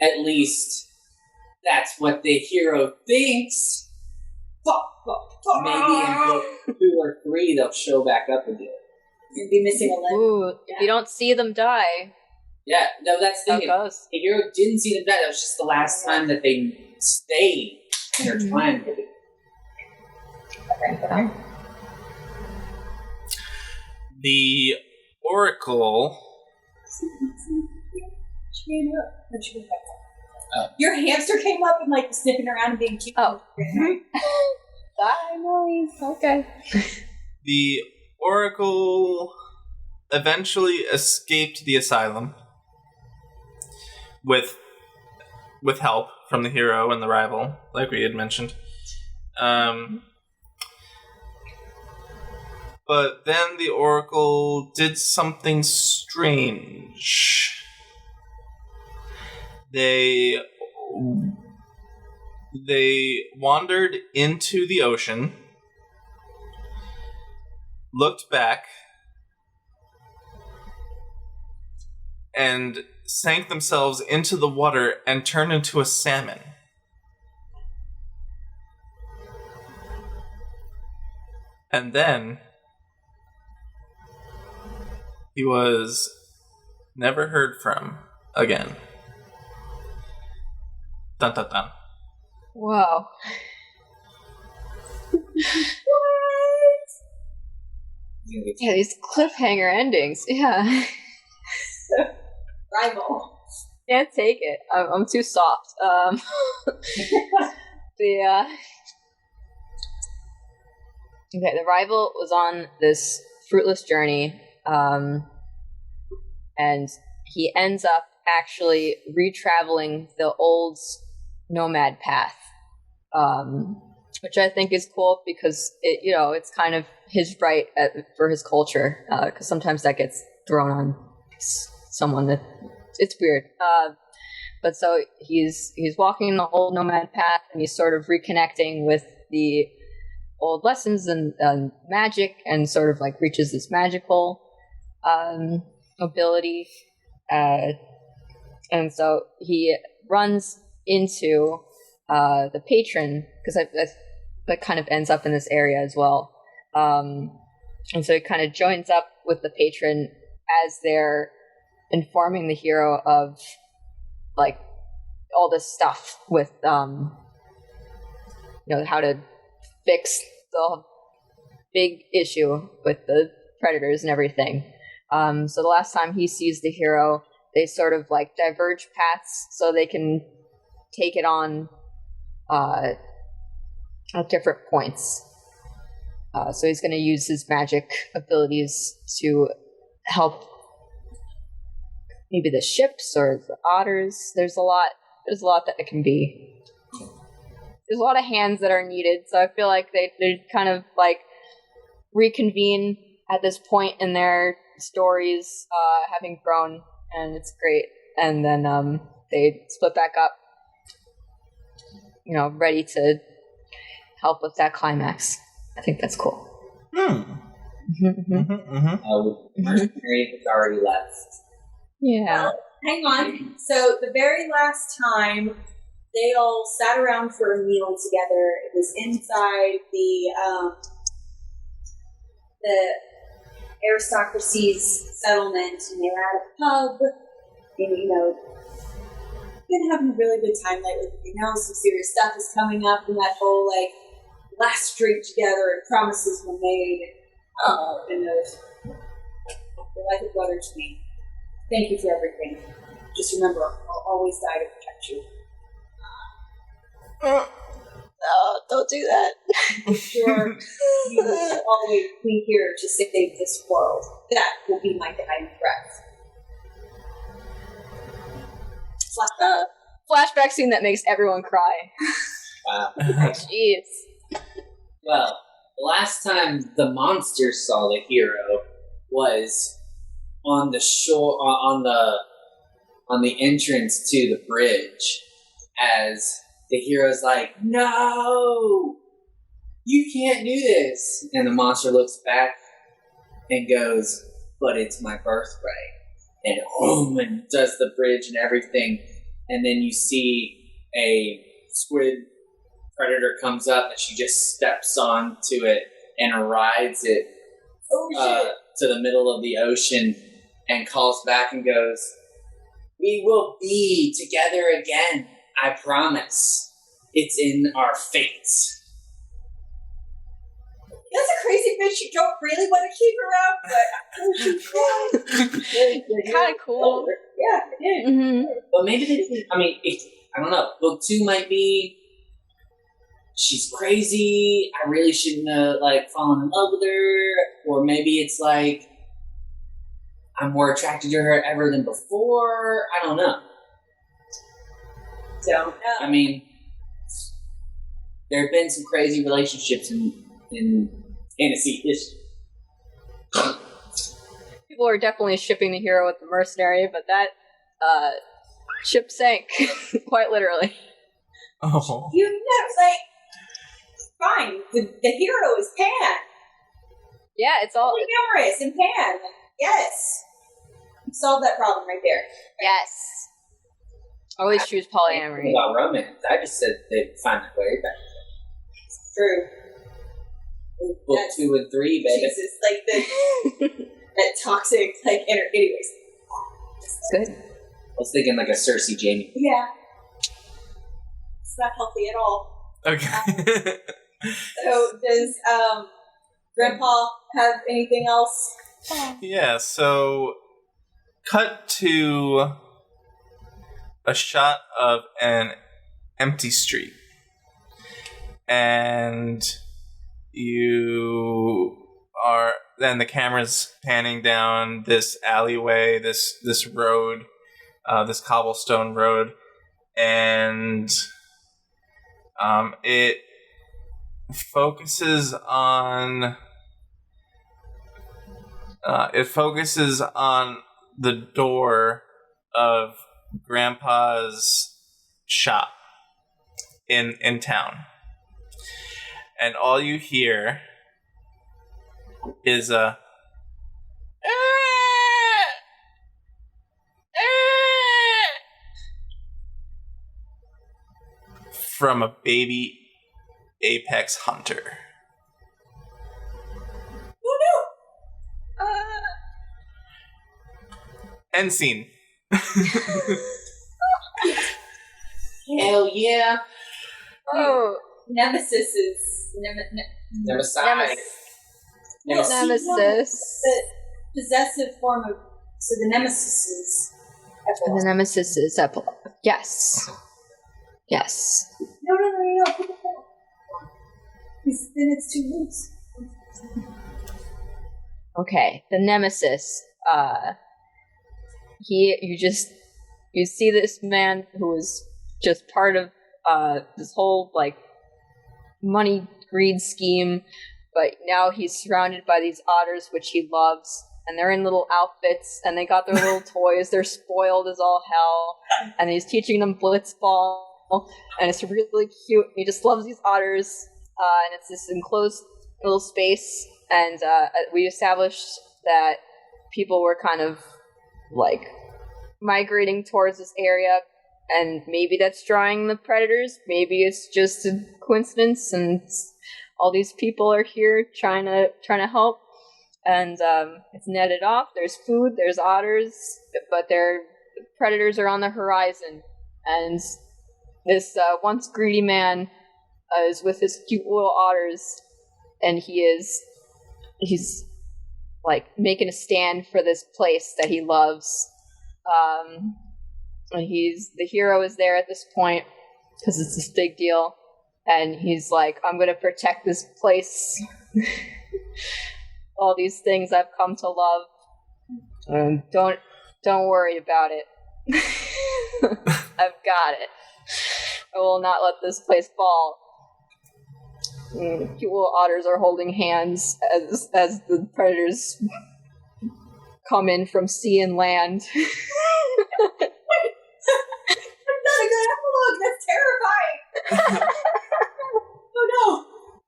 At least that's what the hero thinks. Maybe in book 2 or 3 they'll show back up again. You'd be missing a leg. Ooh, if you don't see them die, Yeah, no, that's the how thing. it goes. The hero didn't see them die. That was just the last time that they stayed intertwined with it. The Oracle. She came up. No, she went back up. Your hamster came up and like was sniffing around and being cute. Oh. Die, Molly. Okay. The Oracle eventually escaped the asylum with help from the hero and the rival, like we had mentioned. But then the Oracle did something strange. They wandered into the ocean, looked back, and sank themselves into the water and turned into a salmon. And then he was never heard from again. Dun dun dun. Wow. Yeah, these cliffhanger endings. Yeah. Rival. Can't take it. I'm too soft. Okay, the rival was on this fruitless journey, and he ends up actually retraveling the old nomad path, which I think is cool because it's kind of his right for his culture, because sometimes that gets thrown on someone that it's weird. But so he's walking the old nomad path, and he's sort of reconnecting with the old lessons and magic, and sort of like reaches this magical ability. And so he runs into the patron, because that kind of ends up in this area as well. And so he kind of joins up with the patron as they're informing the hero of like all this stuff with how to fix the big issue with the predators and everything. So the last time he sees the hero, they sort of like diverge paths so they can take it on at different points. So he's going to use his magic abilities to help maybe the ships or the otters. There's a lot that it can be. there's a lot of hands that are needed, so I feel like they kind of like reconvene at this point in their stories, having grown, and it's great. And then they split back up, ready to help with that climax. I think that's cool. Mercenary has already left. Yeah. Hang on. So the very last time they all sat around for a meal together, it was inside the aristocracy's settlement, and they were at a pub, and been having a really good time lately. Some serious stuff is coming up, and that whole last drink together and promises were made. And they're like a brother to me. Thank you for everything. Just remember, I'll always die to protect you. No, don't do that. I'm sure you will always be here to save this world. That will be my dying breath. Flashback scene that makes everyone cry. Wow. Jeez. Well, the last time the monsters saw the hero was on the shore, on the entrance to the bridge, as the hero's like, "No, you can't do this," and the monster looks back and goes, "But it's my birthright," and and does the bridge and everything, and then you see a squid predator comes up and she just steps onto it and rides it to the middle of the ocean and calls back and goes, "We will be together again, I promise. It's in our fates." That's a crazy bitch you don't really want to keep around, but she's Kind of cool. Yeah, it is. Mm-hmm. But maybe they didn't. I mean, I don't know. Book 2 might be, she's crazy, I really shouldn't have fallen in love with her, or maybe it's I'm more attracted to her ever than before. I don't know. Don't know. I mean, there have been some crazy relationships in fantasy history. People are definitely shipping the hero with the mercenary, but that ship sank, quite literally. Oh. You know, fine. The hero is Pan. Yeah, it's all. Humorous and Pan. Yes. Solve that problem right there. Yes. Always choose polyamory. About romance, I just said they'd find a way back. True. Book 2 and 3, baby. Jesus, that toxic, anyways. Good. I was thinking a Cersei Jaime. Yeah. It's not healthy at all. Okay. So, does Grandpa have anything else? Yeah, so cut to a shot of an empty street. And then the camera's panning down this alleyway, this road, this cobblestone road, and it focuses on the door of Grandpa's shop in town. And all you hear is a from a baby apex hunter. Oh no! End scene. Hell yeah. Oh, Nemesis is... Nemesis. Nemesis. The possessive form of... So the Nemesis is... And the Nemesis is epilogue. Yes. Yes. No. Put it down. Then it's too loose. Okay, the Nemesis. You see this man who is just part of this whole money greed scheme, but now he's surrounded by these otters, which he loves, and they're in little outfits, and they got their little toys. They're spoiled as all hell, and he's teaching them blitzball, and it's really cute. He just loves these otters, and it's this enclosed little space, and we established that people were kind of like migrating towards this area, and maybe that's drawing the predators, maybe it's just a coincidence, and all these people are here trying to help, and it's netted off. There's food, there's otters, but their predators are on the horizon, and this once greedy man is with his cute little otters, and he's like making a stand for this place that he loves. And the hero is there at this point because it's this big deal, and he's like, I'm gonna protect this place. All these things I've come to love. Don't worry about it. I've got it. I will not let this place fall. Cute little otters are holding hands as the predators come in from sea and land. That's not a good epilogue. That's terrifying. Oh no.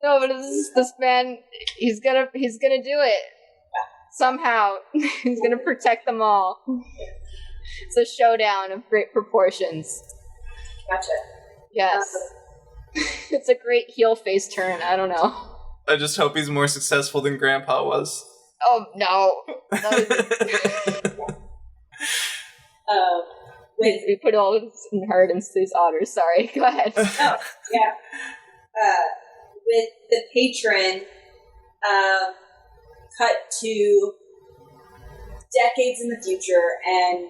No, but this man, he's gonna do it somehow. He's gonna protect them all. It's a showdown of great proportions. Gotcha. Yes. It's a great heel face turn. I don't know. I just hope he's more successful than Grandpa was. Oh no. We put all this inheritance to these otters. Sorry, go ahead. Oh, yeah. With the patron, cut to decades in the future, and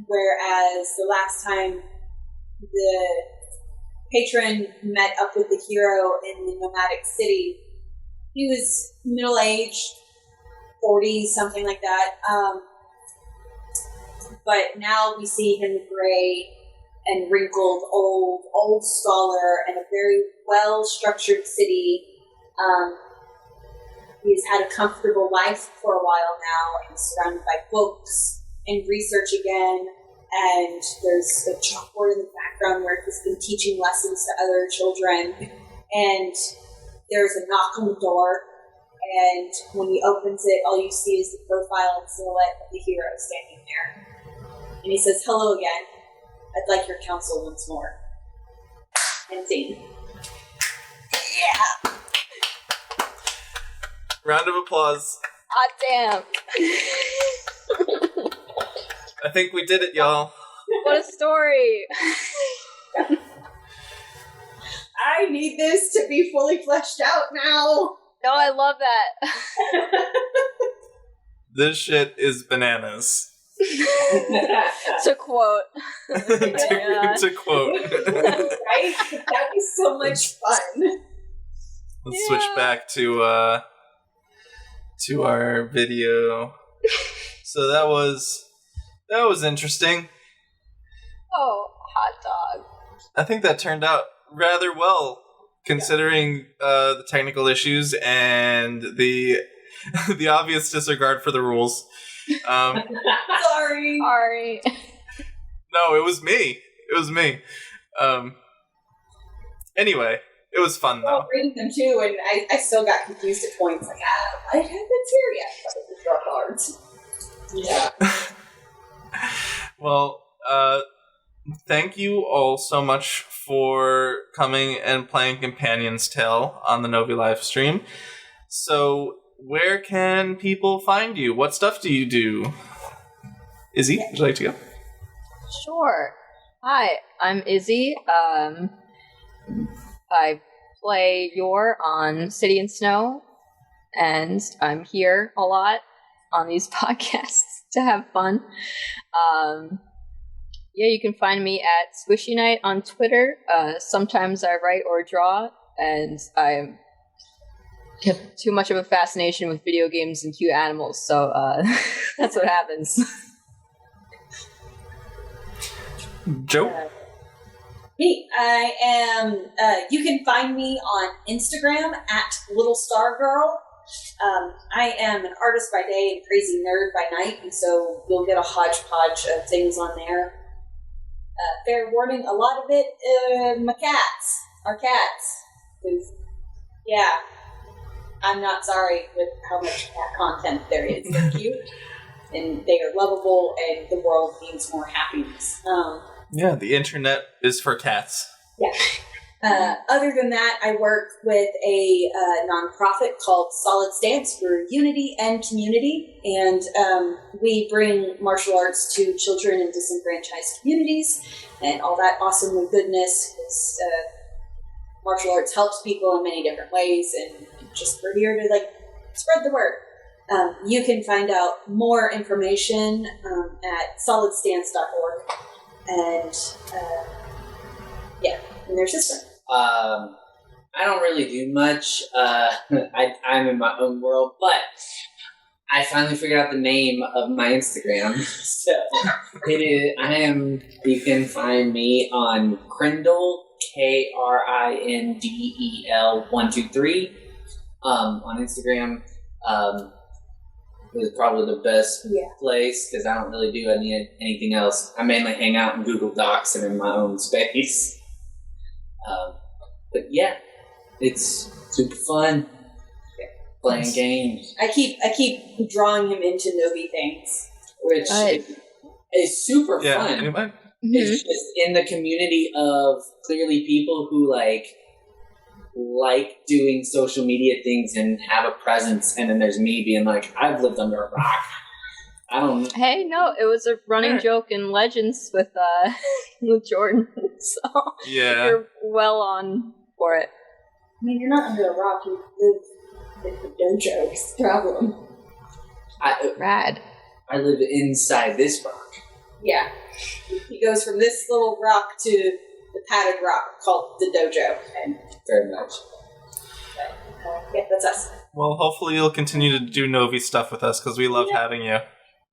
whereas the last time the patron met up with the hero in the nomadic city, he was middle-aged, 40s, something like that. But now we see him gray and wrinkled, old scholar in a very well-structured city. He's had a comfortable life for a while now, and surrounded by books and research again. And there's a chalkboard in the background where he's been teaching lessons to other children. And there's a knock on the door, and when he opens it, all you see is the profile and silhouette of the hero standing there. And he says, "Hello again. I'd like your counsel once more." And scene. Yeah! Round of applause. Hot damn. I think we did it, y'all. What a story. I need this to be fully fleshed out now. No, I love that. This shit is bananas. To quote. to quote. Right? That'd be so much fun. Let's switch back to our video. So that was interesting. Oh, hot dog. I think that turned out rather well, considering the technical issues and the obvious disregard for the rules. Sorry. No, it was me. Anyway, it was fun though. I was reading them too, and I still got confused at points. Like, I haven't here yet. But the draw cards. Yeah. Well, thank you all so much for coming and playing Companion's Tale on the Novi live stream. So, where can people find you? What stuff do you do? Izzie, would you like to go? Sure. Hi, I'm Izzie. I play Yor on City and Snow, and I'm here a lot on these podcasts to have fun. Yeah, you can find me at Squishy Night on Twitter. Sometimes I write or draw, and I have too much of a fascination with video games and cute animals, so that's what happens. Joe? Me, I am. You can find me on Instagram at Little Star Girl. I am an artist by day and crazy nerd by night, and so you'll get a hodgepodge of things on there. Fair warning, a lot of it, my cats, our cats. 'Cause, yeah, I'm not sorry with how much cat content there is. They're cute, and they are lovable, and the world needs more happiness. Yeah, the internet is for cats. Yeah. Other than that, I work with a nonprofit called Solid Stance for Unity and Community, and we bring martial arts to children in disenfranchised communities and all that awesome goodness. Martial arts helps people in many different ways, and just we're here to spread the word. You can find out more information at solidstance.org, and in their system. I don't really do much. I'm in my own world, but I finally figured out the name of my Instagram. So you can find me on Krindel, KRINDEL123, on Instagram. Is probably the best place because I don't really do anything else. I mainly hang out in Google Docs and in my own space. But yeah, it's super fun playing games. I keep drawing him into Novi things, which is super fun. Anyway. It's just in the community of clearly people who like doing social media things and have a presence, and then there's me being like, I've lived under a rock. I don't. Hey, no, it was a running joke in Legends with Jordan. So you're well on for it. I mean, you're not under a rock. You live with the dojo. It's the problem. Rad. I live inside this rock. Yeah. He goes from this little rock to the padded rock called the dojo. And very much. But, that's us. Well, hopefully you'll continue to do Novi stuff with us because we love having you.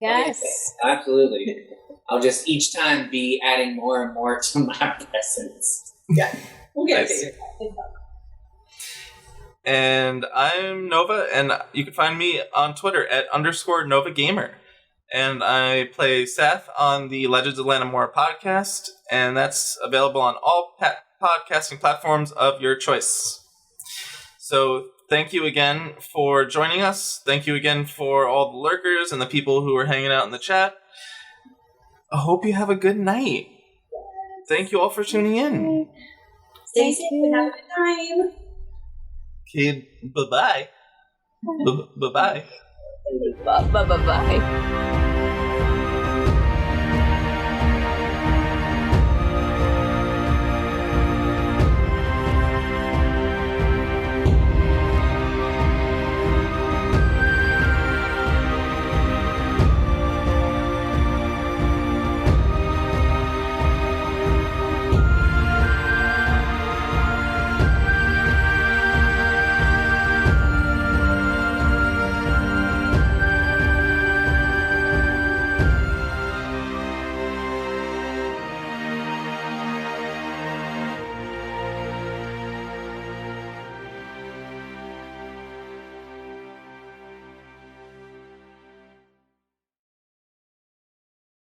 Yes. Okay, absolutely. I'll just each time be adding more and more to my presence. Yeah. We'll get it. And I'm Nova, and you can find me on Twitter at _NovaGamer. And I play Seth on the Legends of Lanamora podcast, and that's available on all podcasting platforms of your choice. So thank you again for joining us. Thank you again for all the lurkers and the people who are hanging out in the chat. I hope you have a good night. Thank you all for tuning in. Stay safe and have a good time. Okay, bye-bye. Bye-bye. Bye-bye.